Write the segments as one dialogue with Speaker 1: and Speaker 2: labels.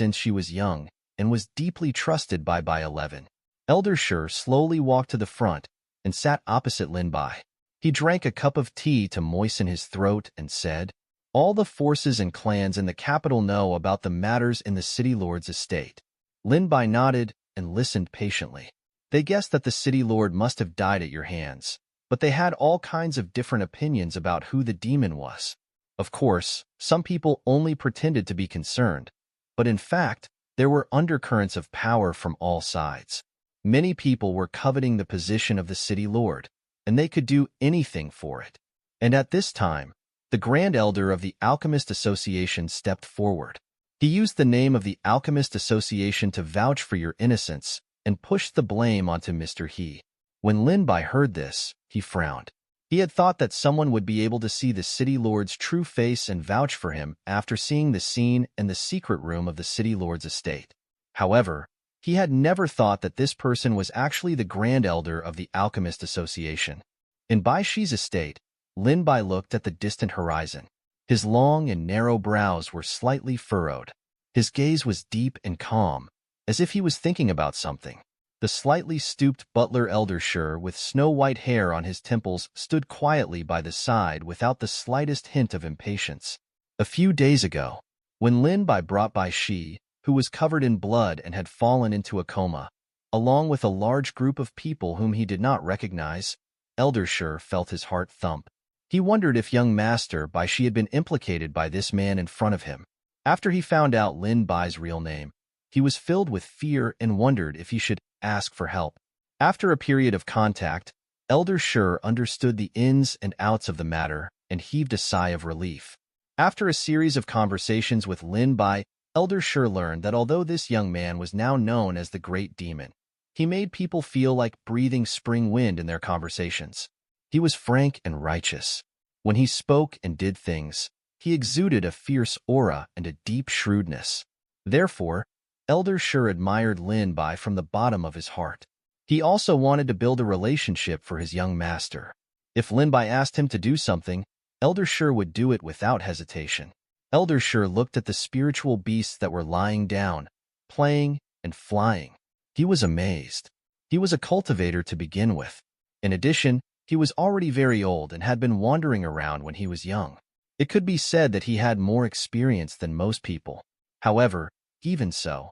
Speaker 1: since she was young and was deeply trusted by 11. Elder Shi slowly walked to the front and sat opposite Lin Bai. He drank a cup of tea to moisten his throat and said, "All the forces and clans in the capital know about the matters in the city lord's estate." Lin Bai nodded and listened patiently. They guessed that the city lord must have died at your hands, but they had all kinds of different opinions about who the demon was. Of course, some people only pretended to be concerned, but in fact, there were undercurrents of power from all sides. Many people were coveting the position of the city lord, and they could do anything for it. And at this time, the Grand Elder of the Alchemist Association stepped forward. He used the name of the Alchemist Association to vouch for your innocence and pushed the blame onto Mr. He. When Lin Bai heard this, he frowned. He had thought that someone would be able to see the city lord's true face and vouch for him after seeing the scene in the secret room of the city lord's estate. However, he had never thought that this person was actually the Grand Elder of the Alchemist Association. In Bai Shi's estate, Lin Bai looked at the distant horizon. His long and narrow brows were slightly furrowed. His gaze was deep and calm, as if he was thinking about something. The slightly stooped butler Elder Shi with snow-white hair on his temples stood quietly by the side without the slightest hint of impatience. A few days ago, when Lin Bai brought Bai Shi, who was covered in blood and had fallen into a coma, along with a large group of people whom he did not recognize, Elder Shi felt his heart thump. He wondered if young Master Bai Shi had been implicated by this man in front of him. After he found out Lin Bai's real name, he was filled with fear and wondered if he should ask for help. After a period of contact, Elder Shi understood the ins and outs of the matter and heaved a sigh of relief. After a series of conversations with Lin Bai, Elder Shi learned that although this young man was now known as the Great Demon, he made people feel like breathing spring wind in their conversations. He was frank and righteous. When he spoke and did things, he exuded a fierce aura and a deep shrewdness. Therefore, Elder Shi admired Lin Bai from the bottom of his heart. He also wanted to build a relationship for his young master. If Lin Bai asked him to do something, Elder Shi would do it without hesitation. Elder Shi looked at the spiritual beasts that were lying down, playing, and flying. He was amazed. He was a cultivator to begin with. In addition, he was already very old and had been wandering around when he was young. It could be said that he had more experience than most people. However, even so,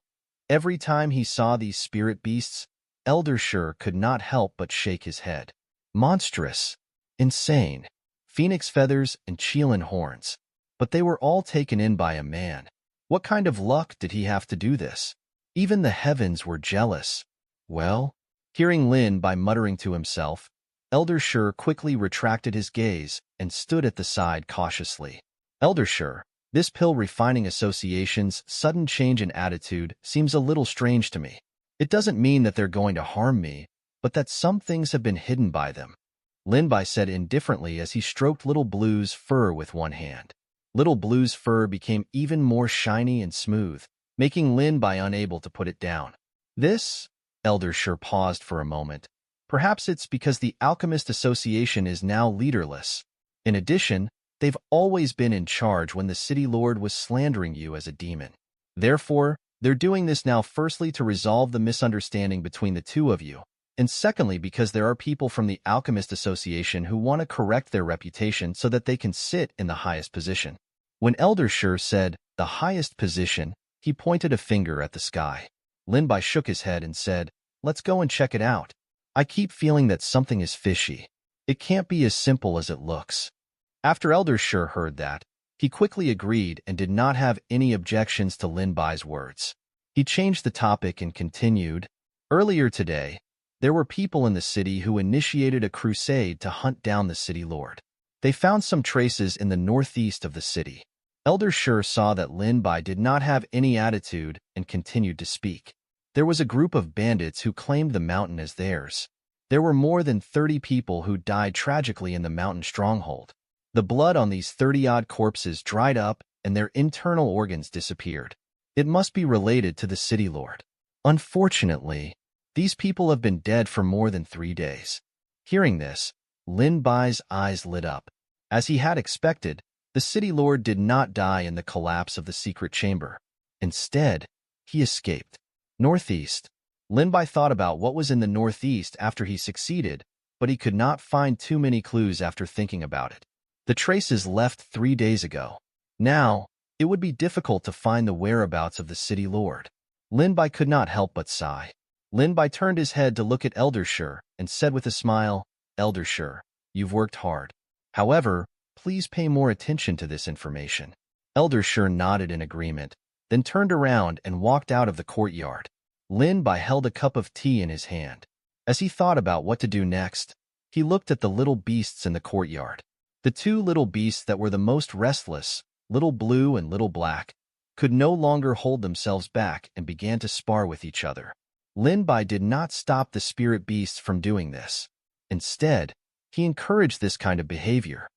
Speaker 1: every time he saw these spirit beasts, Elder Shi could not help but shake his head. Monstrous, insane, phoenix feathers and Qilin horns. But they were all taken in by a man. What kind of luck did he have to do this? Even the heavens were jealous. Well, hearing Lin Bai muttering to himself, Elder Shi quickly retracted his gaze and stood at the side cautiously. Elder Shi, this pill refining association's sudden change in attitude seems a little strange to me. It doesn't mean that they're going to harm me, but that some things have been hidden by them. Lin Bai said indifferently as he stroked Little Blue's fur with one hand. Little Blue's fur became even more shiny and smooth, making Lin Bai unable to put it down. This? Elder Shi paused for a moment. Perhaps it's because the Alchemist Association is now leaderless. In addition, they've always been in charge when the city lord was slandering you as a demon. Therefore, they're doing this now firstly to resolve the misunderstanding between the two of you, and secondly because there are people from the Alchemist Association who want to correct their reputation so that they can sit in the highest position. When Elder Shi said, the highest position, he pointed a finger at the sky. Lin Bai shook his head and said, let's go and check it out. I keep feeling that something is fishy. It can't be as simple as it looks. After Elder Shi heard that, he quickly agreed and did not have any objections to Lin Bai's words. He changed the topic and continued, earlier today, there were people in the city who initiated a crusade to hunt down the city lord. They found some traces in the northeast of the city. Elder Shi saw that Lin Bai did not have any attitude and continued to speak. There was a group of bandits who claimed the mountain as theirs. There were more than 30 people who died tragically in the mountain stronghold. The blood on these 30-odd corpses dried up and their internal organs disappeared. It must be related to the city lord. Unfortunately, these people have been dead for more than 3 days. Hearing this, Lin Bai's eyes lit up. As he had expected, the city lord did not die in the collapse of the secret chamber. Instead, He escaped. Northeast. Lin Bai thought about what was in the northeast after he succeeded, but he could not find too many clues after thinking about it. The traces left 3 days ago. Now, it would be difficult to find the whereabouts of the city lord. Lin Bai could not help but sigh. Lin Bai turned his head to look at Elder Shur and said with a smile, Elder Shur, you've worked hard. However, please pay more attention to this information. Elder Shur nodded in agreement, then turned around and walked out of the courtyard. Lin Bai held a cup of tea in his hand. As he thought about what to do next, he looked at the little beasts in the courtyard. The two little beasts that were the most restless, Little Blue and Little Black, could no longer hold themselves back and began to spar with each other. Lin Bai did not stop the spirit beasts from doing this. Instead, he encouraged this kind of behavior.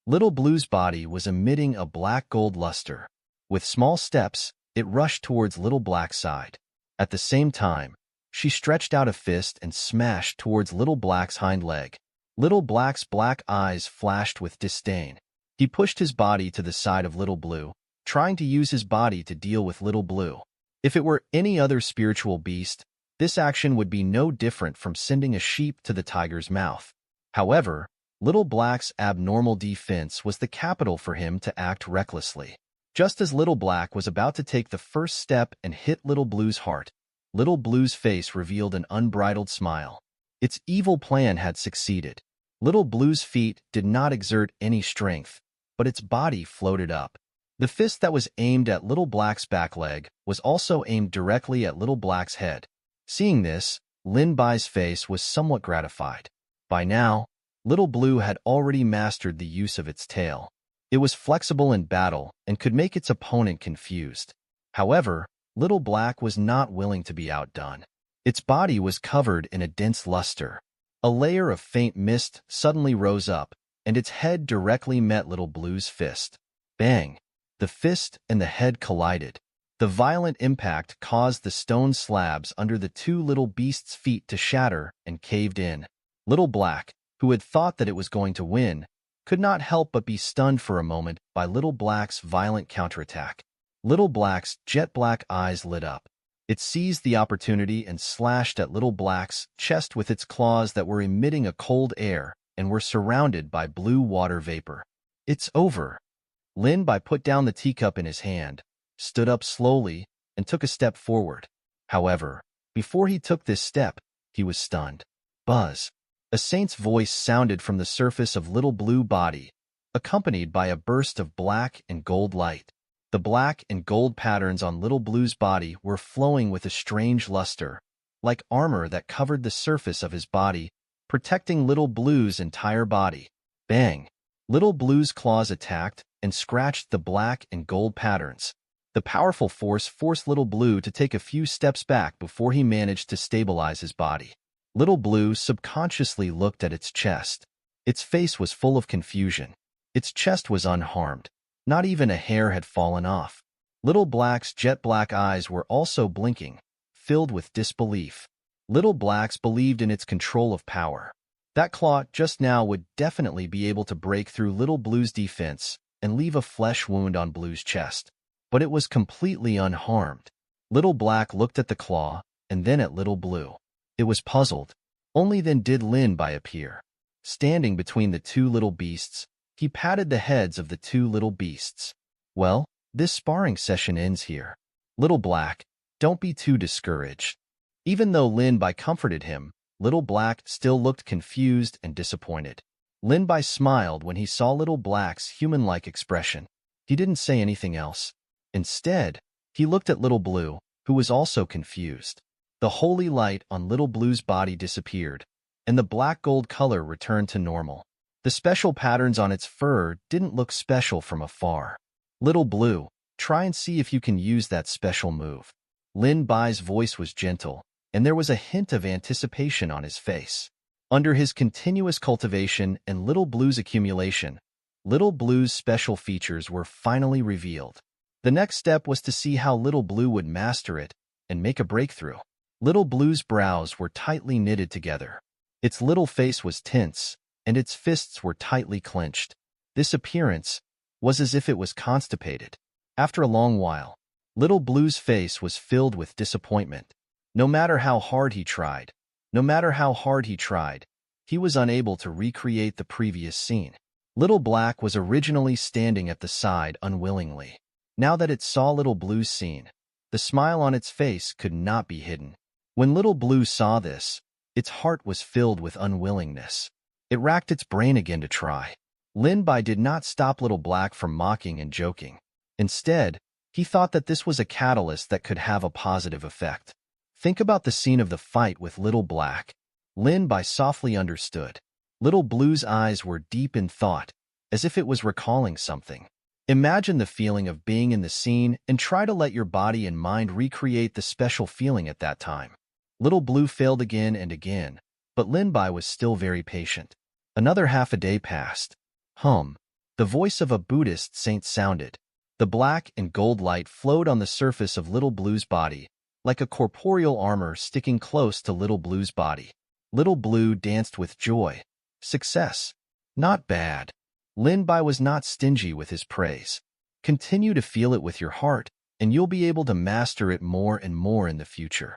Speaker 1: Little Blue's body was emitting a black-gold luster. With small steps, it rushed towards Little Black's side. At the same time, she stretched out a fist and smashed towards Little Black's hind leg. Little Black's black eyes flashed with disdain. He pushed his body to the side of Little Blue, trying to use his body to deal with Little Blue. If it were any other spiritual beast, this action would be no different from sending a sheep to the tiger's mouth. However, Little Black's abnormal defense was the capital for him to act recklessly. Just as Little Black was about to take the first step and hit Little Blue's heart, Little Blue's face revealed an unbridled smile. Its evil plan had succeeded. Little Blue's feet did not exert any strength, but its body floated up. The fist that was aimed at Little Black's back leg was also aimed directly at Little Black's head. Seeing this, Lin Bai's face was somewhat gratified. By now, Little Blue had already mastered the use of its tail. It was flexible in battle and could make its opponent confused. However, Little Black was not willing to be outdone. Its body was covered in a dense luster. A layer of faint mist suddenly rose up, and its head directly met Little Blue's fist. Bang! The fist and the head collided. The violent impact caused the stone slabs under the two little beasts' feet to shatter and caved in. Little Black, who had thought that it was going to win, could not help but be stunned for a moment by Little Black's violent counterattack. Little Black's jet-black eyes lit up. It seized the opportunity and slashed at Little Black's chest with its claws that were emitting a cold air and were surrounded by blue water vapor. It's over. Lin Bai put down the teacup in his hand, stood up slowly, and took a step forward. However, before he took this step, he was stunned. Buzz. A saint's voice sounded from the surface of Little Blue body, accompanied by a burst of black and gold light. The black and gold patterns on Little Blue's body were flowing with a strange luster, like armor that covered the surface of his body, protecting Little Blue's entire body. Bang! Little Blue's claws attacked and scratched the black and gold patterns. The powerful force forced Little Blue to take a few steps back before he managed to stabilize his body. Little Blue subconsciously looked at its chest. Its face was full of confusion. Its chest was unharmed. Not even a hair had fallen off. Little Black's jet-black eyes were also blinking, filled with disbelief. Little Black's believed in its control of power. That claw just now would definitely be able to break through Little Blue's defense and leave a flesh wound on Blue's chest. But it was completely unharmed. Little Black looked at the claw and then at Little Blue. It was puzzled. Only then did Lin Bai appear. Standing between the two little beasts, he patted the heads of the two little beasts. Well, this sparring session ends here. Little Black, don't be too discouraged. Even though Lin Bai comforted him, Little Black still looked confused and disappointed. Lin Bai smiled when he saw Little Black's human-like expression. He didn't say anything else. Instead, he looked at Little Blue, who was also confused. The holy light on Little Blue's body disappeared, and the black-gold color returned to normal. The special patterns on its fur didn't look special from afar. Little Blue, try and see if you can use that special move. Lin Bai's voice was gentle, and there was a hint of anticipation on his face. Under his continuous cultivation and Little Blue's accumulation, Little Blue's special features were finally revealed. The next step was to see how Little Blue would master it and make a breakthrough. Little Blue's brows were tightly knitted together. Its little face was tense, and its fists were tightly clenched. This appearance was as if it was constipated. After a long while, Little Blue's face was filled with disappointment. No matter how hard he tried, no matter how hard he tried, he was unable to recreate the previous scene. Little Black was originally standing at the side unwillingly. Now that it saw Little Blue's scene, the smile on its face could not be hidden. When Little Blue saw this, its heart was filled with unwillingness. It racked its brain again to try. Lin Bai did not stop Little Black from mocking and joking. Instead, he thought that this was a catalyst that could have a positive effect. Think about the scene of the fight with Little Black. Lin Bai softly understood. Little Blue's eyes were deep in thought, as if it was recalling something. Imagine the feeling of being in the scene and try to let your body and mind recreate the special feeling at that time. Little Blue failed again and again, but Lin Bai was still very patient. Another half a day passed. The voice of a Buddhist saint sounded. The black and gold light flowed on the surface of Little Blue's body, like a corporeal armor sticking close to Little Blue's body. Little Blue danced with joy. Success. Not bad. Lin Bai was not stingy with his praise. Continue to feel it with your heart, and you'll be able to master it more and more in the future.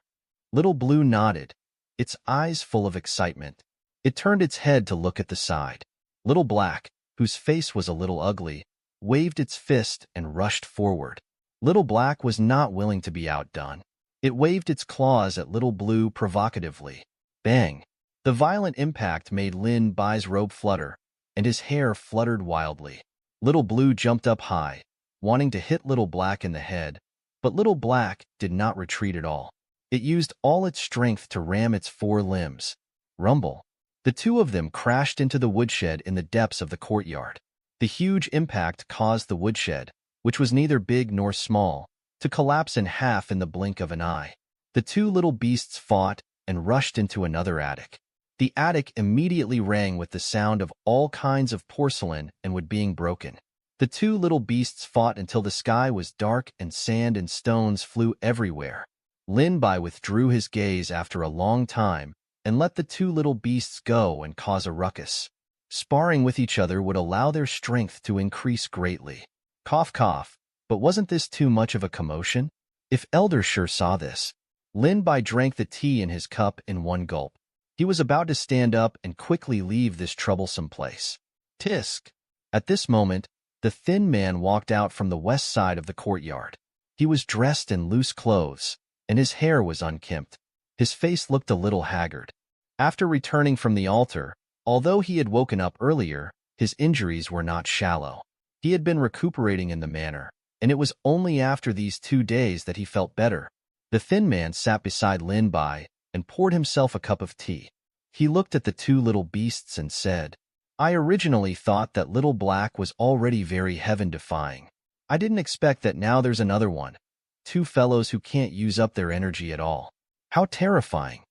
Speaker 1: Little Blue nodded, its eyes full of excitement. It turned its head to look at the side. Little Black, whose face was a little ugly, waved its fist and rushed forward. Little Black was not willing to be outdone. It waved its claws at Little Blue provocatively. Bang! The violent impact made Lin Bai's robe flutter, and his hair fluttered wildly. Little Blue jumped up high, wanting to hit Little Black in the head, but Little Black did not retreat at all. It used all its strength to ram its four limbs. Rumble! The two of them crashed into the woodshed in the depths of the courtyard. The huge impact caused the woodshed, which was neither big nor small, to collapse in half in the blink of an eye. The two little beasts fought and rushed into another attic. The attic immediately rang with the sound of all kinds of porcelain and wood being broken. The two little beasts fought until the sky was dark and sand and stones flew everywhere. Lin Bai withdrew his gaze after a long time and let the two little beasts go and cause a ruckus. Sparring with each other would allow their strength to increase greatly. Cough, cough, but wasn't this too much of a commotion? If Elder sure saw this. Lin Bai drank the tea in his cup in one gulp. He was about to stand up and quickly leave this troublesome place. Tisk! At this moment, the thin man walked out from the west side of the courtyard. He was dressed in loose clothes, and his hair was unkempt. His face looked a little haggard. After returning from the altar, although he had woken up earlier, his injuries were not shallow. He had been recuperating in the manor, and it was only after these 2 days that he felt better. The thin man sat beside Lin Bai and poured himself a cup of tea. He looked at the two little beasts and said, I originally thought that Little Black was already very heaven-defying. I didn't expect that now there's another one. Two fellows who can't use up their energy at all. How terrifying.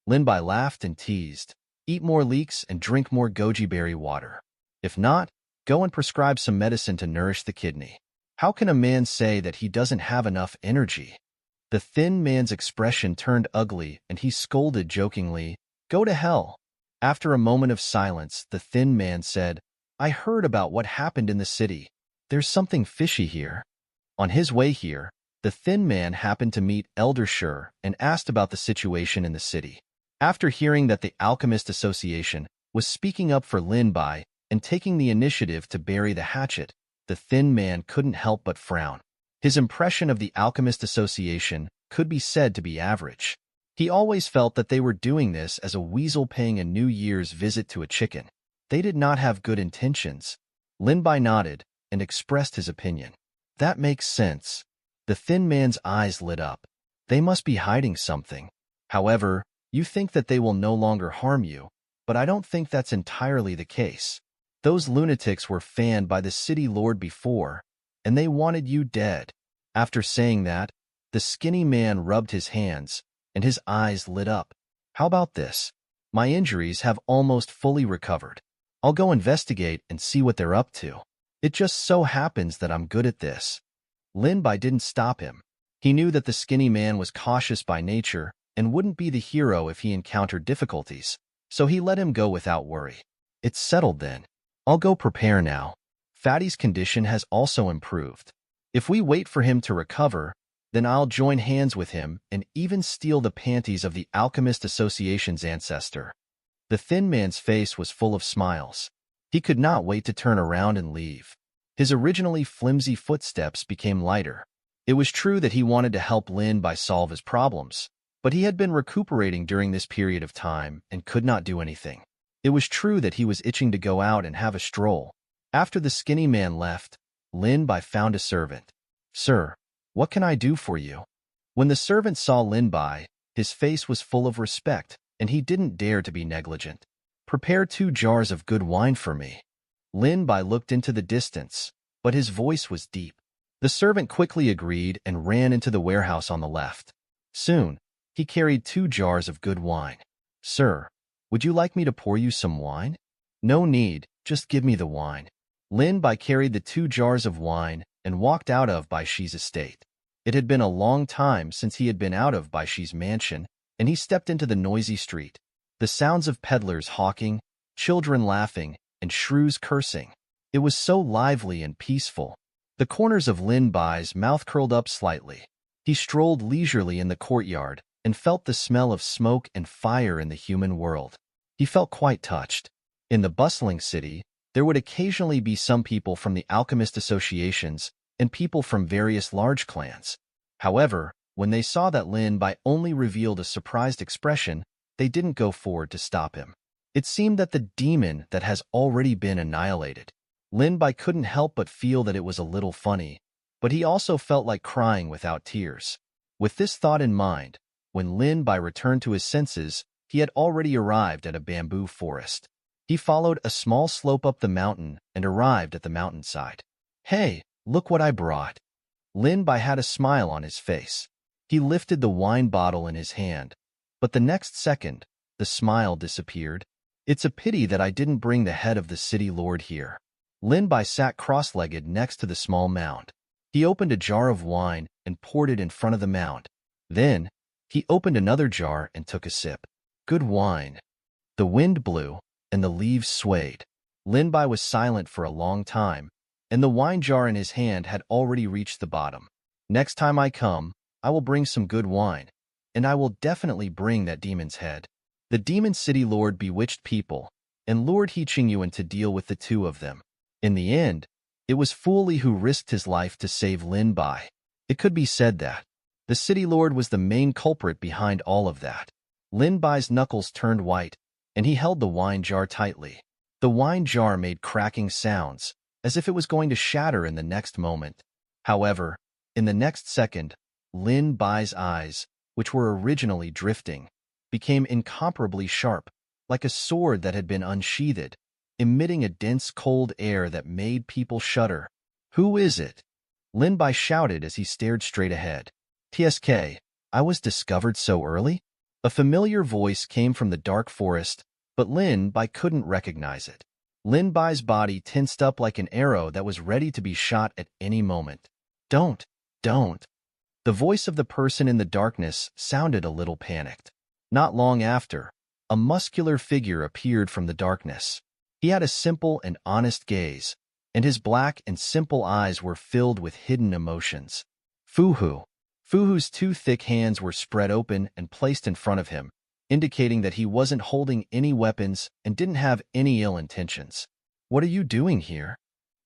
Speaker 1: Lin Bai laughed and teased. Eat more leeks and drink more goji berry water. If not, go and prescribe some medicine to nourish the kidney. How can a man say that he doesn't have enough energy? The thin man's expression turned ugly and he scolded jokingly, Go to hell. After a moment of silence, the thin man said, I heard about what happened in the city. There's something fishy here. On his way here, the thin man happened to meet Elder Shur and asked about the situation in the city. After hearing that the Alchemist Association was speaking up for Lin Bai and taking the initiative to bury the hatchet, the thin man couldn't help but frown. His impression of the Alchemist Association could be said to be average. He always felt that they were doing this as a weasel paying a New Year's visit to a chicken. They did not have good intentions. Lin Bai nodded and expressed his opinion. That makes sense. The thin man's eyes lit up. They must be hiding something. However, you think that they will no longer harm you, but I don't think that's entirely the case. Those lunatics were fanned by the city lord before, and they wanted you dead. After saying that, the skinny man rubbed his hands, and his eyes lit up. How about this? My injuries have almost fully recovered. I'll go investigate and see what they're up to. It just so happens that I'm good at this. Lin Bai didn't stop him. He knew that the skinny man was cautious by nature and wouldn't be the hero if he encountered difficulties, so he let him go without worry. It's settled then. I'll go prepare now. Fatty's condition has also improved. If we wait for him to recover, then I'll join hands with him and even steal the panties of the Alchemist Association's ancestor." The thin man's face was full of smiles. He could not wait to turn around and leave. His originally flimsy footsteps became lighter. It was true that he wanted to help Lin Bai solve his problems, but he had been recuperating during this period of time and could not do anything. It was true that he was itching to go out and have a stroll. After the skinny man left, Lin Bai found a servant. "Sir, what can I do for you?" When the servant saw Lin Bai, his face was full of respect, and he didn't dare to be negligent. "Prepare 2 jars of good wine for me." Lin Bai looked into the distance, but his voice was deep. The servant quickly agreed and ran into the warehouse on the left. Soon, he carried 2 jars of good wine. "Sir, would you like me to pour you some wine?" "No need, just give me the wine." Lin Bai carried the 2 jars of wine and walked out of Bai Shi's estate. It had been a long time since he had been out of Bai Shi's mansion, and he stepped into the noisy street. The sounds of peddlers hawking, children laughing, and shrews cursing. It was so lively and peaceful. The corners of Lin Bai's mouth curled up slightly. He strolled leisurely in the courtyard and felt the smell of smoke and fire in the human world. He felt quite touched. In the bustling city, there would occasionally be some people from the alchemist associations and people from various large clans. However, when they saw that Lin Bai only revealed a surprised expression, they didn't go forward to stop him. It seemed that the demon that has already been annihilated. Lin Bai couldn't help but feel that it was a little funny, but he also felt like crying without tears. With this thought in mind, when Lin Bai returned to his senses, he had already arrived at a bamboo forest. He followed a small slope up the mountain and arrived at the mountainside. "Hey, look what I brought." Lin Bai had a smile on his face. He lifted the wine bottle in his hand, but the next second, the smile disappeared. "It's a pity that I didn't bring the head of the city lord here." Lin Bai sat cross-legged next to the small mound. He opened a jar of wine and poured it in front of the mound. Then, he opened another jar and took a sip. Good wine. The wind blew, and the leaves swayed. Lin Bai was silent for a long time, and the wine jar in his hand had already reached the bottom. "Next time I come, I will bring some good wine, and I will definitely bring that demon's head." The demon city lord bewitched people, and lured He Qingyuan to deal with the 2 of them. In the end, it was Fu Li who risked his life to save Lin Bai. It could be said that the city lord was the main culprit behind all of that. Lin Bai's knuckles turned white, and he held the wine jar tightly. The wine jar made cracking sounds, as if it was going to shatter in the next moment. However, in the next second, Lin Bai's eyes, which were originally drifting, became incomparably sharp, like a sword that had been unsheathed, emitting a dense cold air that made people shudder. "Who is it?" Lin Bai shouted as he stared straight ahead. "TSK, I was discovered so early?" A familiar voice came from the dark forest, but Lin Bai couldn't recognize it. Lin Bai's body tensed up like an arrow that was ready to be shot at any moment. Don't. The voice of the person in the darkness sounded a little panicked. Not long after, a muscular figure appeared from the darkness. He had a simple and honest gaze, and his black and simple eyes were filled with hidden emotions. Fu Hu. Fu Hu's 2 thick hands were spread open and placed in front of him, indicating that he wasn't holding any weapons and didn't have any ill intentions. "What are you doing here?"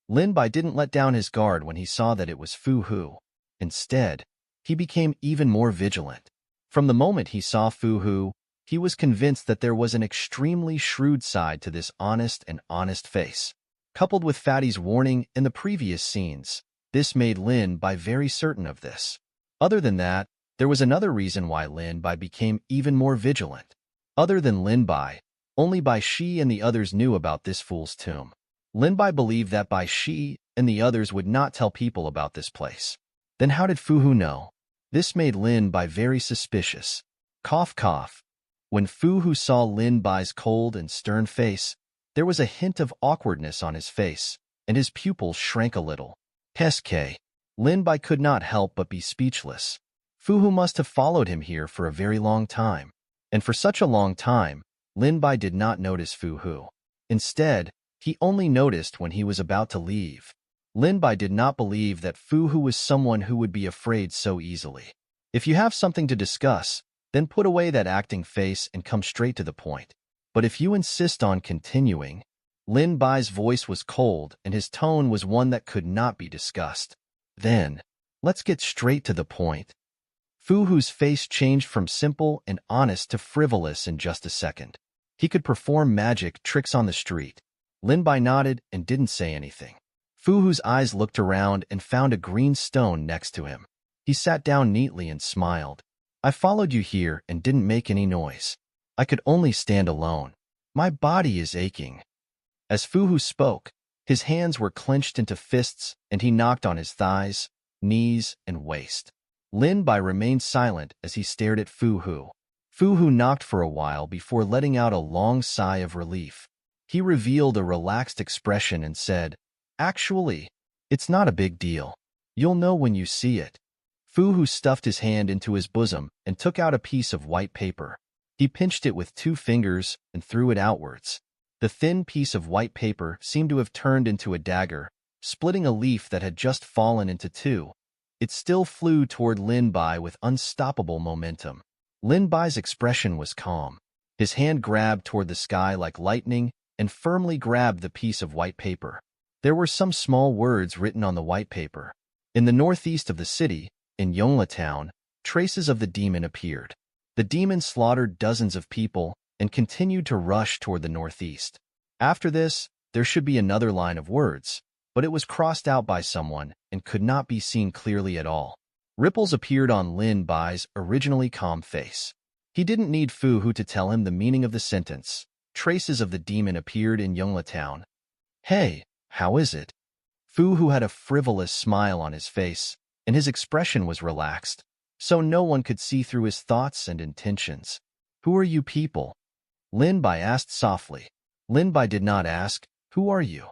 Speaker 1: Lin Bai didn't let down his guard when he saw that it was Fu Hu. Instead, he became even more vigilant. From the moment he saw Fu Hu, he was convinced that there was an extremely shrewd side to this honest face. Coupled with Fatty's warning in the previous scenes, this made Lin Bai very certain of this. Other than that, there was another reason why Lin Bai became even more vigilant. Other than Lin Bai, only Bai Shi and the others knew about this fool's tomb. Lin Bai believed that Bai Shi and the others would not tell people about this place. Then how did Fu Hu know? This made Lin Bai very suspicious. Cough, cough. When Fu Hu saw Lin Bai's cold and stern face, there was a hint of awkwardness on his face, and his pupils shrank a little. SK. Lin Bai could not help but be speechless. Fu Hu must have followed him here for a very long time. And for such a long time, Lin Bai did not notice Fu Hu. Instead, he only noticed when he was about to leave. Lin Bai did not believe that Fu Hu was someone who would be afraid so easily. If you have something to discuss, then put away that acting face and come straight to the point. But if you insist on continuing, Lin Bai's voice was cold and his tone was one that could not be discussed. Then, let's get straight to the point. Fu Hu's face changed from simple and honest to frivolous in just a second. He could perform magic tricks on the street. Lin Bai nodded and didn't say anything. Fu Hu's eyes looked around and found a green stone next to him. He sat down neatly and smiled. I followed you here and didn't make any noise. I could only stand alone. My body is aching. As Fu Hu spoke, his hands were clenched into fists and he knocked on his thighs, knees, and waist. Lin Bai remained silent as he stared at Fu Hu. Fu Hu knocked for a while before letting out a long sigh of relief. He revealed a relaxed expression and said, Actually, it's not a big deal. You'll know when you see it. Fu Hu stuffed his hand into his bosom and took out a piece of white paper. He pinched it with 2 fingers and threw it outwards. The thin piece of white paper seemed to have turned into a dagger, splitting a leaf that had just fallen into 2. It still flew toward Lin Bai with unstoppable momentum. Lin Bai's expression was calm. His hand grabbed toward the sky like lightning and firmly grabbed the piece of white paper. There were some small words written on the white paper. In the northeast of the city, in Yongla town, traces of the demon appeared. The demon slaughtered dozens of people and continued to rush toward the northeast. After this, there should be another line of words, but it was crossed out by someone and could not be seen clearly at all. Ripples appeared on Lin Bai's originally calm face. He didn't need Fu Hu to tell him the meaning of the sentence. Traces of the demon appeared in Yongla town. Hey, how is it? Fu Hu had a frivolous smile on his face, and his expression was relaxed, so no one could see through his thoughts and intentions. Who are you people? Lin Bai asked softly. Lin Bai did not ask, Who are you?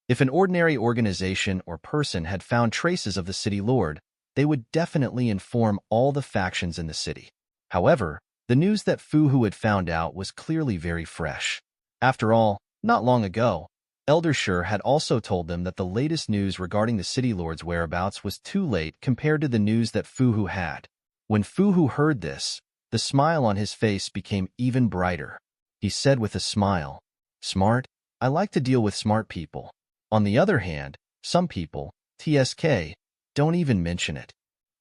Speaker 1: If an ordinary organization or person had found traces of the city lord, they would definitely inform all the factions in the city. However, the news that Fu Hu had found out was clearly very fresh. After all, not long ago, Elder Shi had also told them that the latest news regarding the city lord's whereabouts was too late compared to the news that Fu Hu had. When Fu Hu heard this, the smile on his face became even brighter. He said with a smile, Smart? I like to deal with smart people. On the other hand, some people, TSK, don't even mention it.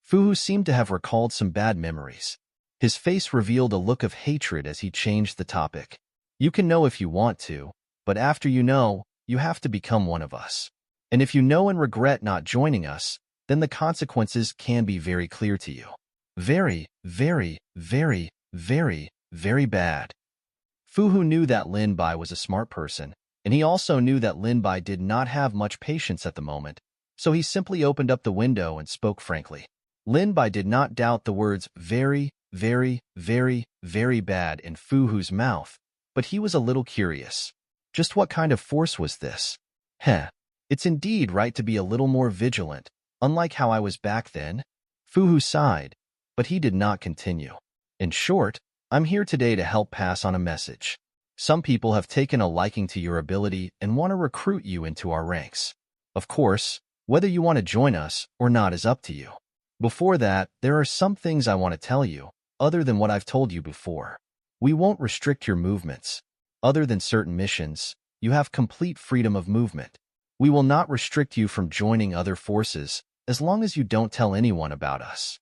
Speaker 1: Fu Hu seemed to have recalled some bad memories. His face revealed a look of hatred as he changed the topic. You can know if you want to, but after you know, you have to become one of us. And if you know and regret not joining us, then the consequences can be very clear to you. Very, very, very, very, very bad. Fu Hu knew that Lin Bai was a smart person, and he also knew that Lin Bai did not have much patience at the moment, so he simply opened up the window and spoke frankly. Lin Bai did not doubt the words very, very, very, very bad in Fu Hu's mouth, but he was a little curious. Just what kind of force was this? It's indeed right to be a little more vigilant, unlike how I was back then. Fu Hu sighed, but he did not continue. In short, I'm here today to help pass on a message. Some people have taken a liking to your ability and want to recruit you into our ranks. Of course, whether you want to join us or not is up to you. Before that, there are some things I want to tell you, other than what I've told you before. We won't restrict your movements. Other than certain missions, you have complete freedom of movement. We will not restrict you from joining other forces, as long as you don't tell anyone about us.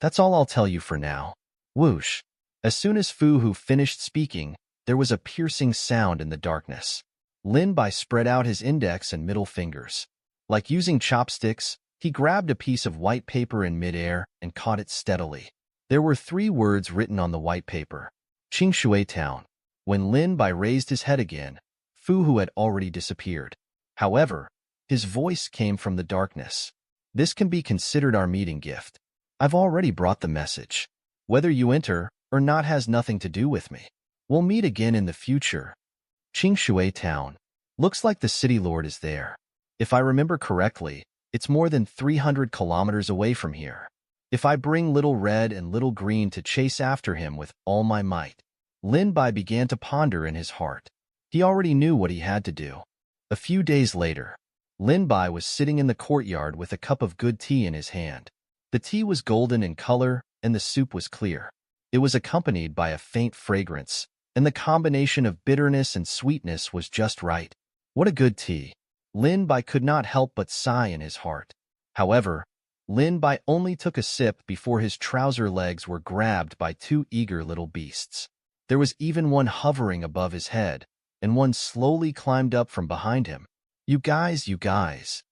Speaker 1: That's all I'll tell you for now. Whoosh. As soon as Fu Hu finished speaking, there was a piercing sound in the darkness. Lin Bai spread out his index and middle fingers. Like using chopsticks, he grabbed a piece of white paper in midair and caught it steadily. There were 3 words written on the white paper. Qingshui Town. When Lin Bai raised his head again, Fu Hu had already disappeared. However, his voice came from the darkness. This can be considered our meeting gift. I've already brought the message. Whether you enter or not has nothing to do with me. We'll meet again in the future. Qingshui Town. Looks like the city lord is there. If I remember correctly, it's more than 300 kilometers away from here. If I bring Little Red and Little Green to chase after him with all my might. Lin Bai began to ponder in his heart. He already knew what he had to do. A few days later, Lin Bai was sitting in the courtyard with a cup of good tea in his hand. The tea was golden in color, and the soup was clear. It was accompanied by a faint fragrance, and the combination of bitterness and sweetness was just right. What a good tea! Lin Bai could not help but sigh in his heart. However, Lin Bai only took a sip before his trouser legs were grabbed by two eager little beasts. There was even one hovering above his head, and one slowly climbed up from behind him. You guys.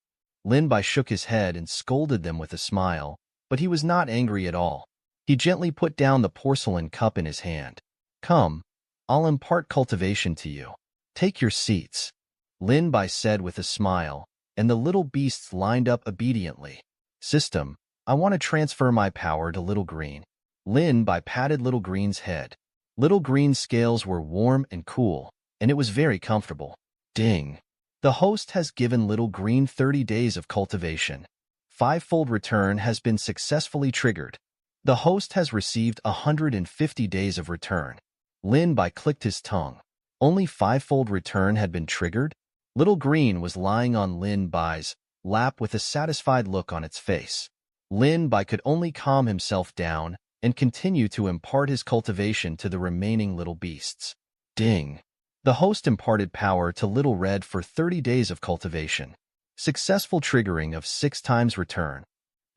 Speaker 1: Lin Bai shook his head and scolded them with a smile, but he was not angry at all. He gently put down the porcelain cup in his hand. Come, I'll impart cultivation to you. Take your seats, Lin Bai said with a smile, and the little beasts lined up obediently. System, I want to transfer my power to Little Green. Lin Bai patted Little Green's head. Little Green's scales were warm and cool, and it was very comfortable. Ding! The host has given Little Green 30 days of cultivation. Five-fold return has been successfully triggered. The host has received 150 days of return. Lin Bai clicked his tongue. Only five-fold return had been triggered? Little Green was lying on Lin Bai's lap with a satisfied look on its face. Lin Bai could only calm himself down and continue to impart his cultivation to the remaining little beasts. Ding! The host imparted power to Little Red for 30 days of cultivation. Successful triggering of 6 times return.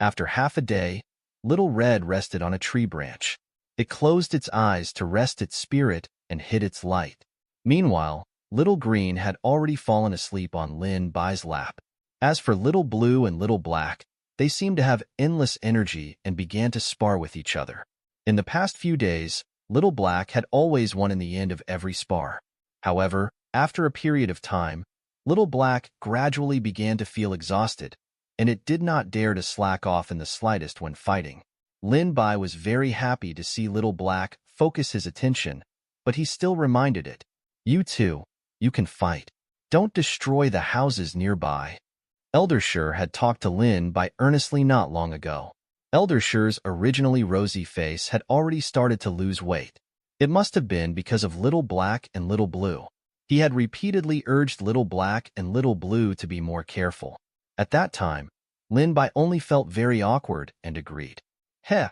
Speaker 1: After half a day, Little Red rested on a tree branch. It closed its eyes to rest its spirit and hid its light. Meanwhile, Little Green had already fallen asleep on Lin Bai's lap. As for Little Blue and Little Black, they seemed to have endless energy and began to spar with each other. In the past few days, Little Black had always won in the end of every spar. However, after a period of time, Little Black gradually began to feel exhausted, and it did not dare to slack off in the slightest when fighting. Lin Bai was very happy to see Little Black focus his attention, but he still reminded it, You too, you can fight. Don't destroy the houses nearby. Eldersher had talked to Lin Bai earnestly not long ago. Eldersher's originally rosy face had already started to lose weight. It must have been because of Little Black and Little Blue. He had repeatedly urged Little Black and Little Blue to be more careful. At that time, Lin Bai only felt very awkward and agreed. Heh,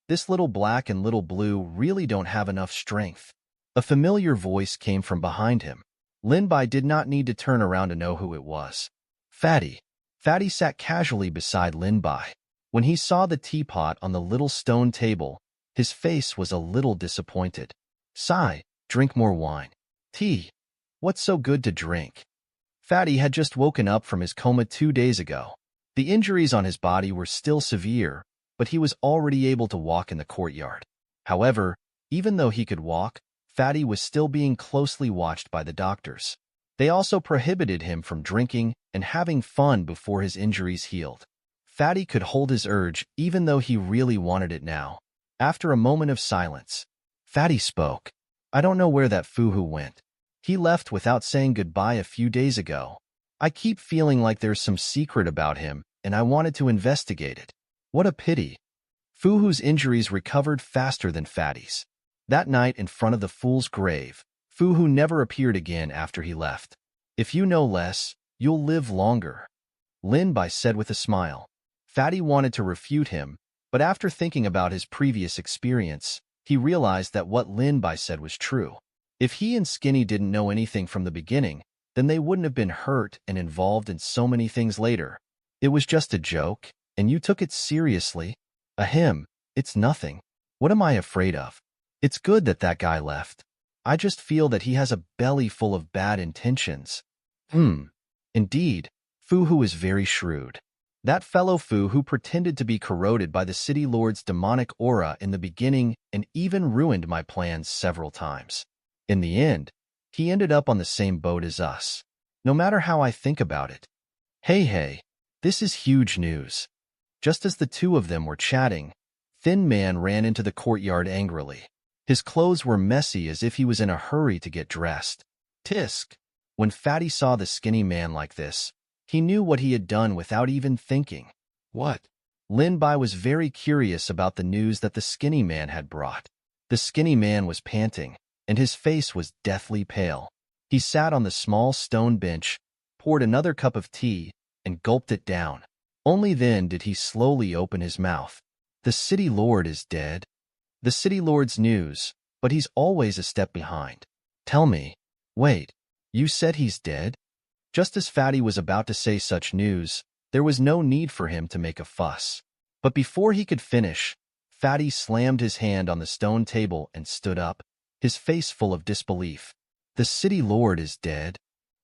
Speaker 1: this Little Black and Little Blue really don't have enough strength. A familiar voice came from behind him. Lin Bai did not need to turn around to know who it was. Fatty. Fatty sat casually beside Lin Bai. When he saw the teapot on the little stone table, his face was a little disappointed. Sigh, drink more wine. Tea. What's so good to drink? Fatty had just woken up from his coma 2 days ago. The injuries on his body were still severe, but he was already able to walk in the courtyard. However, even though he could walk, Fatty was still being closely watched by the doctors. They also prohibited him from drinking and having fun before his injuries healed. Fatty could hold his urge even though he really wanted it now. After a moment of silence, Fatty spoke. I don't know where that Fuhu went. He left without saying goodbye a few days ago. I keep feeling like there's some secret about him, and I wanted to investigate it. What a pity. Fuhu's injuries recovered faster than Fatty's. That night in front of the fool's grave, Fuhu never appeared again after he left. If you know less, you'll live longer, Lin Bai said with a smile. Fatty wanted to refute him, but after thinking about his previous experience, he realized that what Lin Bai said was true. If he and Skinny didn't know anything from the beginning, then they wouldn't have been hurt and involved in so many things later. It was just a joke, and you took it seriously. Ahem, it's nothing. What am I afraid of? It's good that that guy left. I just feel that he has a belly full of bad intentions. Indeed, Fuhu is very shrewd. That fellow Fu who pretended to be corroded by the city lord's demonic aura in the beginning and even ruined my plans several times. In the end, he ended up on the same boat as us. No matter how I think about it. Hey, this is huge news. Just as the two of them were chatting, Thin Man ran into the courtyard angrily. His clothes were messy as if he was in a hurry to get dressed. Tisk! When Fatty saw the skinny man like this, he knew what he had done without even thinking. What? Lin Bai was very curious about the news that the skinny man had brought. The skinny man was panting, and his face was deathly pale. He sat on the small stone bench, poured another cup of tea, and gulped it down. Only then did he slowly open his mouth. The city lord is dead. The city lord's news, but he's always a step behind. Tell me. Wait, you said he's dead? Just as Fatty was about to say such news, there was no need for him to make a fuss. But before he could finish, Fatty slammed his hand on the stone table and stood up, his face full of disbelief. The city lord is dead,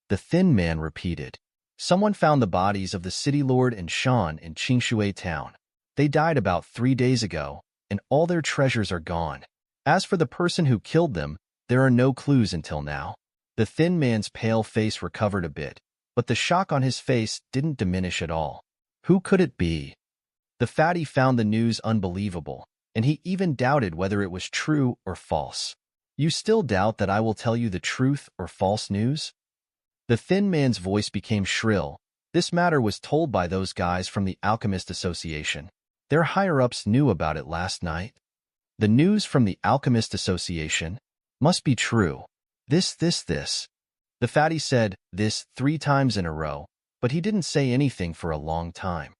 Speaker 1: the thin man repeated. Someone found the bodies of the city lord and Shan in Qingshui town. They died about 3 days ago, and all their treasures are gone. As for the person who killed them, there are no clues until now. The thin man's pale face recovered a bit, but the shock on his face didn't diminish at all. Who could it be? The fatty found the news unbelievable, and he even doubted whether it was true or false. You still doubt that I will tell you the truth or false news? The thin man's voice became shrill. This matter was told by those guys from the Alchemist Association. Their higher-ups knew about it last night. The news from the Alchemist Association must be true. This. The fatty said this 3 times in a row, but he didn't say anything for a long time.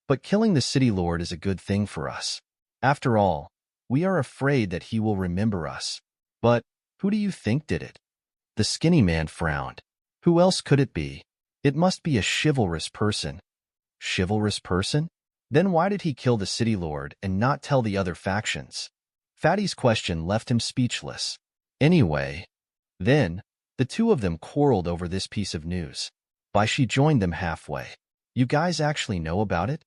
Speaker 1: But killing the city lord is a good thing for us. After all, we are afraid that he will remember us. But who do you think did it? The skinny man frowned. Who else could it be? It must be a chivalrous person. Chivalrous person? Then why did he kill the city lord and not tell the other factions? Fatty's question left him speechless. Anyway, then, the two of them quarreled over this piece of news. She joined them halfway. You guys actually know about it?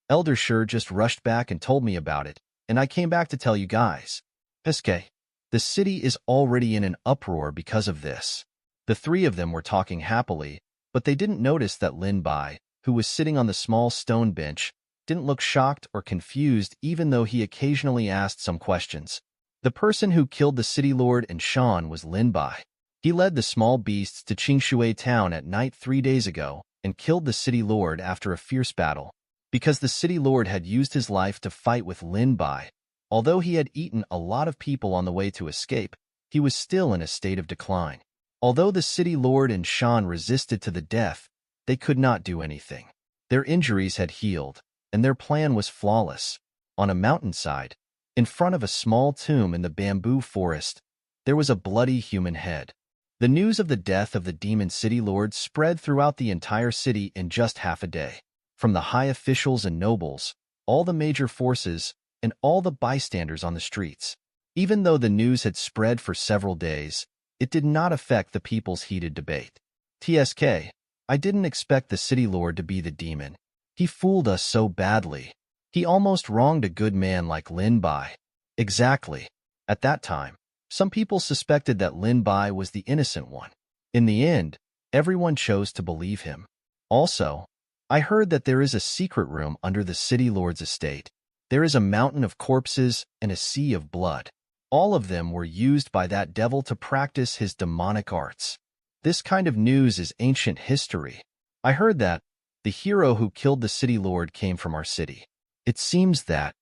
Speaker 1: Elder Shur just rushed back and told me about it, and I came back to tell you guys. SK. The city is already in an uproar because of this. The 3 of them were talking happily, but they didn't notice that Lin Bai, who was sitting on the small stone bench, didn't look shocked or confused even though he occasionally asked some questions. The person who killed the city lord and Shan was Lin Bai. He led the small beasts to Qingshui town at night 3 days ago and killed the city lord after a fierce battle. Because the city lord had used his life to fight with Lin Bai, although he had eaten a lot of people on the way to escape, he was still in a state of decline. Although the city lord and Shan resisted to the death, they could not do anything. Their injuries had healed, and their plan was flawless. On a mountainside, in front of a small tomb in the bamboo forest, there was a bloody human head. The news of the death of the demon city lord spread throughout the entire city in just half a day. From the high officials and nobles, all the major forces, and all the bystanders on the streets. Even though the news had spread for several days, it did not affect the people's heated debate. TSK, I didn't expect the city lord to be the demon. He fooled us so badly. He almost wronged a good man like Lin Bai. Exactly. At that time, some people suspected that Lin Bai was the innocent one. In the end, everyone chose to believe him. Also, I heard that there is a secret room under the city lord's estate. There is a mountain of corpses and a sea of blood. All of them were used by that devil to practice his demonic arts. This kind of news is ancient history. I heard that the hero who killed the city lord came from our city. It seems that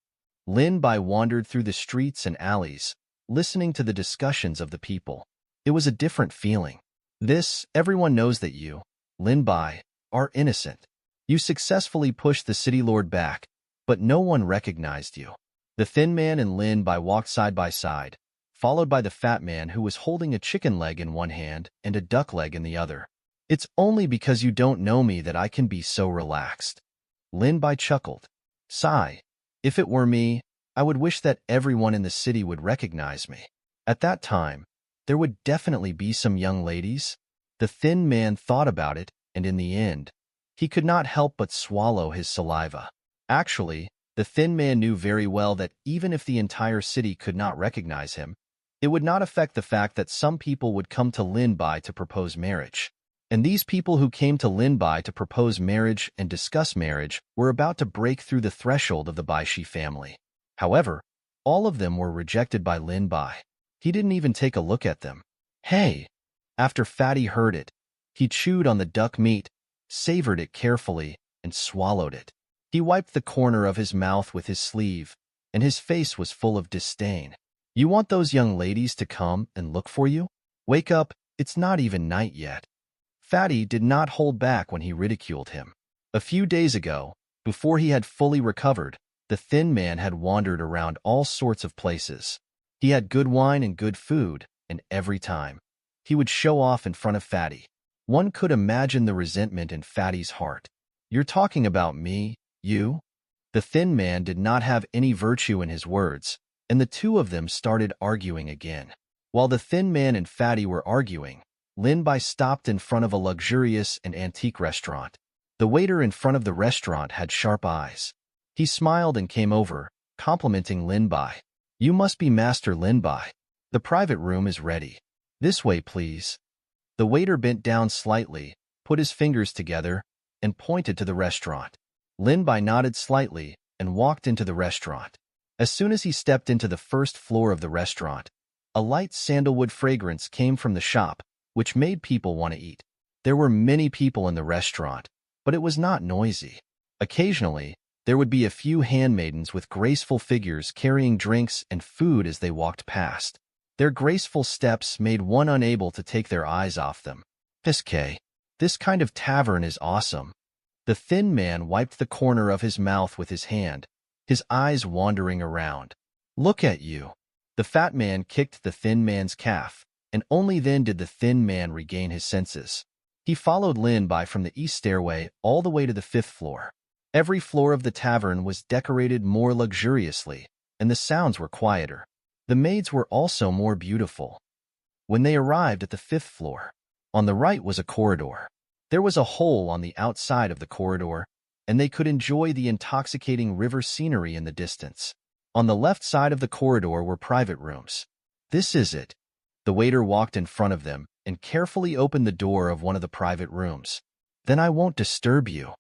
Speaker 1: Lin Bai wandered through the streets and alleys, listening to the discussions of the people. It was a different feeling. Everyone knows that you, Lin Bai, are innocent. You successfully pushed the city lord back, but no one recognized you. The thin man and Lin Bai walked side by side, followed by the fat man who was holding a chicken leg in one hand and a duck leg in the other. It's only because you don't know me that I can be so relaxed. Lin Bai chuckled. Sigh. If it were me, I would wish that everyone in the city would recognize me. At that time, there would definitely be some young ladies. The thin man thought about it, and in the end, he could not help but swallow his saliva. Actually, the thin man knew very well that even if the entire city could not recognize him, it would not affect the fact that some people would come to Lin Bai to propose marriage. And these people who came to Lin Bai to propose marriage and discuss marriage were about to break through the threshold of the Baishi family. However, all of them were rejected by Lin Bai. He didn't even take a look at them. Hey! After Fatty heard it, he chewed on the duck meat, savored it carefully, and swallowed it. He wiped the corner of his mouth with his sleeve, and his face was full of disdain. You want those young ladies to come and look for you? Wake up, it's not even night yet. Fatty did not hold back when he ridiculed him. A few days ago, before he had fully recovered, the thin man had wandered around all sorts of places. He had good wine and good food, and every time, he would show off in front of Fatty. One could imagine the resentment in Fatty's heart. "You're talking about me, you?" The thin man did not have any virtue in his words, and the two of them started arguing again. While the thin man and Fatty were arguing, Lin Bai stopped in front of a luxurious and antique restaurant. The waiter in front of the restaurant had sharp eyes. He smiled and came over, complimenting Lin Bai. "You must be Master Lin Bai. The private room is ready. This way, please." The waiter bent down slightly, put his fingers together, and pointed to the restaurant. Lin Bai nodded slightly and walked into the restaurant. As soon as he stepped into the first floor of the restaurant, a light sandalwood fragrance came from the shop, which made people want to eat. There were many people in the restaurant, but it was not noisy. Occasionally, there would be a few handmaidens with graceful figures carrying drinks and food as they walked past. Their graceful steps made one unable to take their eyes off them. "Piske, this kind of tavern is awesome." The thin man wiped the corner of his mouth with his hand, his eyes wandering around. "Look at you." The fat man kicked the thin man's calf, and only then did the thin man regain his senses. He followed Lin Bai from the east stairway all the way to the 5th floor. Every floor of the tavern was decorated more luxuriously, and the sounds were quieter. The maids were also more beautiful. When they arrived at the 5th floor, on the right was a corridor. There was a hole on the outside of the corridor, and they could enjoy the intoxicating river scenery in the distance. On the left side of the corridor were private rooms. "This is it." The waiter walked in front of them and carefully opened the door of one of the private rooms. "Then I won't disturb you."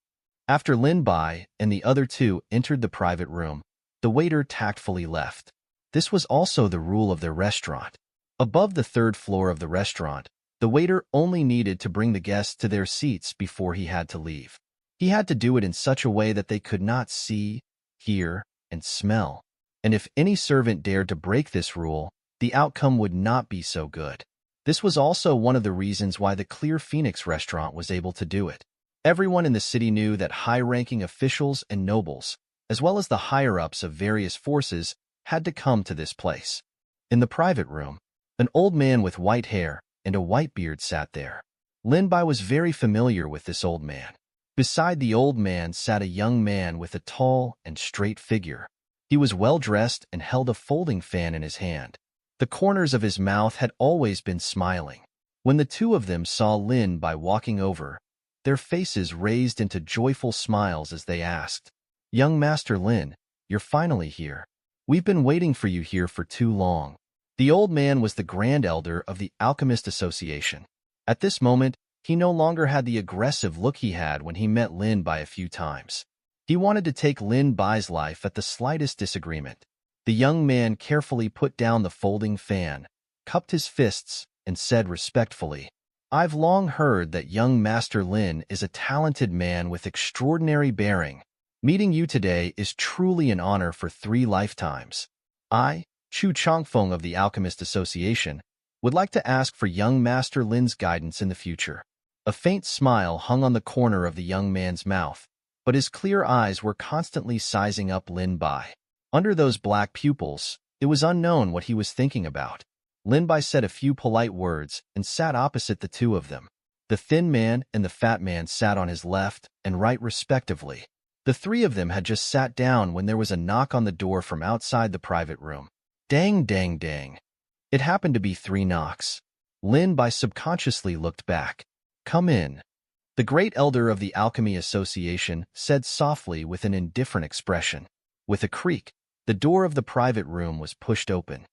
Speaker 1: After Lin Bai and the other two entered the private room, the waiter tactfully left. This was also the rule of their restaurant. Above the 3rd floor of the restaurant, the waiter only needed to bring the guests to their seats before he had to leave. He had to do it in such a way that they could not see, hear, and smell. And if any servant dared to break this rule, the outcome would not be so good. This was also one of the reasons why the Clear Phoenix restaurant was able to do it. Everyone in the city knew that high-ranking officials and nobles, as well as the higher-ups of various forces, had to come to this place. In the private room, an old man with white hair and a white beard sat there. Lin Bai was very familiar with this old man. Beside the old man sat a young man with a tall and straight figure. He was well-dressed and held a folding fan in his hand. The corners of his mouth had always been smiling. When the two of them saw Lin Bai walking over, their faces raised into joyful smiles as they asked, "Young Master Lin, you're finally here. We've been waiting for you here for too long." The old man was the Grand Elder of the Alchemist Association. At this moment, he no longer had the aggressive look he had when he met Lin Bai a few times. He wanted to take Lin Bai's life at the slightest disagreement. The young man carefully put down the folding fan, cupped his fists, and said respectfully, "I've long heard that young Master Lin is a talented man with extraordinary bearing. Meeting you today is truly an honor for 3 lifetimes. I, Chu Chongfeng of the Alchemist Association, would like to ask for young Master Lin's guidance in the future." A faint smile hung on the corner of the young man's mouth, but his clear eyes were constantly sizing up Lin Bai. Under those black pupils, it was unknown what he was thinking about. Lin Bai said a few polite words and sat opposite the two of them. The thin man and the fat man sat on his left and right respectively. The three of them had just sat down when there was a knock on the door from outside the private room. Dang, dang, dang. It happened to be 3 knocks. Lin Bai subconsciously looked back. "Come in." The great elder of the Alchemy Association said softly with an indifferent expression. With a creak, the door of the private room was pushed open.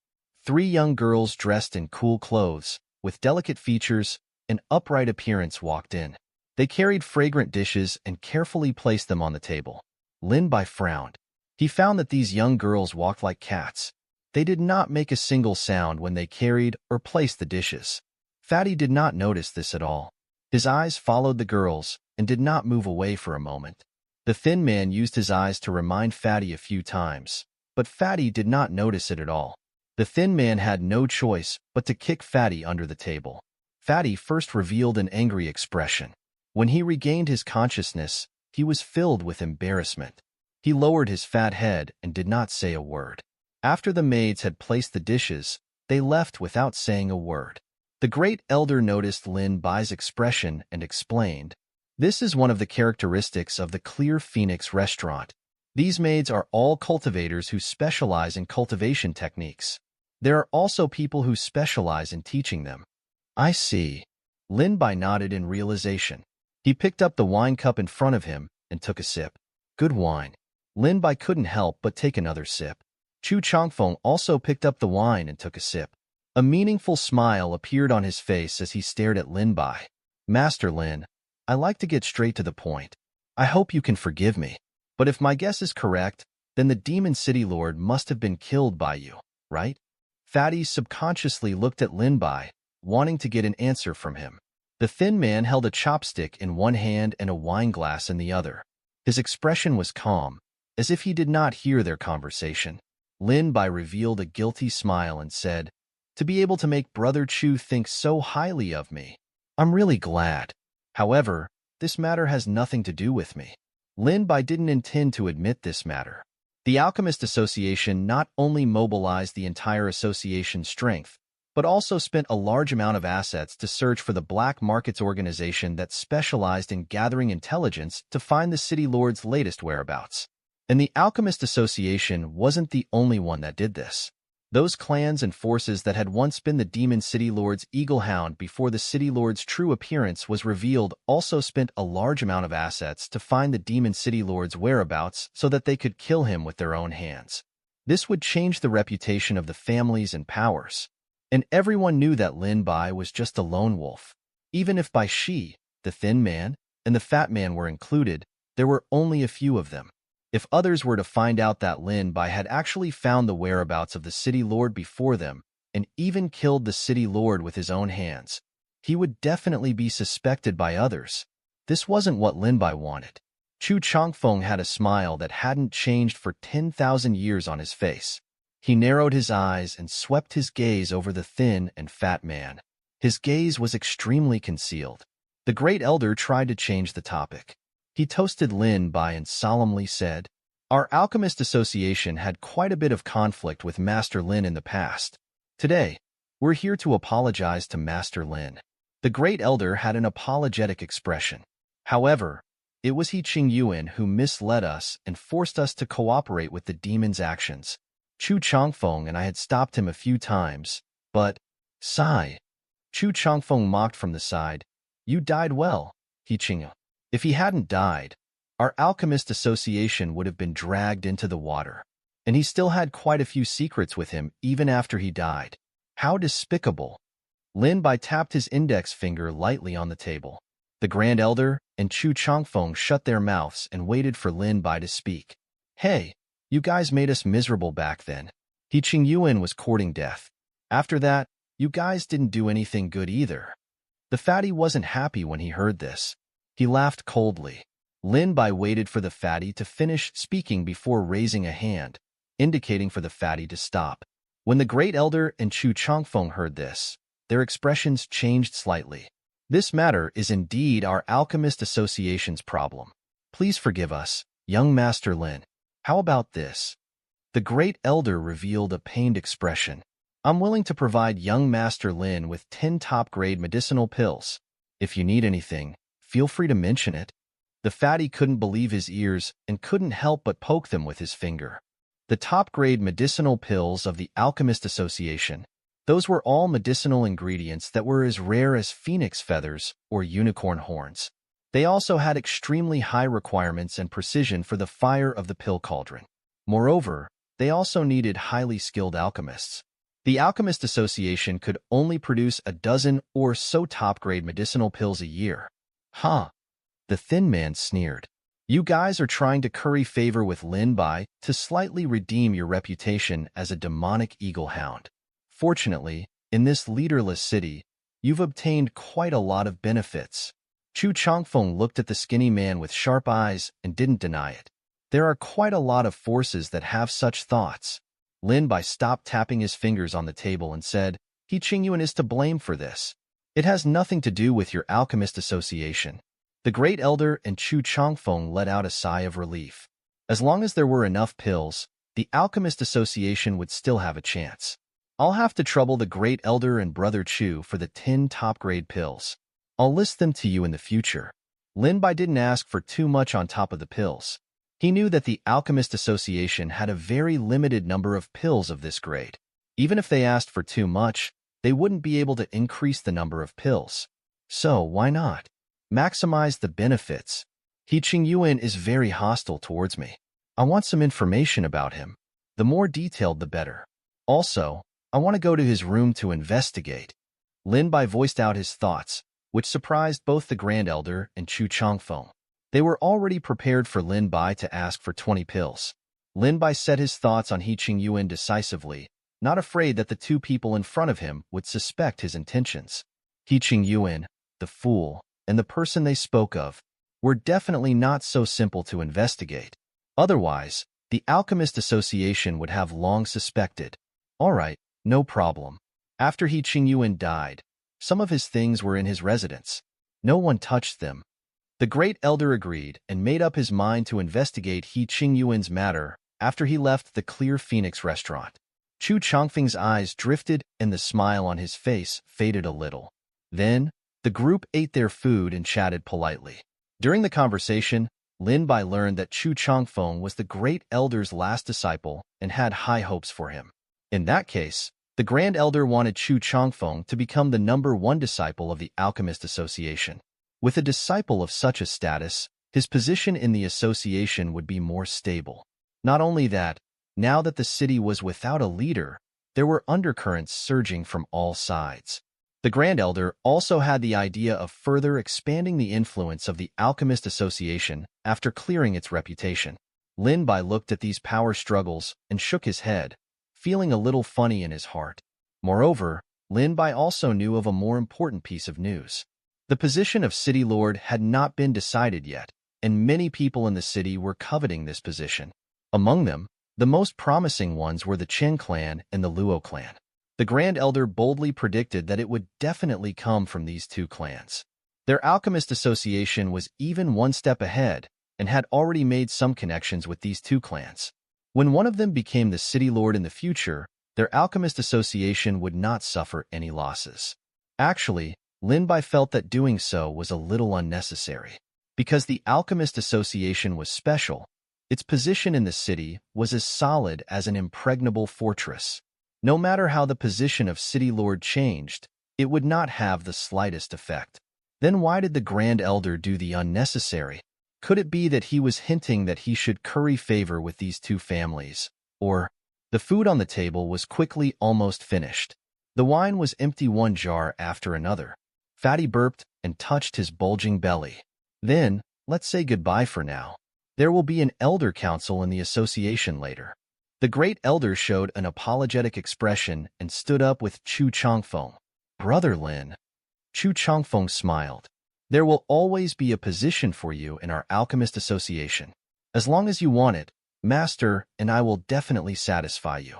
Speaker 1: 3 young girls dressed in cool clothes, with delicate features and upright appearance walked in. They carried fragrant dishes and carefully placed them on the table. Lin Bai frowned. He found that these young girls walked like cats. They did not make a single sound when they carried or placed the dishes. Fatty did not notice this at all. His eyes followed the girls and did not move away for a moment. The thin man used his eyes to remind Fatty a few times, but Fatty did not notice it at all. The thin man had no choice but to kick Fatty under the table. Fatty first revealed an angry expression. When he regained his consciousness, he was filled with embarrassment. He lowered his fat head and did not say a word. After the maids had placed the dishes, they left without saying a word. The great elder noticed Lin Bai's expression and explained, "This is one of the characteristics of the Clear Phoenix restaurant. These maids are all cultivators who specialize in cultivation techniques. There are also people who specialize in teaching them." "I see." Lin Bai nodded in realization. He picked up the wine cup in front of him and took a sip. "Good wine." Lin Bai couldn't help but take another sip. Chu Changfeng also picked up the wine and took a sip. A meaningful smile appeared on his face as he stared at Lin Bai. "Master Lin, I like to get straight to the point. I hope you can forgive me. But if my guess is correct, then the Demon City Lord must have been killed by you, right?" Fatty subconsciously looked at Lin Bai, wanting to get an answer from him. The thin man held a chopstick in one hand and a wine glass in the other. His expression was calm, as if he did not hear their conversation. Lin Bai revealed a guilty smile and said, "To be able to make Brother Chu think so highly of me, I'm really glad. However, this matter has nothing to do with me." Lin Bai didn't intend to admit this matter. The Alchemist Association not only mobilized the entire association's strength, but also spent a large amount of assets to search for the black markets organization that specialized in gathering intelligence to find the City Lord's latest whereabouts. And the Alchemist Association wasn't the only one that did this. Those clans and forces that had once been the Demon City Lord's Eagle Hound before the City Lord's true appearance was revealed also spent a large amount of assets to find the Demon City Lord's whereabouts so that they could kill him with their own hands. This would change the reputation of the families and powers. And everyone knew that Lin Bai was just a lone wolf. Even if Bai Shi, the thin man, and the fat man were included, there were only a few of them. If others were to find out that Lin Bai had actually found the whereabouts of the City Lord before them, and even killed the City Lord with his own hands, he would definitely be suspected by others. This wasn't what Lin Bai wanted. Chu Changfeng had a smile that hadn't changed for 10,000 years on his face. He narrowed his eyes and swept his gaze over the thin and fat man. His gaze was extremely concealed. The great elder tried to change the topic. He toasted Lin Bai and solemnly said, "Our Alchemist Association had quite a bit of conflict with Master Lin in the past. Today, we're here to apologize to Master Lin." The great elder had an apologetic expression. However, it was He Qingyuan who misled us and forced us to cooperate with the demon's actions. Chu Changfeng and I had stopped him a few times, but, sigh. Chu Changfeng mocked from the side, "You died well, He Qingyuan. If he hadn't died, our Alchemist Association would have been dragged into the water. And he still had quite a few secrets with him even after he died. How despicable." Lin Bai tapped his index finger lightly on the table. The Grand Elder and Chu Changfeng shut their mouths and waited for Lin Bai to speak. "Hey, you guys made us miserable back then. He Qingyuan was courting death. After that, you guys didn't do anything good either." The fatty wasn't happy when he heard this. He laughed coldly. Lin Bai waited for the fatty to finish speaking before raising a hand, indicating for the fatty to stop. When the Great Elder and Chu Changfeng heard this, their expressions changed slightly. "This matter is indeed our Alchemist Association's problem. Please forgive us, young Master Lin. How about this?" The Great Elder revealed a pained expression. "I'm willing to provide young Master Lin with 10 top-grade medicinal pills. If you need anything, feel free to mention it." The fatty couldn't believe his ears and couldn't help but poke them with his finger. The top-grade medicinal pills of the Alchemist Association, those were all medicinal ingredients that were as rare as phoenix feathers or unicorn horns. They also had extremely high requirements and precision for the fire of the pill cauldron. Moreover, they also needed highly skilled alchemists. The Alchemist Association could only produce a dozen or so top-grade medicinal pills a year. "Huh?" The thin man sneered. "You guys are trying to curry favor with Lin Bai to slightly redeem your reputation as a demonic eagle hound. Fortunately, in this leaderless city, you've obtained quite a lot of benefits." Chu Changfeng looked at the skinny man with sharp eyes and didn't deny it. "There are quite a lot of forces that have such thoughts." Lin Bai stopped tapping his fingers on the table and said, "He Qingyuan is to blame for this. It has nothing to do with your alchemist association. The Great Elder and Chu Changfeng let out a sigh of relief. As long as there were enough pills, the Alchemist Association would still have a chance. I'll have to trouble the Great Elder and Brother Chu for the 10 top-grade pills. I'll list them to you in the future. Lin Bai didn't ask for too much on top of the pills. He knew that the Alchemist Association had a very limited number of pills of this grade. Even if they asked for too much, they wouldn't be able to increase the number of pills. So, why not? Maximize the benefits. He Qingyuan is very hostile towards me. I want some information about him. The more detailed, the better. Also, I want to go to his room to investigate. Lin Bai voiced out his thoughts, which surprised both the Grand Elder and Chu Changfeng. They were already prepared for Lin Bai to ask for 20 pills. Lin Bai set his thoughts on He Qingyuan decisively, not afraid that the two people in front of him would suspect his intentions. He Qingyuan, the fool, and the person they spoke of, were definitely not so simple to investigate. Otherwise, the Alchemist Association would have long suspected. All right, no problem. After He Qingyuan died, some of his things were in his residence. No one touched them. The Great Elder agreed and made up his mind to investigate He Qingyuan's matter after he left the Clear Phoenix restaurant. Chu Changfeng's eyes drifted and the smile on his face faded a little. Then, the group ate their food and chatted politely. During the conversation, Lin Bai learned that Chu Changfeng was the Great Elder's last disciple and had high hopes for him. In that case, the Grand Elder wanted Chu Changfeng to become the #1 disciple of the Alchemist Association. With a disciple of such a status, his position in the association would be more stable. Not only that, now that the city was without a leader, there were undercurrents surging from all sides. The Grand Elder also had the idea of further expanding the influence of the Alchemist Association after clearing its reputation. Lin Bai looked at these power struggles and shook his head, feeling a little funny in his heart. Moreover, Lin Bai also knew of a more important piece of news. The position of City Lord had not been decided yet, and many people in the city were coveting this position. Among them, the most promising ones were the Chen clan and the Luo clan. The Grand Elder boldly predicted that it would definitely come from these two clans. Their Alchemist Association was even one step ahead and had already made some connections with these two clans. When one of them became the City Lord in the future, their Alchemist Association would not suffer any losses. Actually, Lin Bai felt that doing so was a little unnecessary. Because the Alchemist Association was special, its position in the city was as solid as an impregnable fortress. No matter how the position of City Lord changed, it would not have the slightest effect. Then why did the Grand Elder do the unnecessary? Could it be that he was hinting that he should curry favor with these two families? Or, the food on the table was quickly almost finished. The wine was empty one jar after another. Fatty burped and touched his bulging belly. Then, let's say goodbye for now. There will be an Elder Council in the association later. The Great Elder showed an apologetic expression and stood up with Chu Changfeng. Brother Lin. Chu Changfeng smiled. There will always be a position for you in our Alchemist Association. As long as you want it, Master and I will definitely satisfy you.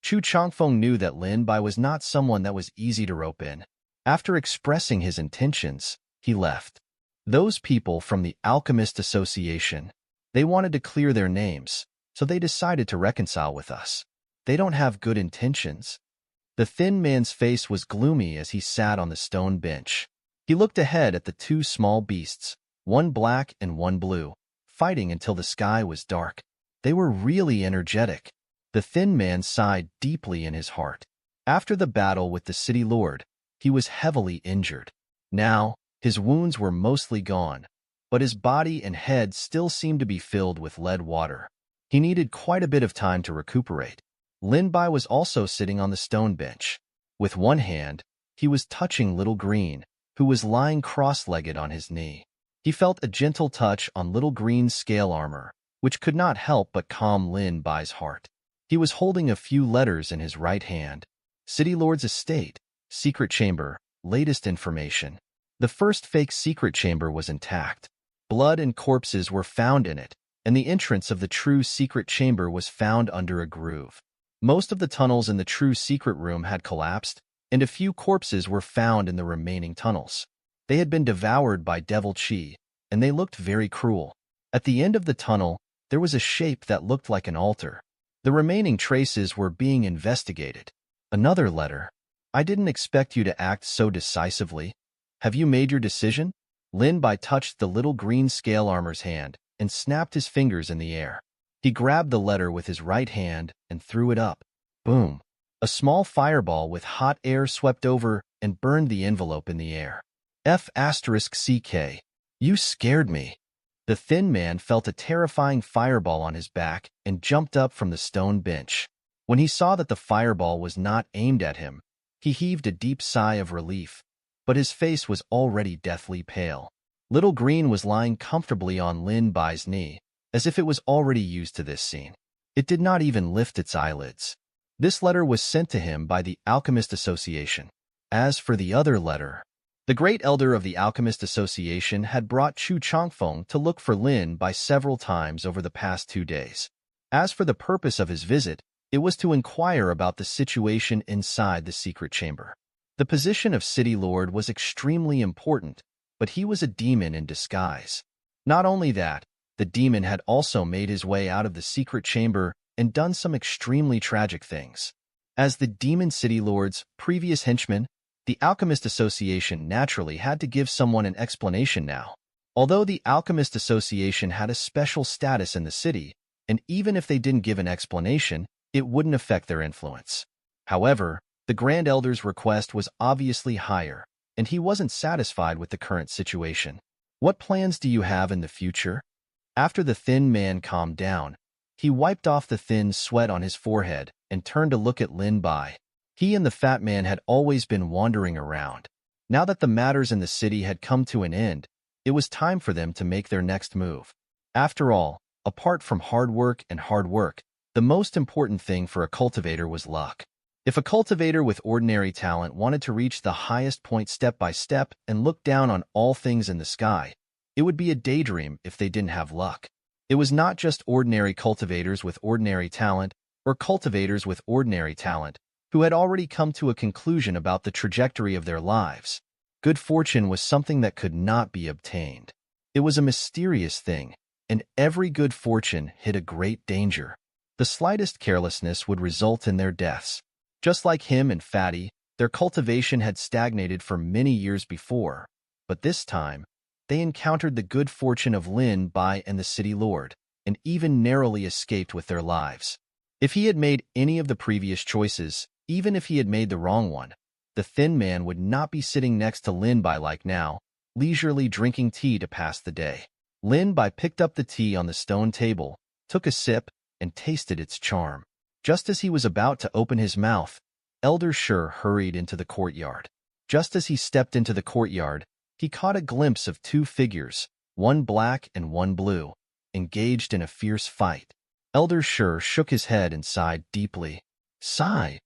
Speaker 1: Chu Changfeng knew that Lin Bai was not someone that was easy to rope in. After expressing his intentions, he left. Those people from the Alchemist Association, they wanted to clear their names, so they decided to reconcile with us. They don't have good intentions. The thin man's face was gloomy as he sat on the stone bench. He looked ahead at the two small beasts, one black and one blue, fighting until the sky was dark. They were really energetic. The thin man sighed deeply in his heart. After the battle with the City Lord, he was heavily injured. Now, his wounds were mostly gone, but his body and head still seemed to be filled with lead water. He needed quite a bit of time to recuperate. Lin Bai was also sitting on the stone bench. With one hand, he was touching Little Green, who was lying cross-legged on his knee. He felt a gentle touch on Little Green's scale armor, which could not help but calm Lin Bai's heart. He was holding a few letters in his right hand. City Lord's estate, secret chamber, latest information. The first fake secret chamber was intact. Blood and corpses were found in it, and the entrance of the true secret chamber was found under a groove. Most of the tunnels in the true secret room had collapsed, and a few corpses were found in the remaining tunnels. They had been devoured by devil chi, and they looked very cruel. At the end of the tunnel, there was a shape that looked like an altar. The remaining traces were being investigated. Another letter. I didn't expect you to act so decisively. Have you made your decision? Lin Bai touched the little green scale armor's hand and snapped his fingers in the air. He grabbed the letter with his right hand and threw it up. Boom! A small fireball with hot air swept over and burned the envelope in the air. F***CK. You scared me. The thin man felt a terrifying fireball on his back and jumped up from the stone bench. When he saw that the fireball was not aimed at him, he heaved a deep sigh of relief, but his face was already deathly pale. Little Green was lying comfortably on Lin Bai's knee, as if it was already used to this scene. It did not even lift its eyelids. This letter was sent to him by the Alchemist Association. As for the other letter, the Great Elder of the Alchemist Association had brought Chu Changfeng to look for Lin Bai several times over the past 2 days. As for the purpose of his visit, it was to inquire about the situation inside the secret chamber. The position of City Lord was extremely important, but he was a demon in disguise. Not only that, the demon had also made his way out of the secret chamber and done some extremely tragic things. As the demon City Lord's previous henchman, the Alchemist Association naturally had to give someone an explanation now. Although the Alchemist Association had a special status in the city, and even if they didn't give an explanation, it wouldn't affect their influence. However, the Grand Elder's request was obviously higher, and he wasn't satisfied with the current situation. What plans do you have in the future? After the thin man calmed down, he wiped off the thin sweat on his forehead and turned to look at Lin Bai. He and the fat man had always been wandering around. Now that the matters in the city had come to an end, it was time for them to make their next move. After all, apart from hard work, the most important thing for a cultivator was luck. If a cultivator with ordinary talent wanted to reach the highest point step by step and look down on all things in the sky, it would be a daydream if they didn't have luck. It was not just ordinary cultivators with ordinary talent or cultivators with ordinary talent who had already come to a conclusion about the trajectory of their lives. Good fortune was something that could not be obtained. It was a mysterious thing, and every good fortune hid a great danger. The slightest carelessness would result in their deaths. Just like him and Fatty, their cultivation had stagnated for many years before, but this time, they encountered the good fortune of Lin Bai and the City Lord, and even narrowly escaped with their lives. If he had made any of the previous choices, even if he had made the wrong one, the thin man would not be sitting next to Lin Bai like now, leisurely drinking tea to pass the day. Lin Bai picked up the tea on the stone table, took a sip, and tasted its charm. Just as he was about to open his mouth, Elder Shur hurried into the courtyard. Just as he stepped into the courtyard, he caught a glimpse of 2 figures, one black and one blue, engaged in a fierce fight. Elder Shur shook his head and sighed deeply. Sigh.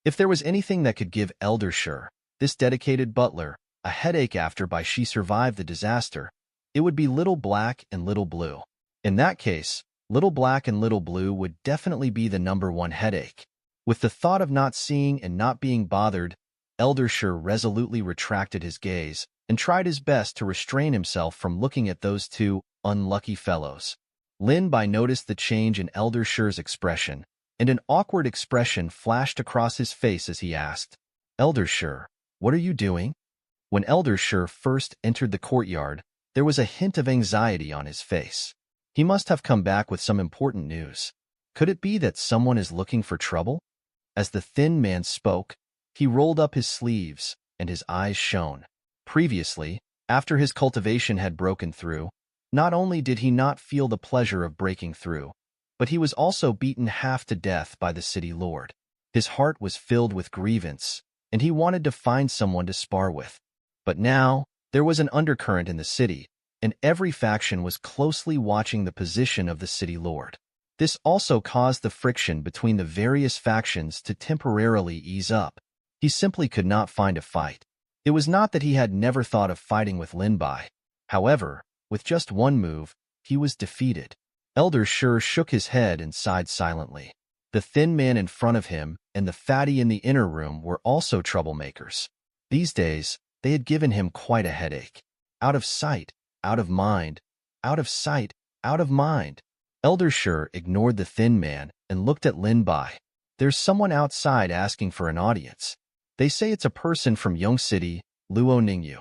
Speaker 1: If there was anything that could give Elder Shur, this dedicated butler, a headache after she survived the disaster, it would be Little Black and Little Blue. In that case, Little Black and Little Blue would definitely be the #1 headache. With the thought of not seeing and not being bothered, Elder Shur resolutely retracted his gaze and tried his best to restrain himself from looking at those 2 unlucky fellows. Lin Bai noticed the change in Elder Shur's expression, and an awkward expression flashed across his face as he asked, Elder Shur, what are you doing? When Elder Shur first entered the courtyard, there was a hint of anxiety on his face. He must have come back with some important news. Could it be that someone is looking for trouble? As the thin man spoke, he rolled up his sleeves, and his eyes shone. Previously, after his cultivation had broken through, not only did he not feel the pleasure of breaking through, but he was also beaten half to death by the City Lord. His heart was filled with grievance, and he wanted to find someone to spar with. But now, there was an undercurrent in the city, and every faction was closely watching the position of the City Lord. This also caused the friction between the various factions to temporarily ease up. He simply could not find a fight. It was not that he had never thought of fighting with Lin Bai. However, with just one move, he was defeated. Elder Shur shook his head and sighed silently. The thin man in front of him and the fatty in the inner room were also troublemakers. These days, they had given him quite a headache. Out of sight, out of mind, out of sight, out of mind. Elder Shur ignored the thin man and looked at Lin Bai. There's someone outside asking for an audience. They say it's a person from Yong City, Luo Ningyu.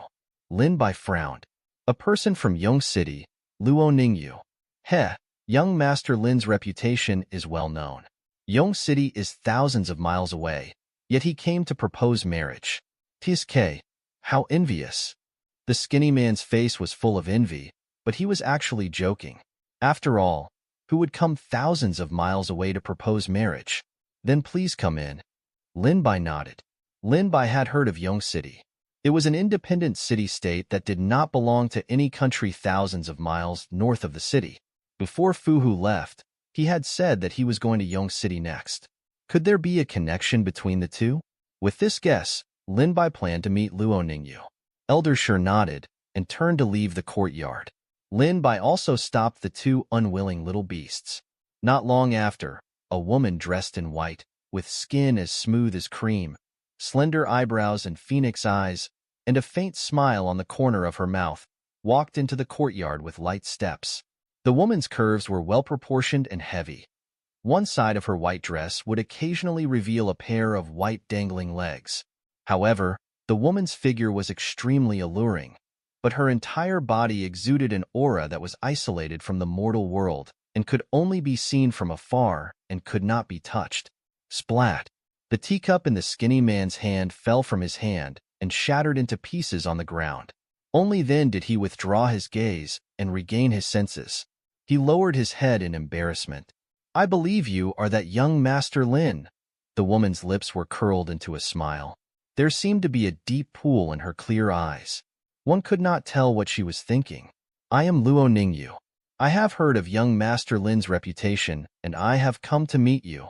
Speaker 1: Lin Bai frowned. A person from Yong City, Luo Ningyu. Heh, young Master Lin's reputation is well known. Yong City is thousands of miles away, yet he came to propose marriage. TSK, how envious. The skinny man's face was full of envy, but he was actually joking. After all, who would come thousands of miles away to propose marriage? Then please come in. Lin Bai nodded. Lin Bai had heard of Yong City. It was an independent city-state that did not belong to any country thousands of miles north of the city. Before Fu Hu left, he had said that he was going to Yong City next. Could there be a connection between the two? With this guess, Lin Bai planned to meet Luo Ningyu. Elder Shur nodded and turned to leave the courtyard. Lin Bai also stopped the two unwilling little beasts. Not long after, a woman dressed in white, with skin as smooth as cream, slender eyebrows and phoenix eyes, and a faint smile on the corner of her mouth, walked into the courtyard with light steps. The woman's curves were well-proportioned and heavy. One side of her white dress would occasionally reveal a pair of white dangling legs. However, the woman's figure was extremely alluring, but her entire body exuded an aura that was isolated from the mortal world and could only be seen from afar and could not be touched. Splat! The teacup in the skinny man's hand fell from his hand and shattered into pieces on the ground. Only then did he withdraw his gaze and regain his senses. He lowered his head in embarrassment. I believe you are that young Master Lin. The woman's lips were curled into a smile. There seemed to be a deep pool in her clear eyes. One could not tell what she was thinking. I am Luo Ningyu. I have heard of young Master Lin's reputation, and I have come to meet you.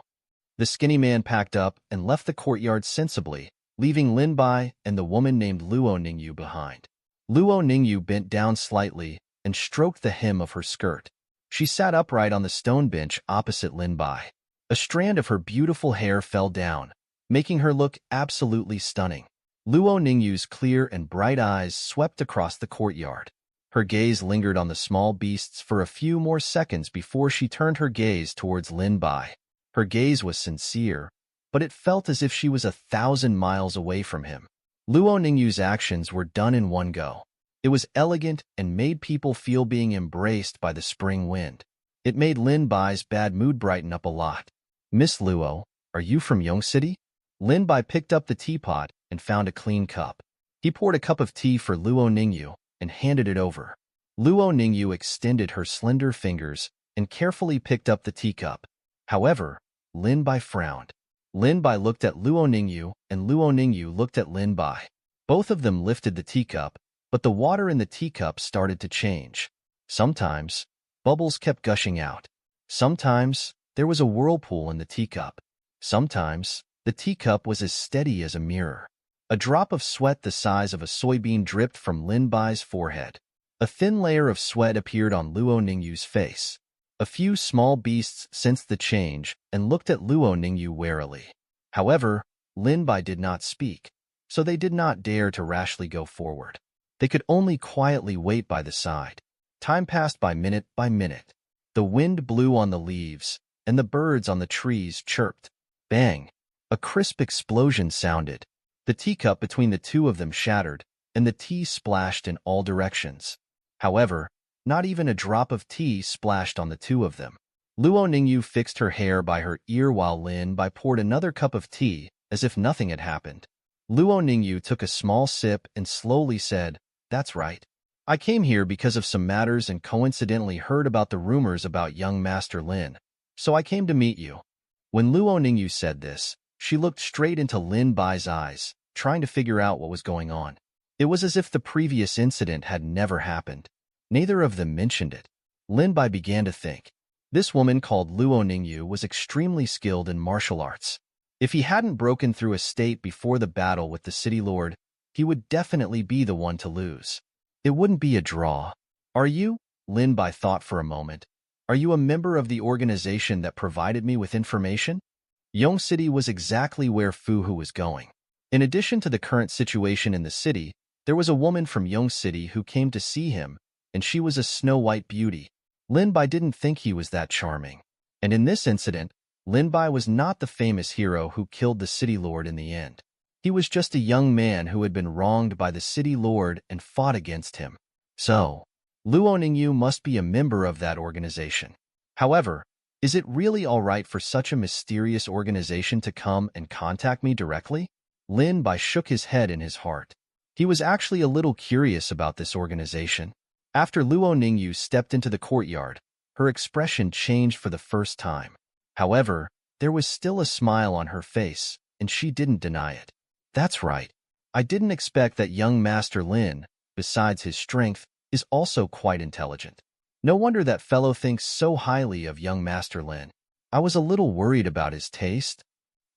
Speaker 1: The skinny man packed up and left the courtyard sensibly, leaving Lin Bai and the woman named Luo Ningyu behind. Luo Ningyu bent down slightly and stroked the hem of her skirt. She sat upright on the stone bench opposite Lin Bai. A strand of her beautiful hair fell down, making her look absolutely stunning. Luo Ningyu's clear and bright eyes swept across the courtyard. Her gaze lingered on the small beasts for a few more seconds before she turned her gaze towards Lin Bai. Her gaze was sincere, but it felt as if she was 1,000 miles away from him. Luo Ningyu's actions were done in one go. It was elegant and made people feel being embraced by the spring wind. It made Lin Bai's bad mood brighten up a lot. Miss Luo, are you from Yong City? Lin Bai picked up the teapot and found a clean cup. He poured a cup of tea for Luo Ningyu and handed it over. Luo Ningyu extended her slender fingers and carefully picked up the teacup. However, Lin Bai frowned. Lin Bai looked at Luo Ningyu and Luo Ningyu looked at Lin Bai. Both of them lifted the teacup, but the water in the teacup started to change. Sometimes, bubbles kept gushing out. Sometimes, there was a whirlpool in the teacup. Sometimes, the teacup was as steady as a mirror. A drop of sweat the size of a soybean dripped from Lin Bai's forehead. A thin layer of sweat appeared on Luo Ningyu's face. A few small beasts sensed the change and looked at Luo Ningyu warily. However, Lin Bai did not speak, so they did not dare to rashly go forward. They could only quietly wait by the side. Time passed by minute by minute. The wind blew on the leaves, and the birds on the trees chirped. Bang! A crisp explosion sounded. The teacup between the two of them shattered, and the tea splashed in all directions. However, not even a drop of tea splashed on the two of them. Luo Ningyu fixed her hair by her ear while Lin Bai poured another cup of tea, as if nothing had happened. Luo Ningyu took a small sip and slowly said, "That's right. I came here because of some matters and coincidentally heard about the rumors about young Master Lin, so I came to meet you." When Luo Ningyu said this, she looked straight into Lin Bai's eyes, trying to figure out what was going on. It was as if the previous incident had never happened. Neither of them mentioned it. Lin Bai began to think. This woman called Luo Ningyu was extremely skilled in martial arts. If he hadn't broken through a state before the battle with the city lord, he would definitely be the one to lose. It wouldn't be a draw. Are you? Lin Bai thought for a moment. Are you a member of the organization that provided me with information? Yong City was exactly where Fu Hu was going. In addition to the current situation in the city, there was a woman from Yong City who came to see him, and she was a snow-white beauty. Lin Bai didn't think he was that charming. And in this incident, Lin Bai was not the famous hero who killed the city lord in the end. He was just a young man who had been wronged by the city lord and fought against him. So, Luo Ningyu must be a member of that organization. However, is it really all right for such a mysterious organization to come and contact me directly? Lin Bai shook his head in his heart. He was actually a little curious about this organization. After Luo Ningyu stepped into the courtyard, her expression changed for the first time. However, there was still a smile on her face, and she didn't deny it. That's right. I didn't expect that young Master Lin, besides his strength, is also quite intelligent. No wonder that fellow thinks so highly of young Master Lin. I was a little worried about his taste.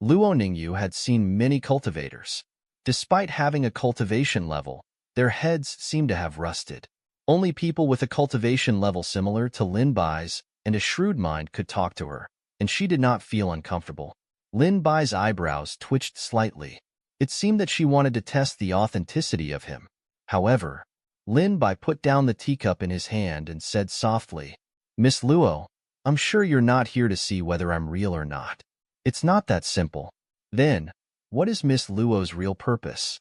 Speaker 1: Luo Ningyu had seen many cultivators. Despite having a cultivation level, their heads seemed to have rusted. Only people with a cultivation level similar to Lin Bai's and a shrewd mind could talk to her, and she did not feel uncomfortable. Lin Bai's eyebrows twitched slightly. It seemed that she wanted to test the authenticity of him. However, Lin Bai put down the teacup in his hand and said softly, "Miss Luo, I'm sure you're not here to see whether I'm real or not. It's not that simple. Then, what is Miss Luo's real purpose?"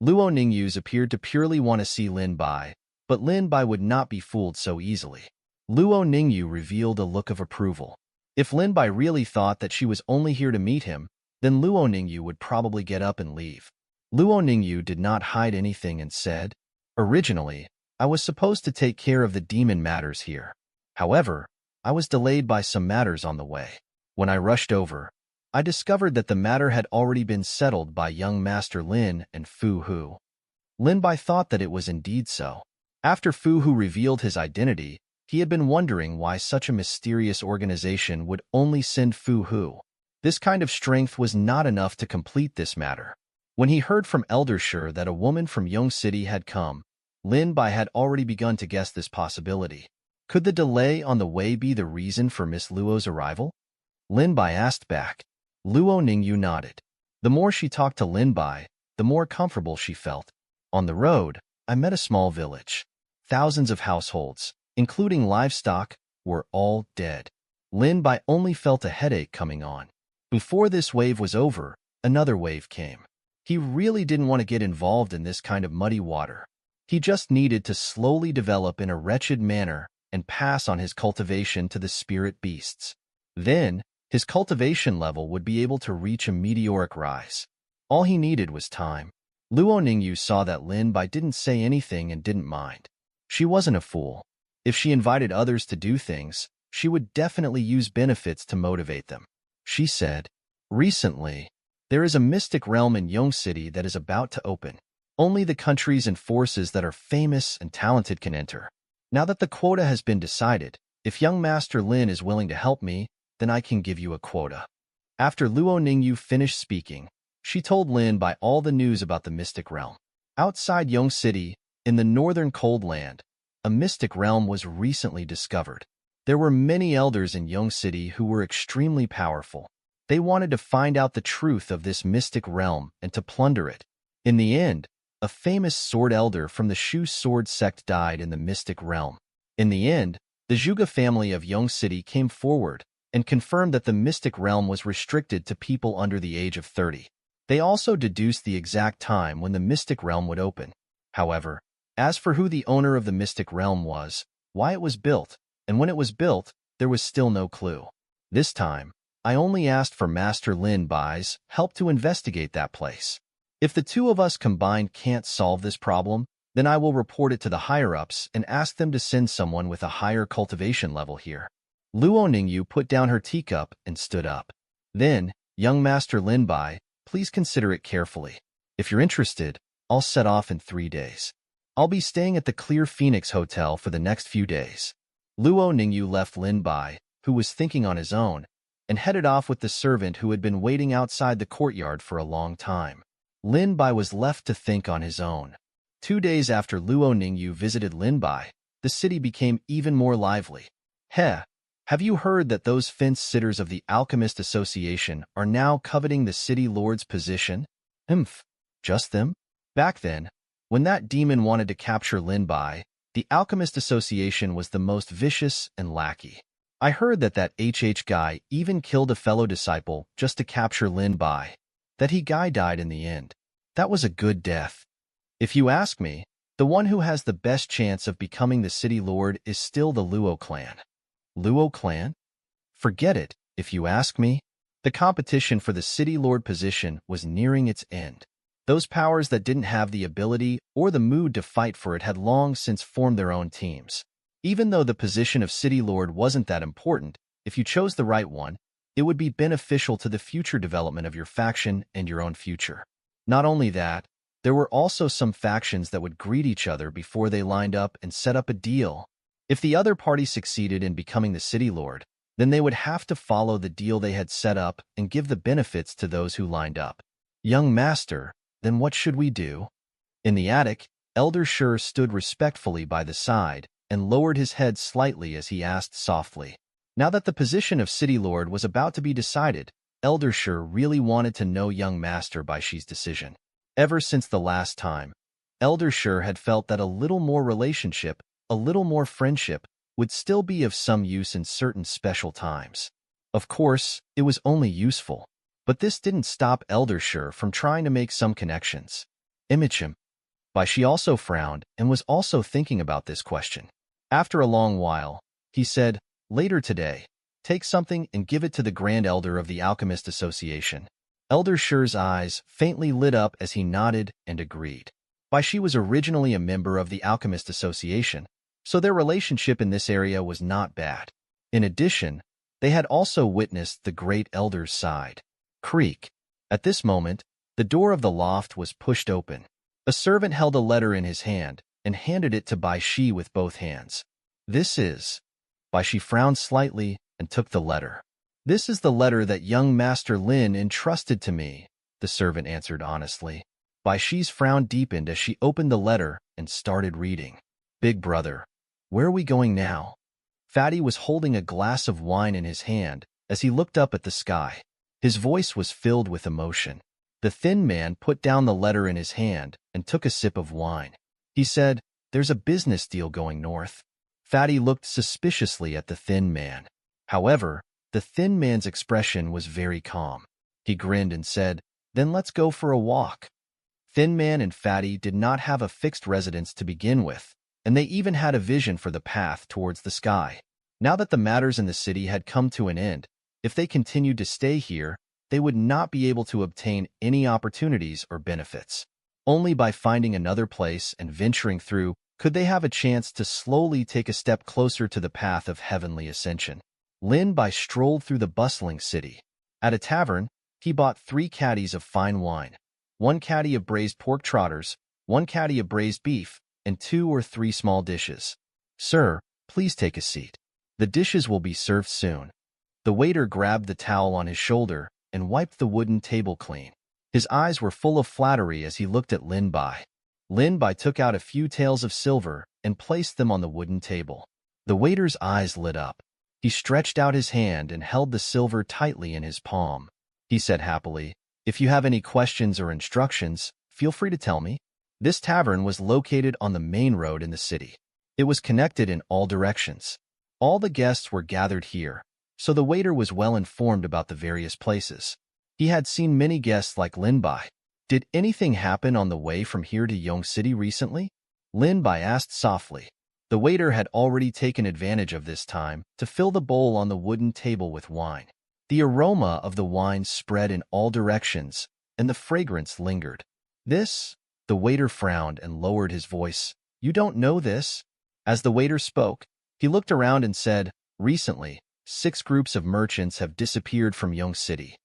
Speaker 1: Luo Ningyu's appeared to purely want to see Lin Bai, but Lin Bai would not be fooled so easily. Luo Ningyu revealed a look of approval. If Lin Bai really thought that she was only here to meet him, then Luo Ningyu would probably get up and leave. Luo Ningyu did not hide anything and said, "Originally, I was supposed to take care of the demon matters here. However, I was delayed by some matters on the way. When I rushed over, I discovered that the matter had already been settled by young Master Lin and Fu Hu." Lin Bai thought that it was indeed so. After Fu Hu revealed his identity, he had been wondering why such a mysterious organization would only send Fu Hu. This kind of strength was not enough to complete this matter. When he heard from Elder Shi that a woman from Yong City had come, Lin Bai had already begun to guess this possibility. Could the delay on the way be the reason for Miss Luo's arrival? Lin Bai asked back. Luo Ningyu nodded. The more she talked to Lin Bai, the more comfortable she felt. On the road, I met a small village. Thousands of households, including livestock, were all dead. Lin Bai only felt a headache coming on. Before this wave was over, another wave came. He really didn't want to get involved in this kind of muddy water. He just needed to slowly develop in a wretched manner and pass on his cultivation to the spirit beasts. Then, his cultivation level would be able to reach a meteoric rise. All he needed was time. Luo Ningyu saw that Lin Bai didn't say anything and didn't mind. She wasn't a fool. If she invited others to do things, she would definitely use benefits to motivate them. She said, "Recently, there is a mystic realm in Yong City that is about to open. Only the countries and forces that are famous and talented can enter. Now that the quota has been decided, if young Master Lin is willing to help me, then I can give you a quota." After Luo Ningyu finished speaking, she told Lin Bai all the news about the mystic realm. Outside Yong City, in the northern cold land, a mystic realm was recently discovered. There were many elders in Yong City who were extremely powerful. They wanted to find out the truth of this mystic realm and to plunder it. In the end, a famous sword elder from the Shu sword sect died in the mystic realm. In the end, the Zhuge family of Yong City came forward and confirmed that the mystic realm was restricted to people under the age of 30. They also deduced the exact time when the mystic realm would open. However, as for who the owner of the mystic realm was, why it was built, and when it was built, there was still no clue. This time, I only asked for Master Lin Bai's help to investigate that place. If the two of us combined can't solve this problem, then I will report it to the higher-ups and ask them to send someone with a higher cultivation level here. Luo Ningyu put down her teacup and stood up. Then, young Master Lin Bai, please consider it carefully. If you're interested, I'll set off in 3 days. I'll be staying at the Clear Phoenix Hotel for the next few days. Luo Ningyu left Lin Bai, who was thinking on his own, and headed off with the servant who had been waiting outside the courtyard for a long time. Lin Bai was left to think on his own. 2 days after Luo Ningyu visited Lin Bai, the city became even more lively. Heh, Have you heard that those fence-sitters of the Alchemist Association are now coveting the city lord's position? Humph, just them? Back then, when that demon wanted to capture Lin Bai, the Alchemist Association was the most vicious and lackey. I heard that that HH guy even killed a fellow disciple just to capture Lin Bai. That guy died in the end. That was a good death. If you ask me, the one who has the best chance of becoming the city lord is still the Luo clan. Luo clan? Forget it, if you ask me. The competition for the city lord position was nearing its end. Those powers that didn't have the ability or the mood to fight for it had long since formed their own teams. Even though the position of city lord wasn't that important, if you chose the right one, it would be beneficial to the future development of your faction and your own future. Not only that, there were also some factions that would greet each other before they lined up and set up a deal. If the other party succeeded in becoming the city lord, then they would have to follow the deal they had set up and give the benefits to those who lined up. Young master, then what should we do? In the attic, Elder Shur stood respectfully by the side and lowered his head slightly as he asked softly. Now that the position of city lord was about to be decided, Elder Shur really wanted to know young master Baishi's decision. Ever since the last time, Elder Shur had felt that a little more relationship, a little more friendship, would still be of some use in certain special times. Of course, it was only useful, but this didn't stop Elder Shur from trying to make some connections. Imichim. Baishi also frowned and was also thinking about this question. After a long while, he said, "Later today, take something and give it to the Grand Elder of the Alchemist Association." Elder Shur's eyes faintly lit up as he nodded and agreed. Baishi was originally a member of the Alchemist Association, so their relationship in this area was not bad. In addition, they had also witnessed the Great Elder's side. Creak. At this moment, the door of the loft was pushed open. A servant held a letter in his hand and handed it to Baishi with both hands. "This is..." Baishi frowned slightly and took the letter. "This is the letter that young Master Lin entrusted to me," the servant answered honestly. Baishi's frown deepened as she opened the letter and started reading. "Big brother, where are we going now?" Fatty was holding a glass of wine in his hand as he looked up at the sky. His voice was filled with emotion. The thin man put down the letter in his hand and took a sip of wine. He said, "There's a business deal going north." Fatty looked suspiciously at the thin man. However, the thin man's expression was very calm. He grinned and said, "Then let's go for a walk." Thin Man and Fatty did not have a fixed residence to begin with, and they even had a vision for the path towards the sky. Now that the matters in the city had come to an end, if they continued to stay here, they would not be able to obtain any opportunities or benefits. Only by finding another place and venturing through could they have a chance to slowly take a step closer to the path of heavenly ascension. Lin Bai strolled through the bustling city. At a tavern, he bought 3 caddies of fine wine, 1 caddy of braised pork trotters, 1 caddy of braised beef, and 2 or 3 small dishes. "Sir, please take a seat. The dishes will be served soon." The waiter grabbed the towel on his shoulder and wiped the wooden table clean. His eyes were full of flattery as he looked at Lin Bai. Lin Bai took out a few taels of silver and placed them on the wooden table. The waiter's eyes lit up. He stretched out his hand and held the silver tightly in his palm. He said happily, "If you have any questions or instructions, feel free to tell me." This tavern was located on the main road in the city. It was connected in all directions. All the guests were gathered here, so the waiter was well informed about the various places. He had seen many guests like Lin Bai. "Did anything happen on the way from here to Yong City recently?" Lin Bai asked softly. The waiter had already taken advantage of this time to fill the bowl on the wooden table with wine. The aroma of the wine spread in all directions, and the fragrance lingered. "This?" The waiter frowned and lowered his voice. "You don't know this?" As the waiter spoke, he looked around and said, "Recently, 6 groups of merchants have disappeared from Yong City.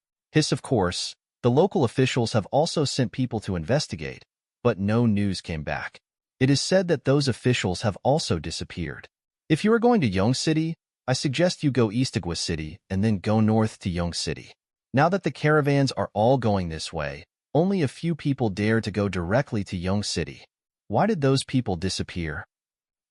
Speaker 1: Of course, the local officials have also sent people to investigate, but no news came back. It is said that those officials have also disappeared. If you are going to Yong City, I suggest you go east to Gua City and then go north to Yong City. Now that the caravans are all going this way, only a few people dare to go directly to Yong City. Why did those people disappear?"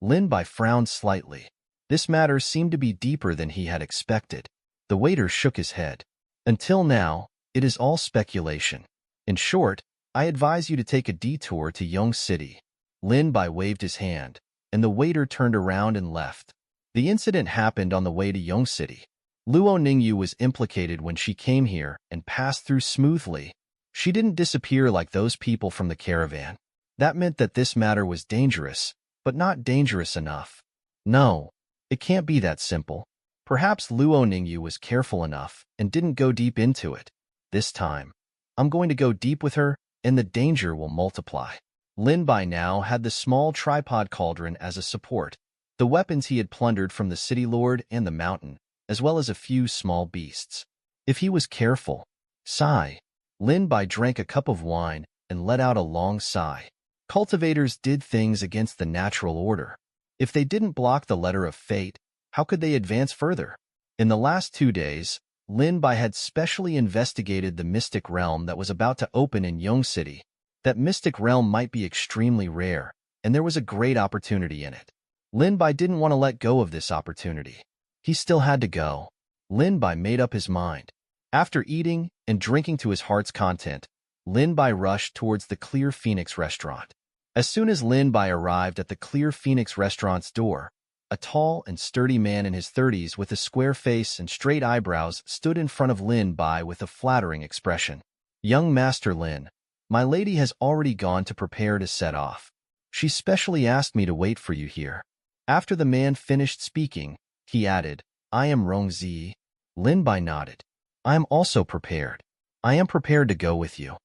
Speaker 1: Lin Bai frowned slightly. This matter seemed to be deeper than he had expected. The waiter shook his head. Until now, it is all speculation. In short, I advise you to take a detour to Yong City. Lin Bai waved his hand, and the waiter turned around and left. The incident happened on the way to Yong City. Luo Ningyu was implicated when she came here and passed through smoothly. She didn't disappear like those people from the caravan. That meant that this matter was dangerous, but not dangerous enough. No, it can't be that simple. Perhaps Luo Ningyu was careful enough and didn't go deep into it. This time, I'm going to go deep with her, and the danger will multiply. Lin Bai now had the small tripod cauldron as a support, the weapons he had plundered from the city lord and the mountain, as well as a few small beasts. If he was careful. Sigh. Lin Bai drank a cup of wine and let out a long sigh. Cultivators did things against the natural order. If they didn't block the letter of fate, how could they advance further? In the last 2 days, Lin Bai had specially investigated the mystic realm that was about to open in Yong City. That mystic realm might be extremely rare, and there was a great opportunity in it. Lin Bai didn't want to let go of this opportunity. He still had to go. Lin Bai made up his mind. After eating and drinking to his heart's content, Lin Bai rushed towards the Clear Phoenix restaurant. As soon as Lin Bai arrived at the Clear Phoenix restaurant's door, a tall and sturdy man in his 30s with a square face and straight eyebrows stood in front of Lin Bai with a flattering expression. "Young Master Lin, my lady has already gone to prepare to set off. She specially asked me to wait for you here." After the man finished speaking, he added, "I am Rong Zi." Lin Bai nodded. "I am also prepared. I am prepared to go with you."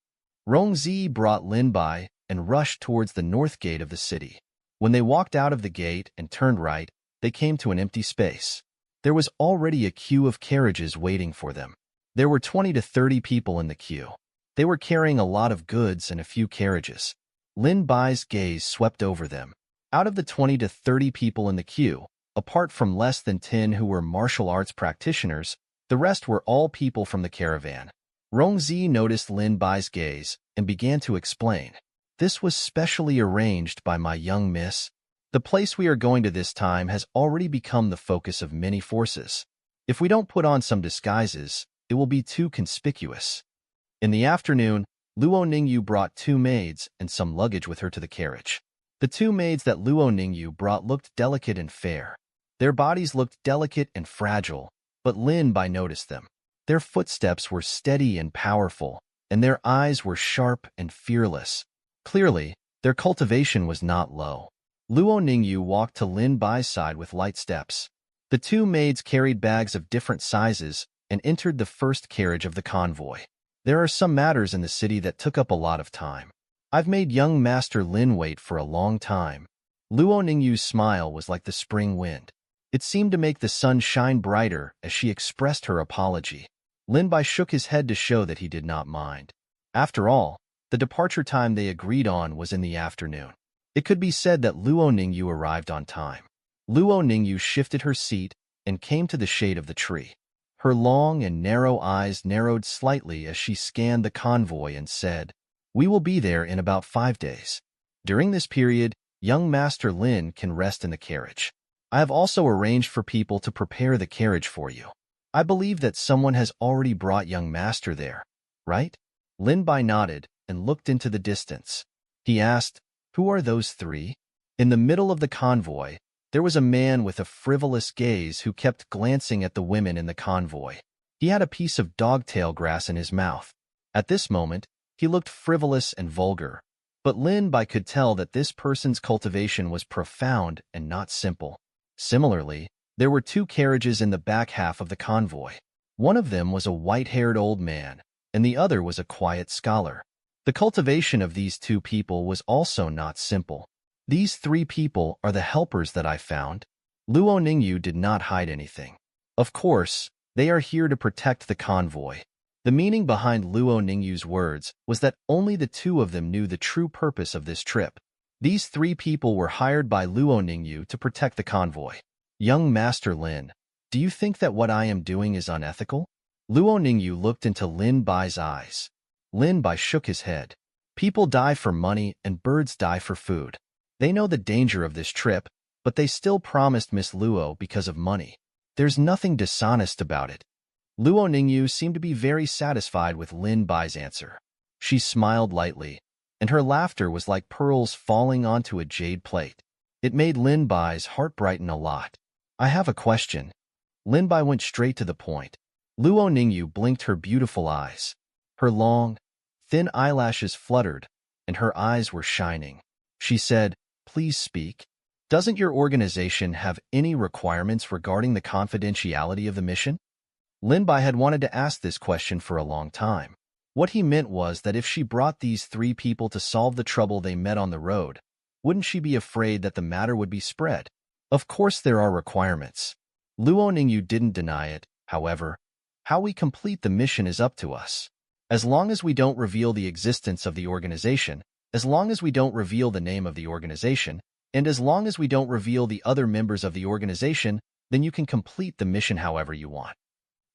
Speaker 1: Rong Zi brought Lin Bai and rushed towards the north gate of the city. When they walked out of the gate and turned right, they came to an empty space. There was already a queue of carriages waiting for them. There were 20 to 30 people in the queue. They were carrying a lot of goods and a few carriages. Lin Bai's gaze swept over them. Out of the 20 to 30 people in the queue, apart from less than 10 who were martial arts practitioners, the rest were all people from the caravan. Rong Zi noticed Lin Bai's gaze and began to explain. "This was specially arranged by my young miss. The place we are going to this time has already become the focus of many forces. If we don't put on some disguises, it will be too conspicuous." In the afternoon, Luo Ningyu brought 2 maids and some luggage with her to the carriage. The 2 maids that Luo Ningyu brought looked delicate and fair. Their bodies looked delicate and fragile, but Lin Bai noticed them. Their footsteps were steady and powerful, and their eyes were sharp and fearless. Clearly, their cultivation was not low. Luo Ningyu walked to Lin Bai's side with light steps. The 2 maids carried bags of different sizes and entered the first carriage of the convoy. There are some matters in the city that took up a lot of time. I've made young Master Lin wait for a long time. Luo Ningyu's smile was like the spring wind. It seemed to make the sun shine brighter as she expressed her apology. Lin Bai shook his head to show that he did not mind. After all, the departure time they agreed on was in the afternoon. It could be said that Luo Ningyu arrived on time. Luo Ningyu shifted her seat and came to the shade of the tree. Her long and narrow eyes narrowed slightly as she scanned the convoy and said, "We will be there in about 5 days. During this period, young Master Lin can rest in the carriage. I have also arranged for people to prepare the carriage for you. I believe that someone has already brought young Master there, right?" Lin Bai nodded and looked into the distance. He asked, "Who are those 3? In the middle of the convoy, there was a man with a frivolous gaze who kept glancing at the women in the convoy. He had a piece of dogtail grass in his mouth. At this moment, he looked frivolous and vulgar, but Lin Bai could tell that this person's cultivation was profound and not simple. Similarly, there were 2 carriages in the back half of the convoy. One of them was a white-haired old man, and the other was a quiet scholar. The cultivation of these 2 people was also not simple. These 3 people are the helpers that I found." Luo Ningyu did not hide anything. Of course, they are here to protect the convoy. The meaning behind Luo Ningyu's words was that only the 2 of them knew the true purpose of this trip. These 3 people were hired by Luo Ningyu to protect the convoy. "Young Master Lin, do you think that what I am doing is unethical?" Luo Ningyu looked into Lin Bai's eyes. Lin Bai shook his head. "People die for money and birds die for food. They know the danger of this trip, but they still promised Miss Luo because of money. There's nothing dishonest about it. Luo Ningyu seemed to be very satisfied with Lin Bai's answer. She smiled lightly, and her laughter was like pearls falling onto a jade plate. It made Lin Bai's heart brighten a lot. I have a question. Lin Bai went straight to the point. Luo Ningyu blinked her beautiful eyes. Her long, thin eyelashes fluttered, and her eyes were shining. She said, "Please speak. Doesn't your organization have any requirements regarding the confidentiality of the mission?" Lin Bai had wanted to ask this question for a long time. What he meant was that if she brought these 3 people to solve the trouble they met on the road, wouldn't she be afraid that the matter would be spread? Of course there are requirements. Luo Ningyu didn't deny it, however. How we complete the mission is up to us. As long as we don't reveal the existence of the organization, as long as we don't reveal the name of the organization, and as long as we don't reveal the other members of the organization, then you can complete the mission however you want.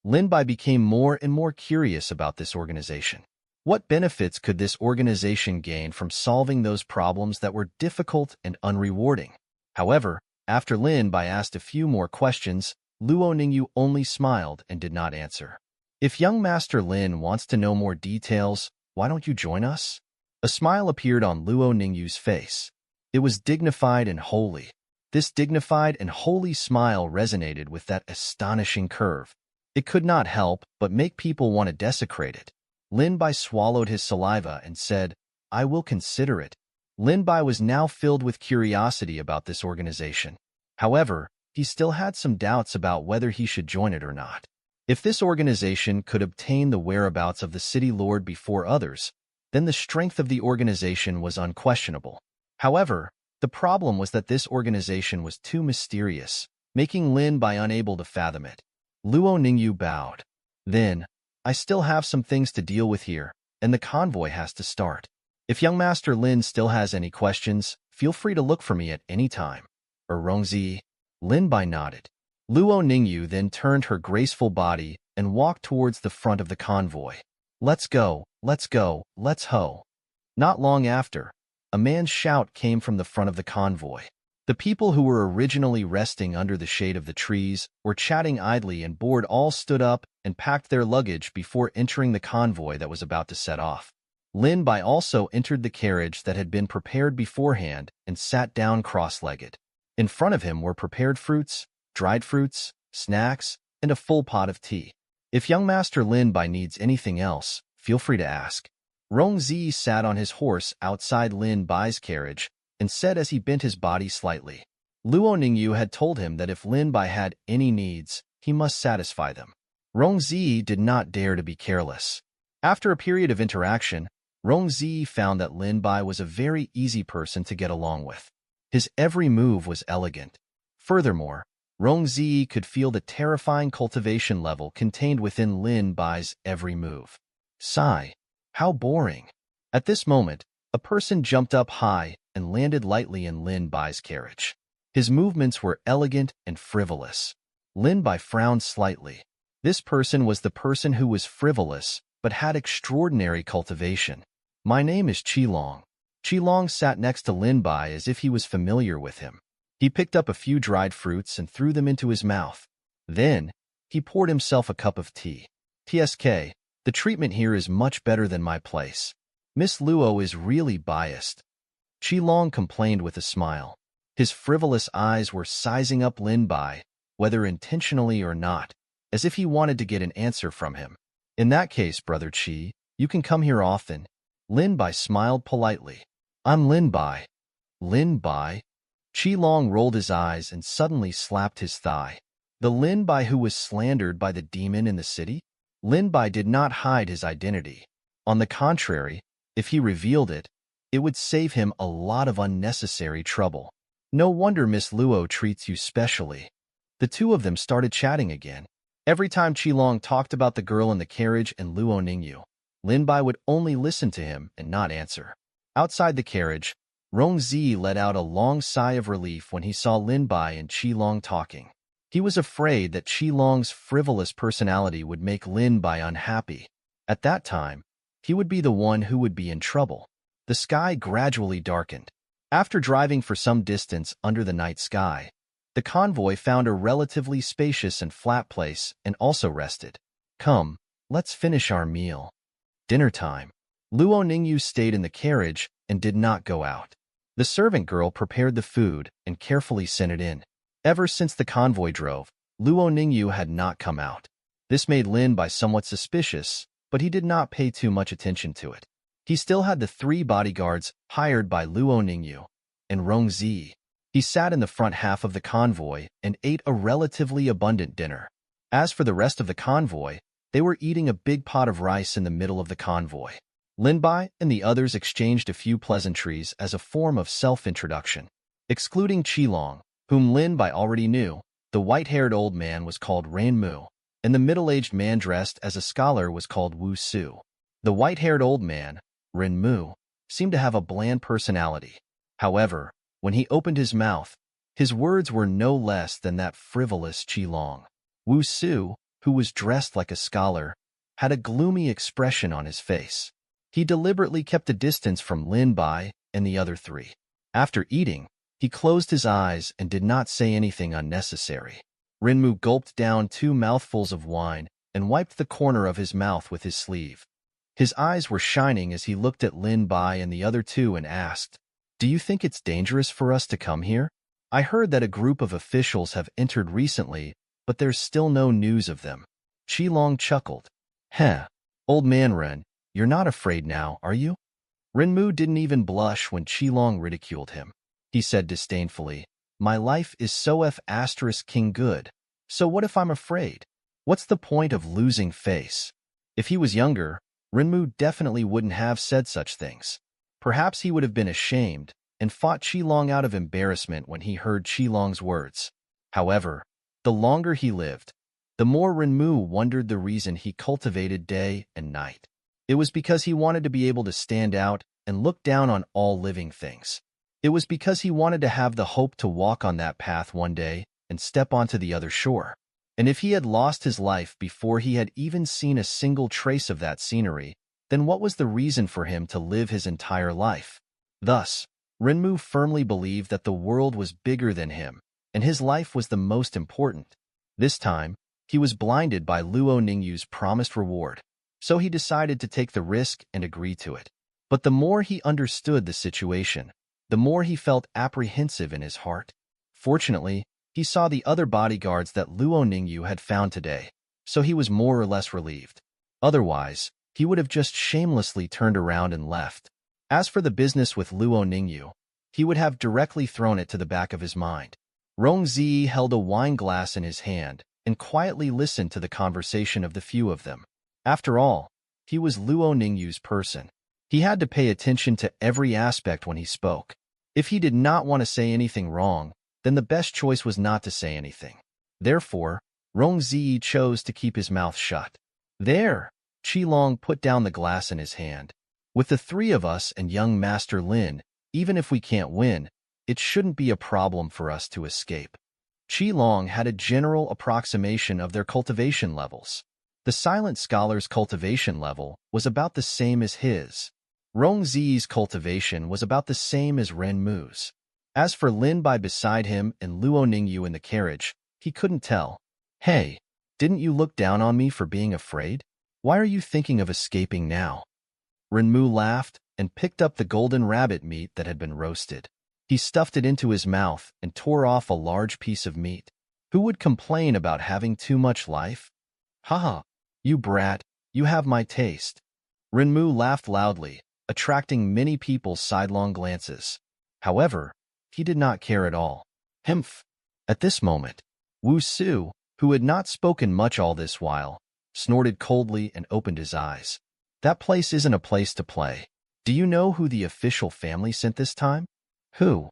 Speaker 1: Lin Bai became more and more curious about this organization. What benefits could this organization gain from solving those problems that were difficult and unrewarding? However, after Lin Bai asked a few more questions, Luo Ningyu only smiled and did not answer. If young Master Lin wants to know more details, why don't you join us? A smile appeared on Luo Ningyu's face. It was dignified and holy. This dignified and holy smile resonated with that astonishing curve. It could not help but make people want to desecrate it. Lin Bai swallowed his saliva and said, "I will consider it." Lin Bai was now filled with curiosity about this organization. However, he still had some doubts about whether he should join it or not. If this organization could obtain the whereabouts of the city lord before others, then the strength of the organization was unquestionable. However, the problem was that this organization was too mysterious, making Lin Bai unable to fathom it. Luo Ningyu bowed. Then, I still have some things to deal with here, and the convoy has to start. If young Master Lin still has any questions, feel free to look for me at any time. Rongzi. Lin Bai nodded. Luo Ningyu then turned her graceful body and walked towards the front of the convoy. Let's go, let's go, let's ho. Not long after, a man's shout came from the front of the convoy. The people who were originally resting under the shade of the trees were chatting idly, and bored all stood up and packed their luggage before entering the convoy that was about to set off. Lin Bai also entered the carriage that had been prepared beforehand and sat down cross-legged. In front of him were prepared fruits, dried fruits, snacks, and a full pot of tea. If young Master Lin Bai needs anything else, feel free to ask. Rongzi sat on his horse outside Lin Bai's carriage and said as he bent his body slightly. Luo Ningyu had told him that if Lin Bai had any needs, he must satisfy them. Rongzi did not dare to be careless. After a period of interaction, Rongzi found that Lin Bai was a very easy person to get along with. His every move was elegant. Furthermore, Rongzi could feel the terrifying cultivation level contained within Lin Bai's every move. Sigh. How boring. At this moment, a person jumped up high and landed lightly in Lin Bai's carriage. His movements were elegant and frivolous. Lin Bai frowned slightly. This person was the person who was frivolous but had extraordinary cultivation. My name is Qilong. Qilong sat next to Lin Bai as if he was familiar with him. He picked up a few dried fruits and threw them into his mouth. Then, he poured himself a cup of tea. TSK, the treatment here is much better than my place. Miss Luo is really biased. Qilong complained with a smile. His frivolous eyes were sizing up Lin Bai, whether intentionally or not, as if he wanted to get an answer from him. In that case, Brother Qi, you can come here often. Lin Bai smiled politely. I'm Lin Bai. Lin Bai? Qilong rolled his eyes and suddenly slapped his thigh. The Lin Bai who was slandered by the demon in the city? Lin Bai did not hide his identity. On the contrary, if he revealed it, it would save him a lot of unnecessary trouble. No wonder Miss Luo treats you specially. The two of them started chatting again. Every time Qilong talked about the girl in the carriage and Luo Ningyu, Lin Bai would only listen to him and not answer. Outside the carriage, Rongzi let out a long sigh of relief when he saw Lin Bai and Qilong talking. He was afraid that Qilong's frivolous personality would make Lin Bai unhappy. At that time, he would be the one who would be in trouble. The sky gradually darkened. After driving for some distance under the night sky, the convoy found a relatively spacious and flat place and also rested. Come, let's finish our meal. Dinner time. Luo Ningyu stayed in the carriage and did not go out. The servant girl prepared the food and carefully sent it in. Ever since the convoy drove, Luo Ningyu had not come out. This made Lin Bai somewhat suspicious, but he did not pay too much attention to it. He still had the 3 bodyguards hired by Luo Ningyu and Rong Zi. He sat in the front half of the convoy and ate a relatively abundant dinner. As for the rest of the convoy, they were eating a big pot of rice in the middle of the convoy. Lin Bai and the others exchanged a few pleasantries as a form of self-introduction. Excluding Qilong, whom Lin Bai already knew, the white-haired old man was called Ranmu, and the middle-aged man dressed as a scholar was called Wu Su. The white-haired old man, Ranmu, seemed to have a bland personality. However, when he opened his mouth, his words were no less than that frivolous Qilong. Wu Su, who was dressed like a scholar, had a gloomy expression on his face. He deliberately kept a distance from Lin Bai and the other 3. After eating, he closed his eyes and did not say anything unnecessary. Renmu gulped down 2 mouthfuls of wine and wiped the corner of his mouth with his sleeve. His eyes were shining as he looked at Lin Bai and the other 2 and asked, "Do you think it's dangerous for us to come here? I heard that a group of officials have entered recently, but there's still no news of them." Qilong chuckled. "Heh, old man Ren, you're not afraid now, are you?" Renmu didn't even blush when Qilong ridiculed him. He said disdainfully, "My life is so King good. So what if I'm afraid? What's the point of losing face?" If he was younger, Renmu definitely wouldn't have said such things. Perhaps he would have been ashamed and fought Qilong out of embarrassment when he heard Qilong's words. However, the longer he lived, the more Renmu wondered the reason he cultivated day and night. It was because he wanted to be able to stand out and look down on all living things. It was because he wanted to have the hope to walk on that path one day and step onto the other shore. And if he had lost his life before he had even seen a single trace of that scenery, then what was the reason for him to live his entire life? Thus, Renmu firmly believed that the world was bigger than him, and his life was the most important. This time, he was blinded by Luo Ningyu's promised reward, so he decided to take the risk and agree to it. But the more he understood the situation, the more he felt apprehensive in his heart. Fortunately, he saw the other bodyguards that Luo Ningyu had found today, so he was more or less relieved. Otherwise, he would have just shamelessly turned around and left. As for the business with Luo Ningyu, he would have directly thrown it to the back of his mind. Rong Zi held a wine glass in his hand and quietly listened to the conversation of the few of them. After all, he was Luo Ningyu's person. He had to pay attention to every aspect when he spoke. If he did not want to say anything wrong, then the best choice was not to say anything. Therefore, Rong Zi chose to keep his mouth shut. "There!" Qilong put down the glass in his hand. "With the 3 of us and young Master Lin, even if we can't win, it shouldn't be a problem for us to escape." Qilong had a general approximation of their cultivation levels. The silent scholar's cultivation level was about the same as his. Rong Zi's cultivation was about the same as Renmu's. As for Lin Bai beside him and Luo Ningyu in the carriage, he couldn't tell. "Hey, didn't you look down on me for being afraid? Why are you thinking of escaping now?" Renmu laughed and picked up the golden rabbit meat that had been roasted. He stuffed it into his mouth and tore off a large piece of meat. Who would complain about having too much life? "Haha, you brat, you have my taste." Renmu laughed loudly, attracting many people's sidelong glances. However, he did not care at all. Humph! At this moment, Wu Su, who had not spoken much all this while, snorted coldly and opened his eyes. "That place isn't a place to play. Do you know who the official family sent this time?" "Who?"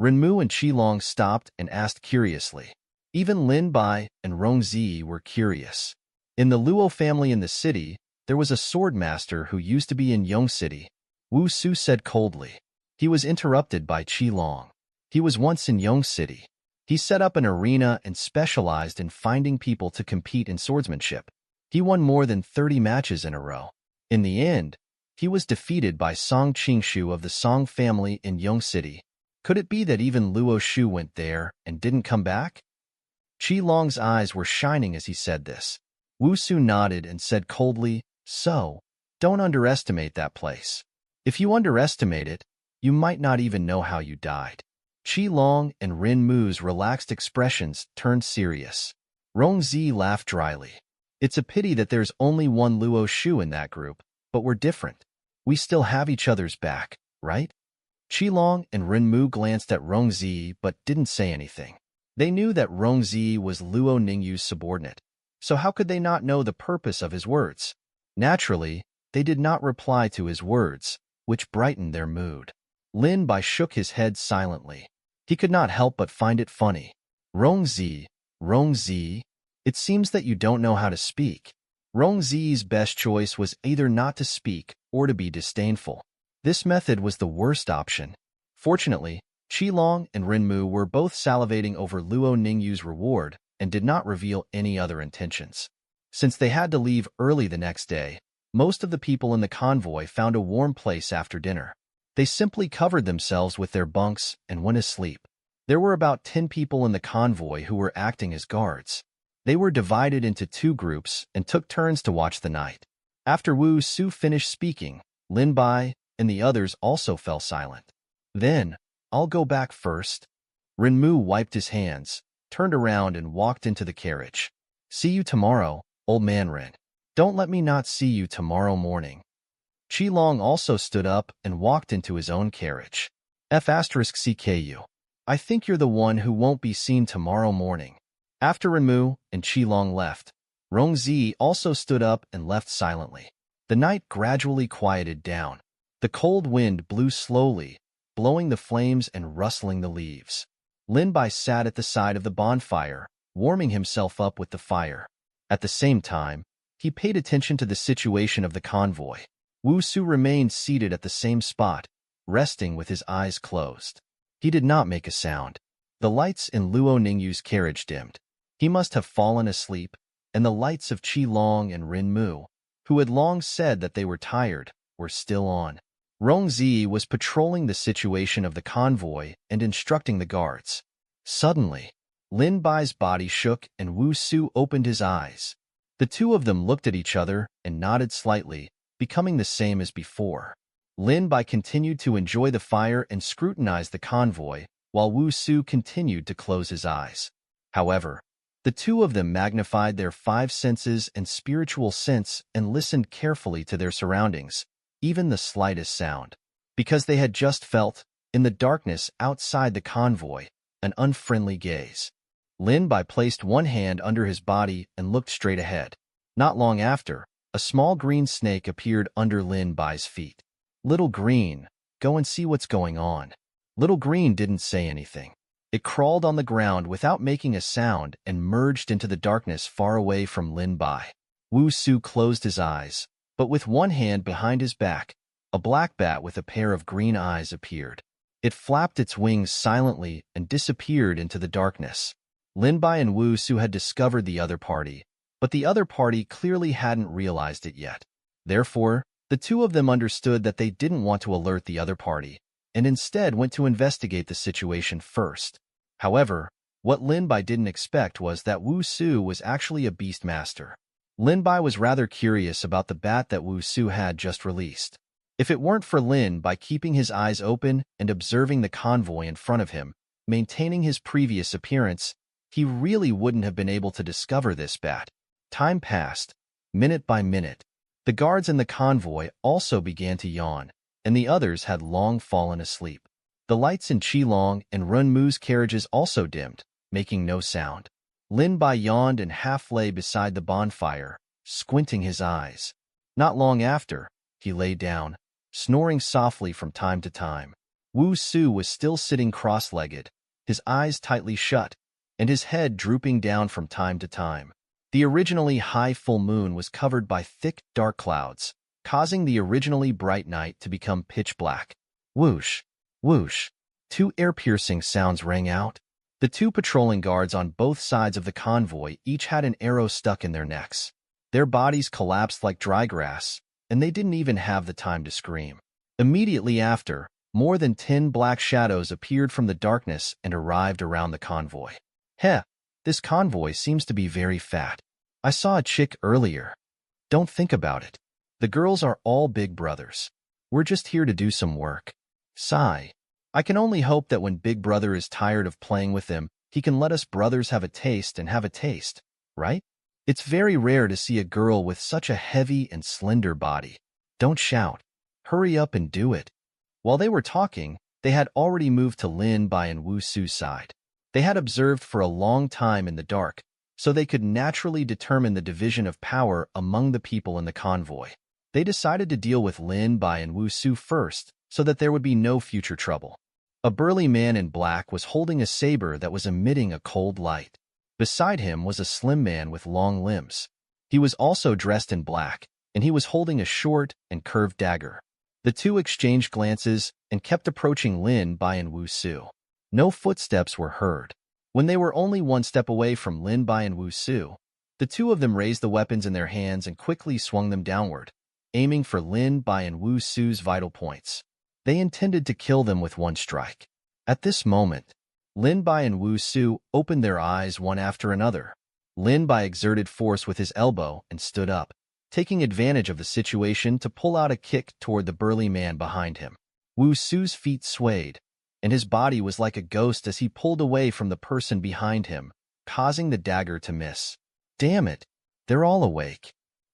Speaker 1: Renmu and Qilong stopped and asked curiously. Even Lin Bai and Rong Zi were curious. In the Luo family in the city, there was a sword master who used to be in Yong City. Wu Su said coldly. He was interrupted by Qilong. He was once in Yong City. He set up an arena and specialized in finding people to compete in swordsmanship. He won more than 30 matches in a row. In the end, he was defeated by Song Qingshu of the Song family in Yong City, Could it be that even Luo Shu went there and didn't come back? Qi Long's eyes were shining as he said this. Wu Su nodded and said coldly, "So, don't underestimate that place. If you underestimate it, you might not even know how you died." Qi Long and Rin Mu's relaxed expressions turned serious. Rong Zi laughed dryly. "It's a pity that there's only one Luo Shu in that group, but we're different. We still have each other's back, right?" Qi Long and Rin Mu glanced at Rong Zi but didn't say anything. They knew that Rong Zi was Luo Ningyu's subordinate, so how could they not know the purpose of his words? Naturally, they did not reply to his words, which brightened their mood. Lin Bai shook his head silently. He could not help but find it funny. Rong Zi, it seems that you don't know how to speak." Rong Zi's best choice was either not to speak or to be disdainful. This method was the worst option. Fortunately, Qi Long and Rin Mu were both salivating over Luo Ningyu's reward and did not reveal any other intentions. Since they had to leave early the next day, most of the people in the convoy found a warm place after dinner. They simply covered themselves with their bunks and went asleep. There were about 10 people in the convoy who were acting as guards. They were divided into 2 groups and took turns to watch the night. After Wu Su finished speaking, Lin Bai and the others also fell silent. "Then, I'll go back first." Rin Mu wiped his hands, turned around and walked into the carriage. "See you tomorrow, old man Rin. Don't let me not see you tomorrow morning." Qi Long also stood up and walked into his own carriage. F*CKU. "I think you're the one who won't be seen tomorrow morning." After Rin Mu and Qi Long left, Rong Zi also stood up and left silently. The night gradually quieted down. The cold wind blew slowly, blowing the flames and rustling the leaves. Lin Bai sat at the side of the bonfire, warming himself up with the fire. At the same time, he paid attention to the situation of the convoy. Wu Su remained seated at the same spot, resting with his eyes closed. He did not make a sound. The lights in Luo Ningyu's carriage dimmed. He must have fallen asleep, and the lights of Qi Long and Rin Mu, who had long said that they were tired, were still on. Rong Zi was patrolling the situation of the convoy and instructing the guards. Suddenly, Lin Bai's body shook and Wu Su opened his eyes. The 2 of them looked at each other and nodded slightly, becoming the same as before. Lin Bai continued to enjoy the fire and scrutinize the convoy, while Wu Su continued to close his eyes. However, the 2 of them magnified their 5 senses and spiritual sense and listened carefully to their surroundings, even the slightest sound, because they had just felt, in the darkness outside the convoy, an unfriendly gaze. Lin Bai placed one hand under his body and looked straight ahead. Not long after, a small green snake appeared under Lin Bai's feet. "Little Green, go and see what's going on." Little Green didn't say anything. It crawled on the ground without making a sound and merged into the darkness far away from Lin Bai. Wu Su closed his eyes, but with one hand behind his back, a black bat with a pair of green eyes appeared. It flapped its wings silently and disappeared into the darkness. Lin Bai and Wu Su had discovered the other party, but the other party clearly hadn't realized it yet. Therefore, the 2 of them understood that they didn't want to alert the other party, and instead went to investigate the situation first. However, what Lin Bai didn't expect was that Wu Su was actually a beastmaster. Lin Bai was rather curious about the bat that Wu Su had just released. If it weren't for Lin Bai keeping his eyes open and observing the convoy in front of him, maintaining his previous appearance, he really wouldn't have been able to discover this bat. Time passed, minute by minute. The guards in the convoy also began to yawn, and the others had long fallen asleep. The lights in Qi Long and Rin Mu's carriages also dimmed, making no sound. Lin Bai yawned and half lay beside the bonfire, squinting his eyes. Not long after, he lay down, snoring softly from time to time. Wu Su was still sitting cross-legged, his eyes tightly shut, and his head drooping down from time to time. The originally high full moon was covered by thick, dark clouds, causing the originally bright night to become pitch black. Whoosh, whoosh. 2 ear-piercing sounds rang out. The 2 patrolling guards on both sides of the convoy each had an arrow stuck in their necks. Their bodies collapsed like dry grass, and they didn't even have the time to scream. Immediately after, More than 10 black shadows appeared from the darkness and arrived around the convoy. Heh, this convoy seems to be very fat. I saw a chick earlier. Don't think about it. The girls are all big brothers. We're just here to do some work. Sigh. I can only hope that when Big Brother is tired of playing with them, he can let us brothers have a taste and have a taste, right? It's very rare to see a girl with such a heavy and slender body. Don't shout. Hurry up and do it. While they were talking, they had already moved to Lin Bai and Wu Su's side. They had observed for a long time in the dark, so they could naturally determine the division of power among the people in the convoy. They decided to deal with Lin Bai and Wu Su first, so that there would be no future trouble. A burly man in black was holding a saber that was emitting a cold light. Beside him was a slim man with long limbs. He was also dressed in black, and he was holding a short and curved dagger. The two exchanged glances and kept approaching Lin Bai and Wu Su. No footsteps were heard. When they were only one step away from Lin Bai and Wu Su, the two of them raised the weapons in their hands and quickly swung them downward, aiming for Lin Bai and Wu Su's vital points. They intended to kill them with one strike. At this moment, Lin Bai and Wu Su opened their eyes one after another. Lin Bai exerted force with his elbow and stood up, taking advantage of the situation to pull out a kick toward the burly man behind him. Wu Su's feet swayed, and his body was like a ghost as he pulled away from the person behind him, causing the dagger to miss. Damn it, they're all awake.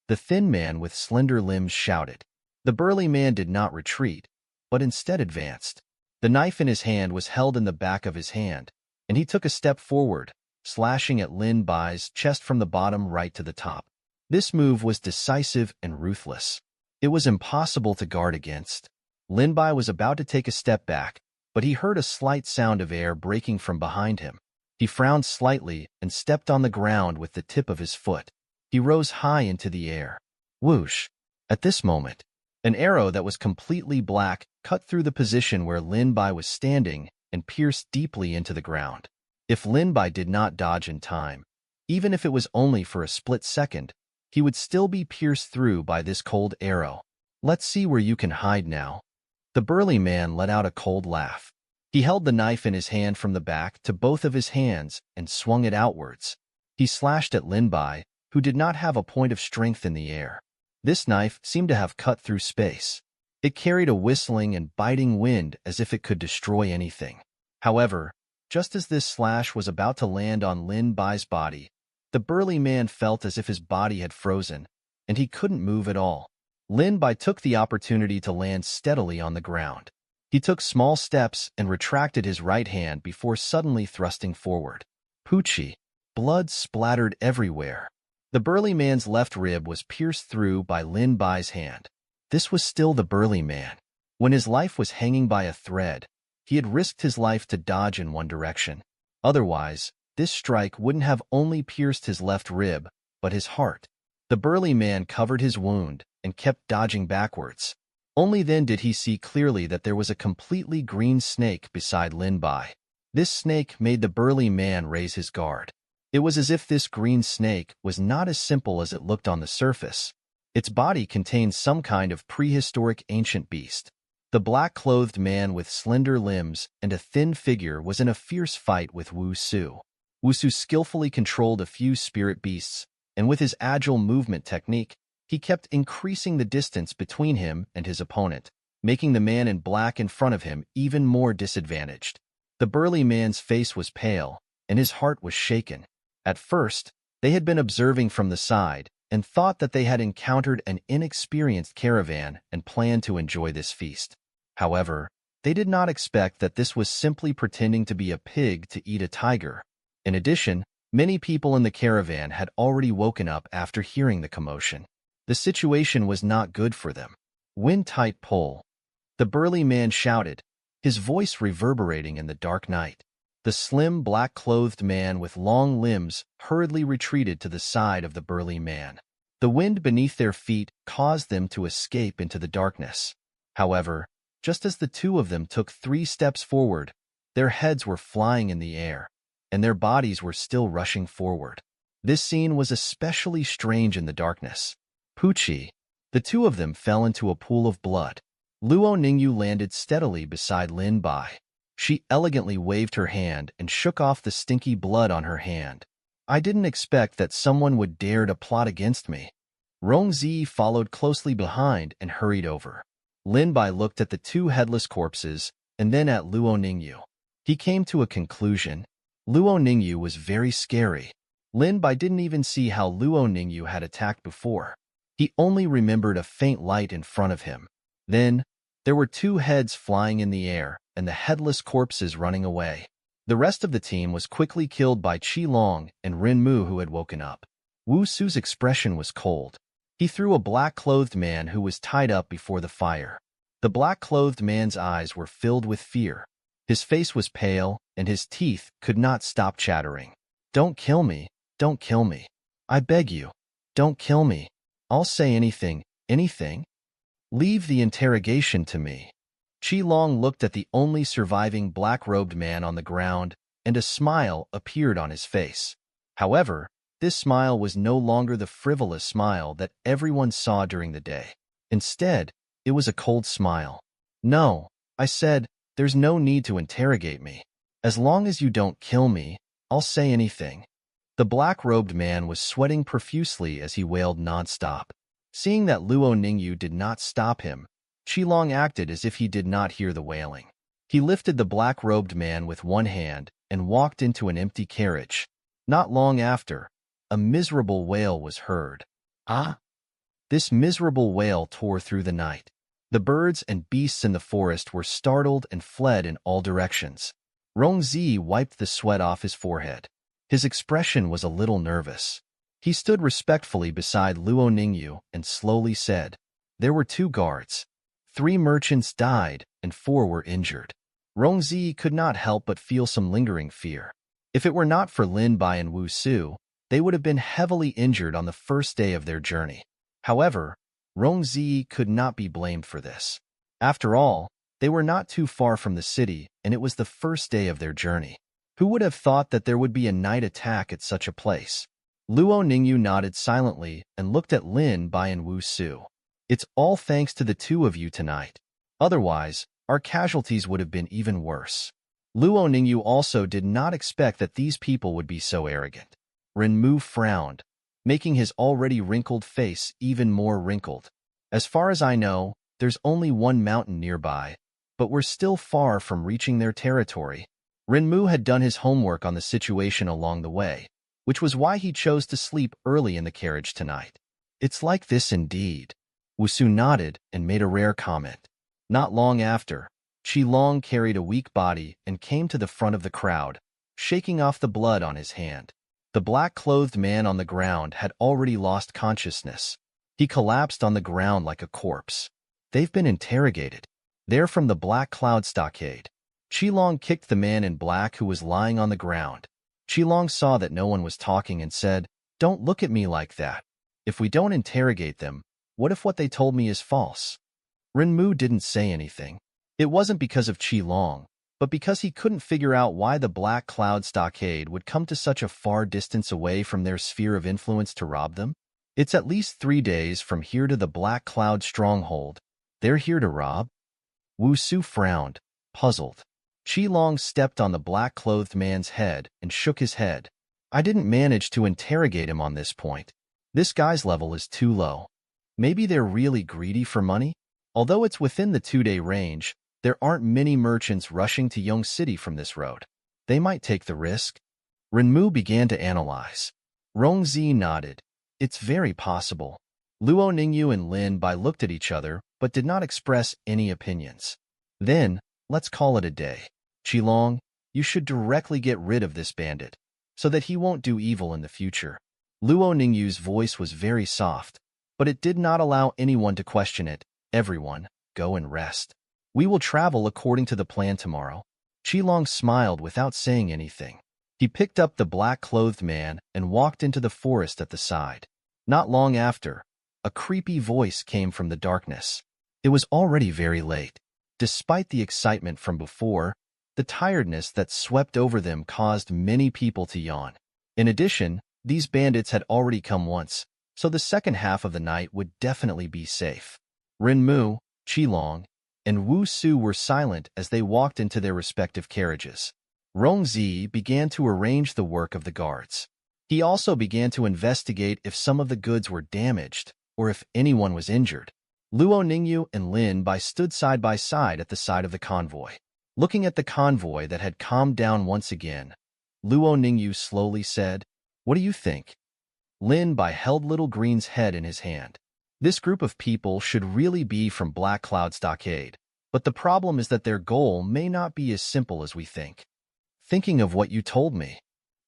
Speaker 1: The thin man with slender limbs shouted. The burly man did not retreat, but instead advanced. The knife in his hand was held in the back of his hand, and he took a step forward, slashing at Lin Bai's chest from the bottom right to the top. This move was decisive and ruthless. It was impossible to guard against. Lin Bai was about to take a step back, but he heard a slight sound of air breaking from behind him. He frowned slightly and stepped on the ground with the tip of his foot. He rose high into the air. Whoosh! At this moment, an arrow that was completely black cut through the position where Lin Bai was standing and pierced deeply into the ground. If Lin Bai did not dodge in time, even if it was only for a split second, he would still be pierced through by this cold arrow. Let's see where you can hide now. The burly man let out a cold laugh. He held the knife in his hand from the back to both of his hands and swung it outwards. He slashed at Lin Bai, who did not have a point of strength in the air. This knife seemed to have cut through space. It carried a whistling and biting wind as if it could destroy anything. However, just as this slash was about to land on Lin Bai's body, the burly man felt as if his body had frozen, and he couldn't move at all. Lin Bai took the opportunity to land steadily on the ground. He took small steps and retracted his right hand before suddenly thrusting forward. Poochie! Blood splattered everywhere. The burly man's left rib was pierced through by Lin Bai's hand. This was still the burly man. When his life was hanging by a thread, he had risked his life to dodge in one direction. Otherwise, this strike wouldn't have only pierced his left rib, but his heart. The burly man covered his wound and kept dodging backwards. Only then did he see clearly that there was a completely green snake beside Lin Bai. This snake made the burly man raise his guard. It was as if this green snake was not as simple as it looked on the surface. Its body contained some kind of prehistoric ancient beast. The black-clothed man with slender limbs and a thin figure was in a fierce fight with Wu Su. Wu Su skillfully controlled a few spirit beasts, and with his agile movement technique, he kept increasing the distance between him and his opponent, making the man in black in front of him even more disadvantaged. The burly man's face was pale, and his heart was shaken. At first, they had been observing from the side and thought that they had encountered an inexperienced caravan and planned to enjoy this feast. However, they did not expect that this was simply pretending to be a pig to eat a tiger. In addition, many people in the caravan had already woken up after hearing the commotion. The situation was not good for them. Wind tight pull. The burly man shouted, his voice reverberating in the dark night. The slim, black-clothed man with long limbs hurriedly retreated to the side of the burly man. The wind beneath their feet caused them to escape into the darkness. However, just as the two of them took 3 steps forward, their heads were flying in the air, and their bodies were still rushing forward. This scene was especially strange in the darkness. Poochie! The two of them fell into a pool of blood. Luo Ningyu landed steadily beside Lin Bai. She elegantly waved her hand and shook off the stinky blood on her hand. I didn't expect that someone would dare to plot against me. Rongzi followed closely behind and hurried over. Lin Bai looked at the two headless corpses and then at Luo Ningyu. He came to a conclusion. Luo Ningyu was very scary. Lin Bai didn't even see how Luo Ningyu had attacked before. He only remembered a faint light in front of him. Then, there were two heads flying in the air and the headless corpses running away. The rest of the team was quickly killed by Qi Long and Ren Mu, who had woken up. Wu Su's expression was cold. He threw a black-clothed man who was tied up before the fire. The black-clothed man's eyes were filled with fear. His face was pale, and his teeth could not stop chattering. "Don't kill me, don't kill me. I beg you, don't kill me. I'll say anything, anything. Leave the interrogation to me." Qi Long looked at the only surviving black-robed man on the ground, and a smile appeared on his face. However, this smile was no longer the frivolous smile that everyone saw during the day. Instead, it was a cold smile. "No," I said, "there's no need to interrogate me. As long as you don't kill me, I'll say anything." The black-robed man was sweating profusely as he wailed nonstop. Seeing that Luo Ningyu did not stop him, Qi Long acted as if he did not hear the wailing. He lifted the black-robed man with one hand and walked into an empty carriage. Not long after, a miserable wail was heard. "Ah!" This miserable wail tore through the night. The birds and beasts in the forest were startled and fled in all directions. Rongzi wiped the sweat off his forehead. His expression was a little nervous. He stood respectfully beside Luo Ningyu and slowly said, "There were 2 guards. 3 merchants died and 4 were injured." Rongzi could not help but feel some lingering fear. If it were not for Lin Bai and Wu Su, they would have been heavily injured on the first day of their journey. However, Rongzi could not be blamed for this. After all, they were not too far from the city, and it was the first day of their journey. Who would have thought that there would be a night attack at such a place? Luo Ningyu nodded silently and looked at Lin Bai and Wu Su. "It's all thanks to the 2 of you tonight. Otherwise, our casualties would have been even worse." Luo Ningyu also did not expect that these people would be so arrogant. Ren Mu frowned, making his already wrinkled face even more wrinkled. "As far as I know, there's only one mountain nearby, but we're still far from reaching their territory." Ren Mu had done his homework on the situation along the way, which was why he chose to sleep early in the carriage tonight. "It's like this indeed." Wu Su nodded and made a rare comment. Not long after, Qi Long carried a weak body and came to the front of the crowd, shaking off the blood on his hand. The black-clothed man on the ground had already lost consciousness. He collapsed on the ground like a corpse. "They've been interrogated. They're from the Black Cloud Stockade." Qi Long kicked the man in black who was lying on the ground. Qi Long saw that no one was talking and said, "Don't look at me like that. If we don't interrogate them, what if what they told me is false?" Ren Mu didn't say anything. It wasn't because of Qi Long, but because he couldn't figure out why the Black Cloud Stockade would come to such a far distance away from their sphere of influence to rob them. "It's at least 3 days from here to the Black Cloud Stronghold. They're here to rob?" Wu Su frowned, puzzled. Qi Long stepped on the black-clothed man's head and shook his head. "I didn't manage to interrogate him on this point. This guy's level is too low. Maybe they're really greedy for money? Although it's within the 2-day range, there aren't many merchants rushing to Yong City from this road. They might take the risk." Ren Mu began to analyze. Rongzi nodded. "It's very possible." Luo Ningyu and Lin Bai looked at each other, but did not express any opinions. "Then, let's call it a day. Qi Long, you should directly get rid of this bandit, so that he won't do evil in the future." Luo Ningyu's voice was very soft, but it did not allow anyone to question it. "Everyone, go and rest. We will travel according to the plan tomorrow." Qi Long smiled without saying anything. He picked up the black-clothed man and walked into the forest at the side. Not long after, a creepy voice came from the darkness. It was already very late. Despite the excitement from before, the tiredness that swept over them caused many people to yawn. In addition, these bandits had already come once, so the second half of the night would definitely be safe. Ren Mu, Qi Long, and Wu Su were silent as they walked into their respective carriages. Rongzi began to arrange the work of the guards. He also began to investigate if some of the goods were damaged or if anyone was injured. Luo Ningyu and Lin Bai stood side by side at the side of the convoy. Looking at the convoy that had calmed down once again, Luo Ningyu slowly said, "What do you think?" Lin Bai held Little Green's head in his hand. This group of people should really be from Black Cloud Stockade, but the problem is that their goal may not be as simple as we think. Thinking of what you told me.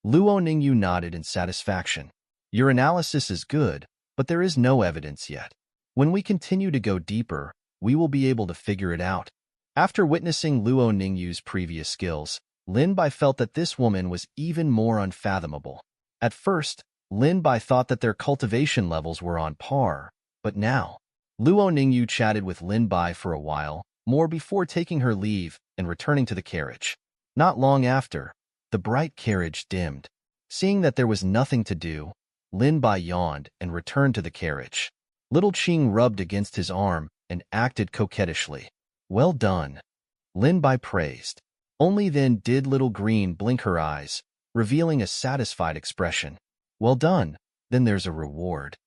Speaker 1: Luo Ningyu nodded in satisfaction. Your analysis is good, but there is no evidence yet. When we continue to go deeper, we will be able to figure it out. After witnessing Luo Ningyu's previous skills, Lin Bai felt that this woman was even more unfathomable. At first, Lin Bai thought that their cultivation levels were on par, but now, Luo Ningyu chatted with Lin Bai for a while, more before taking her leave and returning to the carriage. Not long after, the bright carriage dimmed. Seeing that there was nothing to do, Lin Bai yawned and returned to the carriage. Little Qing rubbed against his arm and acted coquettishly. Well done, Lin Bai praised. Only then did Little Green blink her eyes, revealing a satisfied expression. Well done, then there's a reward.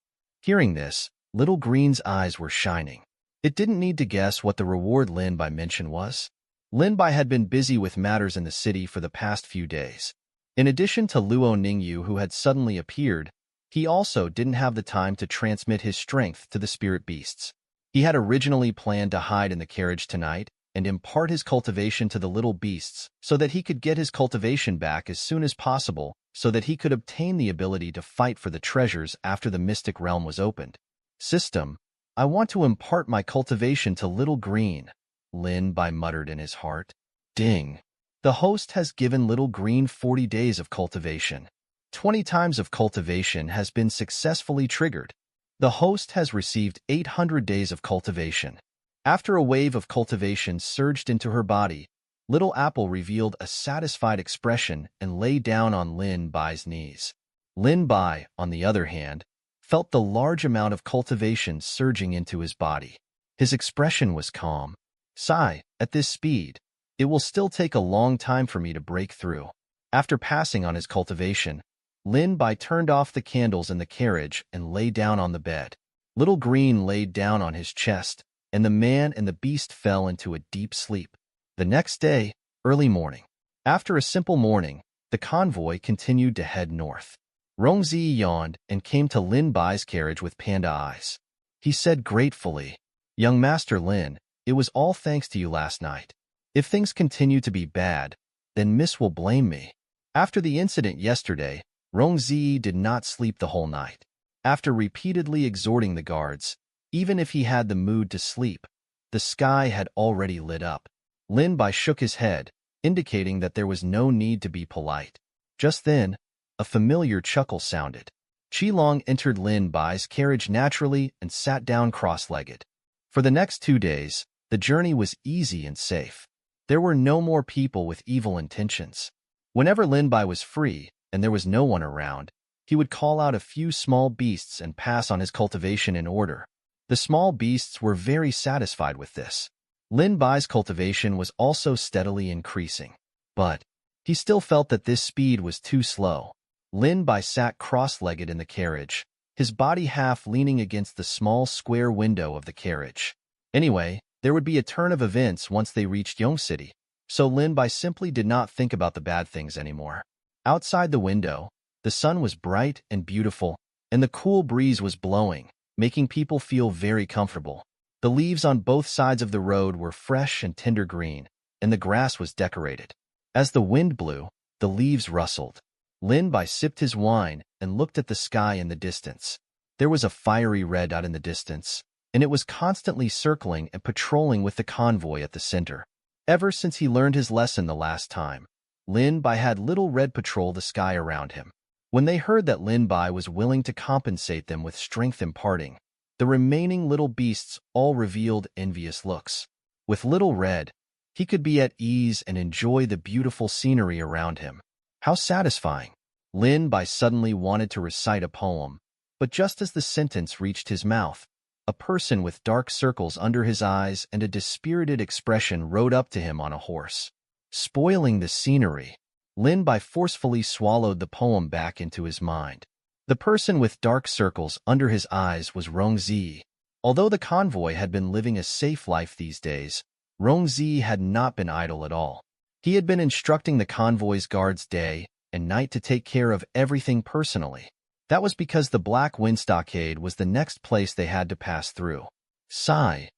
Speaker 1: Hearing this, Little Green's eyes were shining. It didn't need to guess what the reward Lin Bai mentioned was. Lin Bai had been busy with matters in the city for the past few days. In addition to Luo Ningyu, who had suddenly appeared, he also didn't have the time to transmit his strength to the spirit beasts. He had originally planned to hide in the carriage tonight and impart his cultivation to the little beasts so that he could get his cultivation back as soon as possible so that he could obtain the ability to fight for the treasures after the mystic realm was opened. System, I want to impart my cultivation to Little Green, Lin Bai muttered in his heart. Ding. The host has given Little Green 40 days of cultivation. 20 times of cultivation has been successfully triggered. The host has received 800 days of cultivation. After a wave of cultivation surged into her body, Little Apple revealed a satisfied expression and lay down on Lin Bai's knees. Lin Bai, on the other hand, felt the large amount of cultivation surging into his body. His expression was calm. Sigh, at this speed, it will still take a long time for me to break through. After passing on his cultivation, Lin Bai turned off the candles in the carriage and lay down on the bed. Little Green laid down on his chest, and the man and the beast fell into a deep sleep. The next day, early morning. After a simple morning, the convoy continued to head north. Rongzi yawned and came to Lin Bai's carriage with panda eyes. He said gratefully, Young Master Lin, it was all thanks to you last night. If things continue to be bad, then Miss will blame me. After the incident yesterday, Rongzi did not sleep the whole night. After repeatedly exhorting the guards, even if he had the mood to sleep, the sky had already lit up. Lin Bai shook his head, indicating that there was no need to be polite. Just then, a familiar chuckle sounded. Qilong entered Lin Bai's carriage naturally and sat down cross-legged. For the next 2 days, the journey was easy and safe. There were no more people with evil intentions. Whenever Lin Bai was free and there was no one around, he would call out a few small beasts and pass on his cultivation in order. The small beasts were very satisfied with this. Lin Bai's cultivation was also steadily increasing. But he still felt that this speed was too slow. Lin Bai sat cross-legged in the carriage, his body half leaning against the small square window of the carriage. Anyway, there would be a turn of events once they reached Yong City, so Lin Bai simply did not think about the bad things anymore. Outside the window, the sun was bright and beautiful, and the cool breeze was blowing, making people feel very comfortable. The leaves on both sides of the road were fresh and tender green, and the grass was decorated. As the wind blew, the leaves rustled. Lin Bai sipped his wine and looked at the sky in the distance. There was a fiery red out in the distance, and it was constantly circling and patrolling with the convoy at the center. Ever since he learned his lesson the last time, Lin Bai had Little Red patrol the sky around him. When they heard that Lin Bai was willing to compensate them with strength imparting, the remaining little beasts all revealed envious looks. With Little Red, he could be at ease and enjoy the beautiful scenery around him. How satisfying! Lin Bai suddenly wanted to recite a poem, but just as the sentence reached his mouth, a person with dark circles under his eyes and a dispirited expression rode up to him on a horse. Spoiling the scenery, Lin Bai forcefully swallowed the poem back into his mind. The person with dark circles under his eyes was Rongzi. Although the convoy had been living a safe life these days, Rongzi had not been idle at all. He had been instructing the convoy's guards day and night to take care of everything personally. That was because the Black Wind Stockade was the next place they had to pass through. Sigh.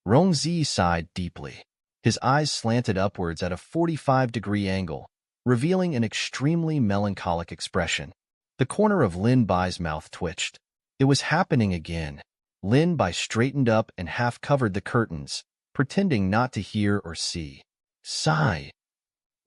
Speaker 1: Rongzi sighed deeply. His eyes slanted upwards at a 45-degree angle, revealing an extremely melancholic expression. The corner of Lin Bai's mouth twitched. It was happening again. Lin Bai straightened up and half-covered the curtains, pretending not to hear or see. Sigh.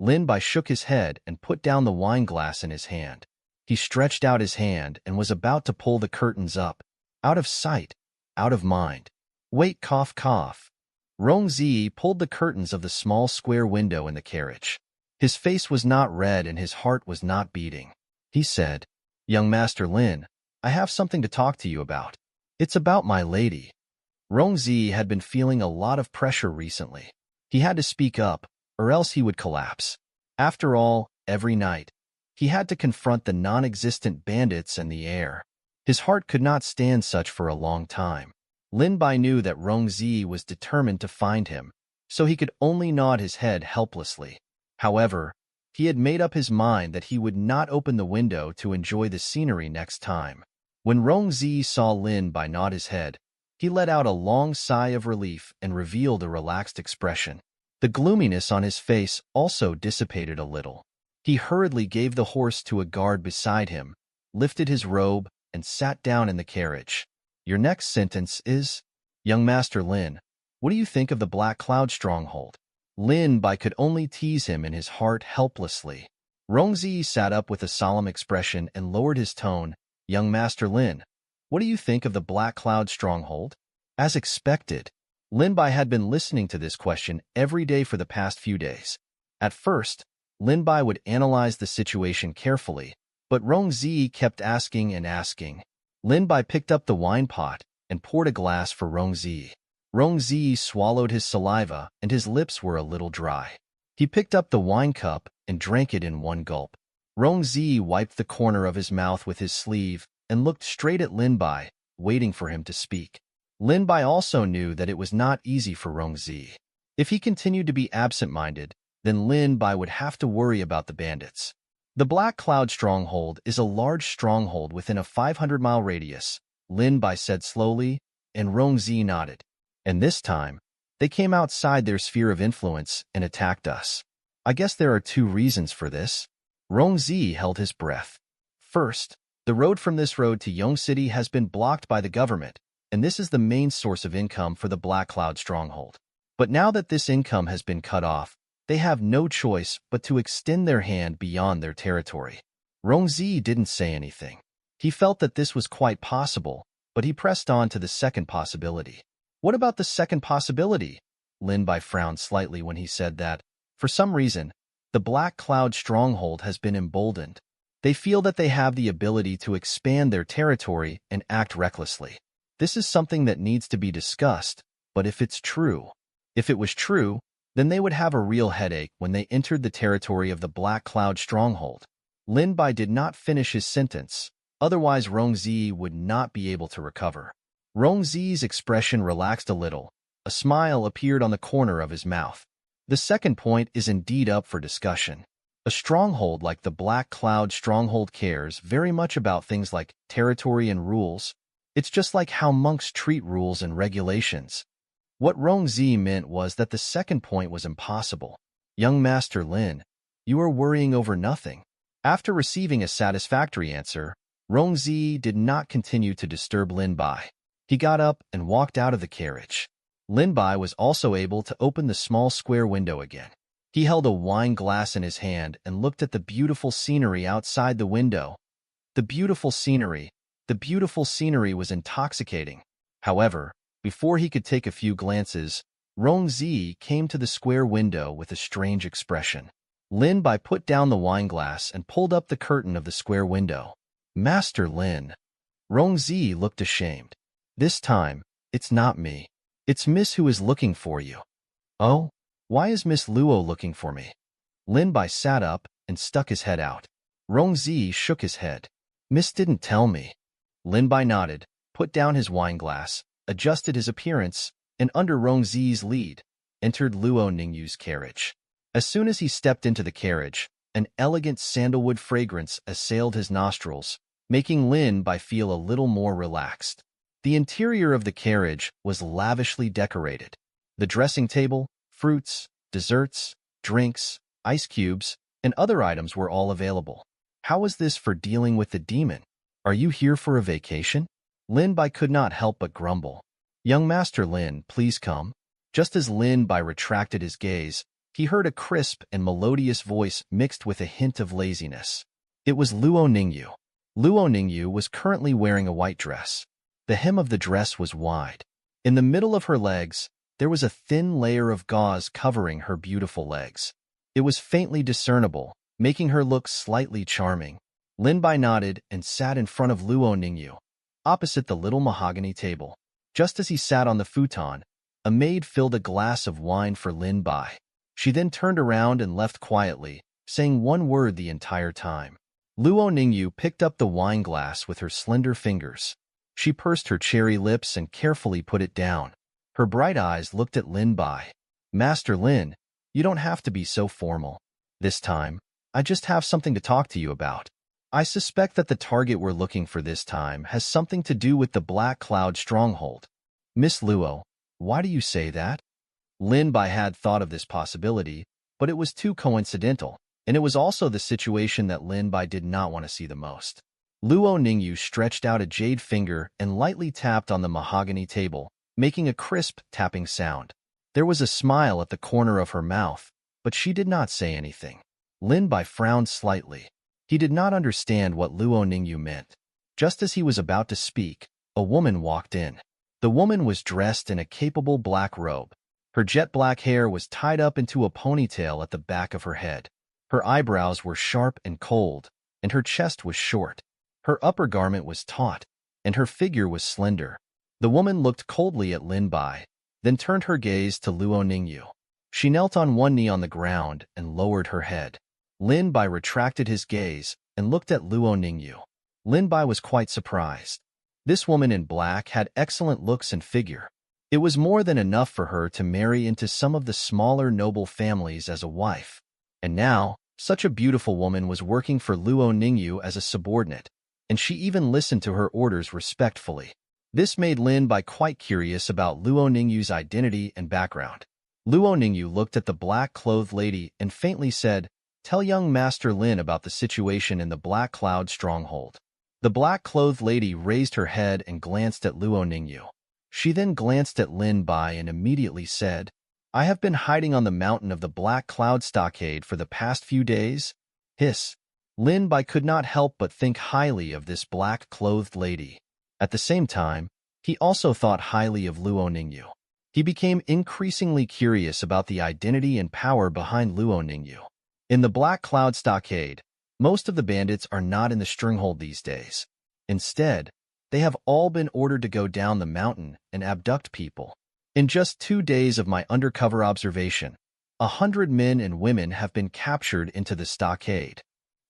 Speaker 1: Lin Bai shook his head and put down the wine glass in his hand. He stretched out his hand and was about to pull the curtains up. Out of sight, out of mind. Wait, cough, cough. Rongzi pulled the curtains of the small square window in the carriage. His face was not red and his heart was not beating. He said, "Young Master Lin, I have something to talk to you about. It's about my lady." Rongzi had been feeling a lot of pressure recently. He had to speak up, or else he would collapse. After all, every night, he had to confront the non-existent bandits and the air. His heart could not stand such for a long time. Lin Bai knew that Rongzi was determined to find him, so he could only nod his head helplessly. However, he had made up his mind that he would not open the window to enjoy the scenery next time. When Rongzi saw Lin Bai nod his head, he let out a long sigh of relief and revealed a relaxed expression. The gloominess on his face also dissipated a little. He hurriedly gave the horse to a guard beside him, lifted his robe, and sat down in the carriage. Your next sentence is, "Young Master Lin, what do you think of the Black Cloud stronghold?" Lin Bai could only tease him in his heart helplessly. Rongzi sat up with a solemn expression and lowered his tone. "Young Master Lin, what do you think of the Black Cloud stronghold?" As expected, Lin Bai had been listening to this question every day for the past few days. At first, Lin Bai would analyze the situation carefully, but Rongzi kept asking and asking. Lin Bai picked up the wine pot and poured a glass for Rongzi. Rongzi swallowed his saliva and his lips were a little dry. He picked up the wine cup and drank it in one gulp. Rongzi wiped the corner of his mouth with his sleeve and looked straight at Lin Bai, waiting for him to speak. Lin Bai also knew that it was not easy for Rongzi. If he continued to be absent-minded, then Lin Bai would have to worry about the bandits. The Black Cloud Stronghold is a large stronghold within a 500-mile radius, Lin Bai said slowly, and Rongzi nodded. And this time, they came outside their sphere of influence and attacked us. I guess there are two reasons for this. Rongzi held his breath. First, the road from this road to Yong City has been blocked by the government, and this is the main source of income for the Black Cloud Stronghold. But now that this income has been cut off, they have no choice but to extend their hand beyond their territory. Rongzi didn't say anything. He felt that this was quite possible, but he pressed on to the second possibility. What about the second possibility? Lin Bai frowned slightly when he said that, for some reason, the Black Cloud Stronghold has been emboldened. They feel that they have the ability to expand their territory and act recklessly. This is something that needs to be discussed, but if it was true, then they would have a real headache when they entered the territory of the Black Cloud Stronghold. Lin Bai did not finish his sentence, otherwise Rongzi would not be able to recover. Rongzi's expression relaxed a little. A smile appeared on the corner of his mouth. The second point is indeed up for discussion. A stronghold like the Black Cloud Stronghold cares very much about things like territory and rules. It's just like how monks treat rules and regulations. What Rongzi meant was that the second point was impossible. Young Master Lin, you are worrying over nothing. After receiving a satisfactory answer, Rongzi did not continue to disturb Lin Bai. He got up and walked out of the carriage. Lin Bai was also able to open the small square window again. He held a wine glass in his hand and looked at the beautiful scenery outside the window. The beautiful scenery was intoxicating. However, before he could take a few glances, Rongzi came to the square window with a strange expression. Lin Bai put down the wine glass and pulled up the curtain of the square window. Master Lin. Rongzi looked ashamed. This time, It's not me. It's Miss who is looking for you. Oh? Why is Miss Luo looking for me? Lin Bai sat up and stuck his head out. Rongzi shook his head. Miss didn't tell me. Lin Bai nodded, put down his wineglass, adjusted his appearance, and under Rongzi's lead, entered Luo Ningyu's carriage. As soon as he stepped into the carriage, an elegant sandalwood fragrance assailed his nostrils, making Lin Bai feel a little more relaxed. The interior of the carriage was lavishly decorated. The dressing table, fruits, desserts, drinks, ice cubes, and other items were all available. How was this for dealing with the demon? Are you here for a vacation? Lin Bai could not help but grumble. Young Master Lin, please come. Just as Lin Bai retracted his gaze, he heard a crisp and melodious voice mixed with a hint of laziness. It was Luo Ningyu. Luo Ningyu was currently wearing a white dress. The hem of the dress was wide. In the middle of her legs, there was a thin layer of gauze covering her beautiful legs. It was faintly discernible, making her look slightly charming. Lin Bai nodded and sat in front of Luo Ningyu, opposite the little mahogany table. Just as he sat on the futon, a maid filled a glass of wine for Lin Bai. She then turned around and left quietly, saying one word the entire time. Luo Ningyu picked up the wine glass with her slender fingers. She pursed her cherry lips and carefully put it down. Her bright eyes looked at Lin Bai. Master Lin, you don't have to be so formal. This time, I just have something to talk to you about. I suspect that the target we're looking for this time has something to do with the Black Cloud stronghold. Miss Luo, why do you say that? Lin Bai had thought of this possibility, but it was too coincidental, and it was also the situation that Lin Bai did not want to see the most. Luo Ningyu stretched out a jade finger and lightly tapped on the mahogany table, making a crisp tapping sound. There was a smile at the corner of her mouth, but she did not say anything. Lin Bai frowned slightly. He did not understand what Luo Ningyu meant. Just as he was about to speak, a woman walked in. The woman was dressed in a capable black robe. Her jet black hair was tied up into a ponytail at the back of her head. Her eyebrows were sharp and cold, and her chest was short. Her upper garment was taut, and her figure was slender. The woman looked coldly at Lin Bai, then turned her gaze to Luo Ningyu. She knelt on one knee on the ground and lowered her head. Lin Bai retracted his gaze and looked at Luo Ningyu. Lin Bai was quite surprised. This woman in black had excellent looks and figure. It was more than enough for her to marry into some of the smaller noble families as a wife. And now, such a beautiful woman was working for Luo Ningyu as a subordinate, and she even listened to her orders respectfully. This made Lin Bai quite curious about Luo Ningyu's identity and background. Luo Ningyu looked at the black-clothed lady and faintly said, "Tell young Master Lin about the situation in the Black Cloud stronghold." The black-clothed lady raised her head and glanced at Luo Ningyu. She then glanced at Lin Bai and immediately said, "I have been hiding on the mountain of the Black Cloud stockade for the past few days." Hiss. Lin Bai could not help but think highly of this black-clothed lady. At the same time, he also thought highly of Luo Ningyu. He became increasingly curious about the identity and power behind Luo Ningyu. In the Black Cloud stockade, most of the bandits are not in the stronghold these days. Instead, they have all been ordered to go down the mountain and abduct people. In just 2 days of my undercover observation, 100 men and women have been captured into the stockade.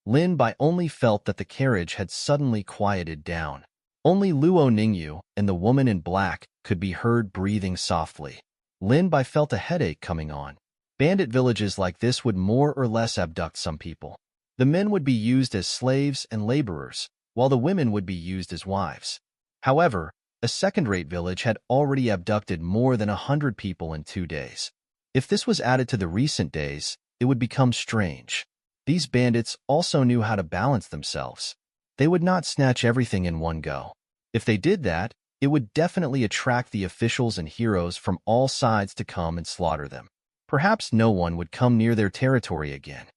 Speaker 1: Lin Bai only felt that the carriage had suddenly quieted down. Only Luo Ningyu and the woman in black could be heard breathing softly. Lin Bai felt a headache coming on. Bandit villages like this would more or less abduct some people. The men would be used as slaves and laborers, while the women would be used as wives. However, a second-rate village had already abducted more than 100 people in 2 days. If this was added to the recent days, it would become strange. These bandits also knew how to balance themselves. They would not snatch everything in one go. If they did that, it would definitely attract the officials and heroes from all sides to come and slaughter them. Perhaps no one would come near their territory again.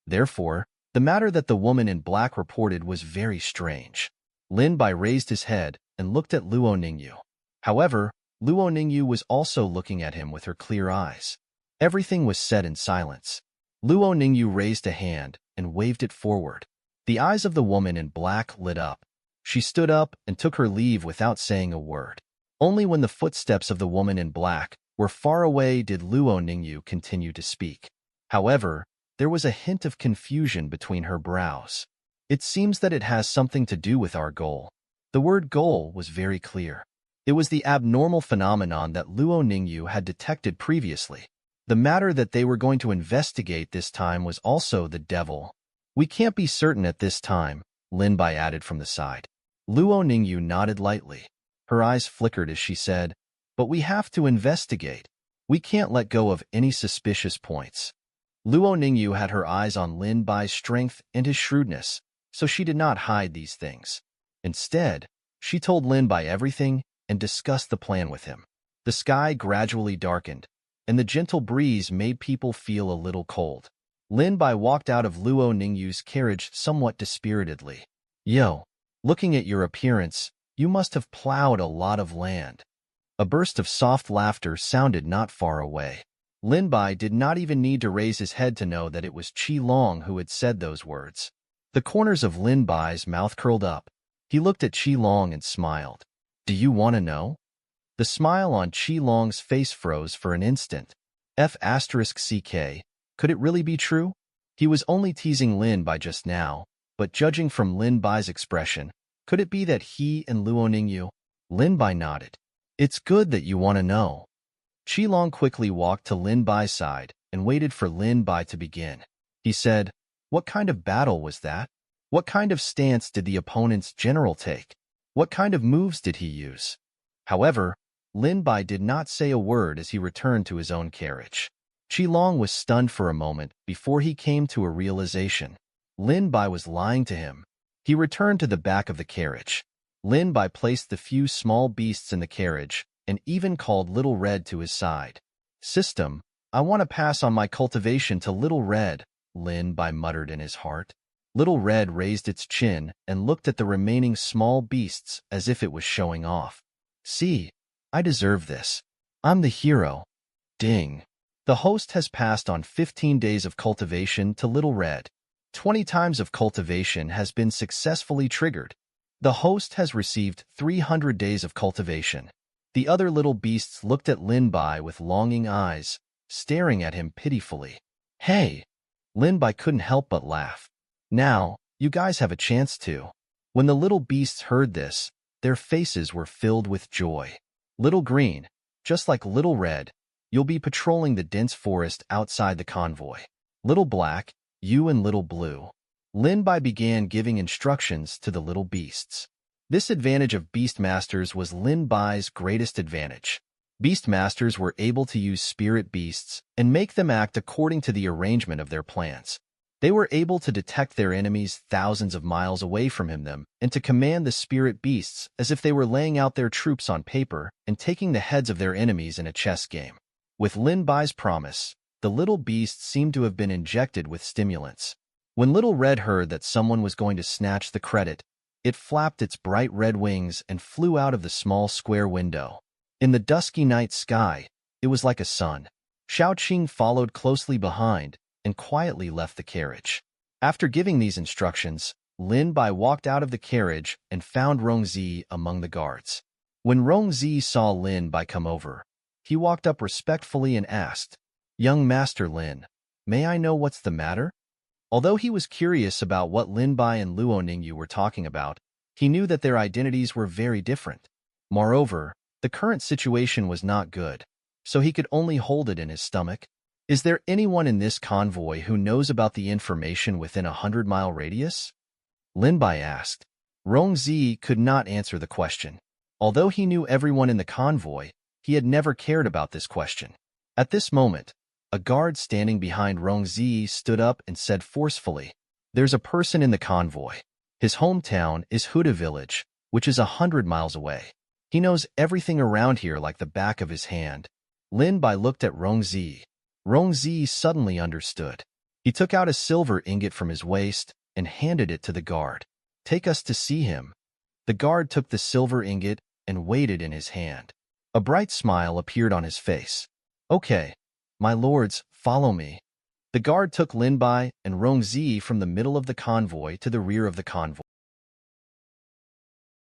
Speaker 1: Therefore, the matter that the woman in black reported was very strange. Lin Bai raised his head and looked at Luo Ningyu. However, Luo Ningyu was also looking at him with her clear eyes. Everything was said in silence. Luo Ningyu raised a hand and waved it forward. The eyes of the woman in black lit up. She stood up and took her leave without saying a word. Only when the footsteps of the woman in black were far away did Luo Ningyu continue to speak. However, there was a hint of confusion between her brows. It seems that it has something to do with our goal. The word goal was very clear. It was the abnormal phenomenon that Luo Ningyu had detected previously. The matter that they were going to investigate this time was also the devil. We can't be certain at this time, Lin Bai added from the side. Luo Ningyu nodded lightly. Her eyes flickered as she said, "But we have to investigate. We can't let go of any suspicious points." Luo Ningyu had her eyes on Lin Bai's strength and his shrewdness, so she did not hide these things. Instead, she told Lin Bai everything and discussed the plan with him. The sky gradually darkened, and the gentle breeze made people feel a little cold. Lin Bai walked out of Luo Ningyu's carriage somewhat dispiritedly. "Yo, looking at your appearance, you must have plowed a lot of land." A burst of soft laughter sounded not far away. Lin Bai did not even need to raise his head to know that it was Qi Long who had said those words. The corners of Lin Bai's mouth curled up. He looked at Qi Long and smiled. "Do you want to know?" The smile on Qi Long's face froze for an instant. F***CK, could it really be true? He was only teasing Lin Bai just now, but judging from Lin Bai's expression, could it be that he and Luo Ningyu? Lin Bai nodded. "It's good that you want to know." Qi Long quickly walked to Lin Bai's side and waited for Lin Bai to begin. He said, "What kind of battle was that? What kind of stance did the opponent's general take? What kind of moves did he use?" However, Lin Bai did not say a word as he returned to his own carriage. Qi Long was stunned for a moment before he came to a realization. Lin Bai was lying to him. He returned to the back of the carriage. Lin Bai placed the few small beasts in the carriage and even called Little Red to his side. "System, I want to pass on my cultivation to Little Red," Lin Bai muttered in his heart. Little Red raised its chin and looked at the remaining small beasts as if it was showing off. "See, I deserve this. I'm the hero." Ding. The host has passed on 15 days of cultivation to Little Red. 20 times of cultivation has been successfully triggered. The host has received 300 days of cultivation. The other little beasts looked at Lin Bai with longing eyes, staring at him pitifully. "Hey!" Lin Bai couldn't help but laugh. "Now, you guys have a chance to." When the little beasts heard this, their faces were filled with joy. "Little Green, just like Little Red, you'll be patrolling the dense forest outside the convoy. Little Black, you and Little Blue." Lin Bai began giving instructions to the little beasts. This advantage of beastmasters was Lin Bai's greatest advantage. Beastmasters were able to use spirit beasts and make them act according to the arrangement of their plans. They were able to detect their enemies thousands of miles away from them and to command the spirit beasts as if they were laying out their troops on paper and taking the heads of their enemies in a chess game. With Lin Bai's promise, the little beasts seemed to have been injected with stimulants. When Little Red heard that someone was going to snatch the credit, it flapped its bright red wings and flew out of the small square window. In the dusky night sky, it was like a sun. Xiaoqing followed closely behind and quietly left the carriage. After giving these instructions, Lin Bai walked out of the carriage and found Rongzi among the guards. When Rongzi saw Lin Bai come over, he walked up respectfully and asked, "Young Master Lin, may I know what's the matter?" Although he was curious about what Lin Bai and Luo Ningyu were talking about, he knew that their identities were very different. Moreover, the current situation was not good, so he could only hold it in his stomach. "Is there anyone in this convoy who knows about the information within a 100-mile radius?" Lin Bai asked. Rongzi could not answer the question. Although he knew everyone in the convoy, he had never cared about this question. At this moment, a guard standing behind Rongzi stood up and said forcefully, "There's a person in the convoy. His hometown is Huda village, which is 100 miles away. He knows everything around here like the back of his hand." Lin Bai looked at Rongzi. Rongzi suddenly understood. He took out a silver ingot from his waist and handed it to the guard. "Take us to see him." The guard took the silver ingot and weighed it in his hand. A bright smile appeared on his face. "Okay, my lords, follow me." The guard took Lin Bai and Rongzi from the middle of the convoy to the rear of the convoy.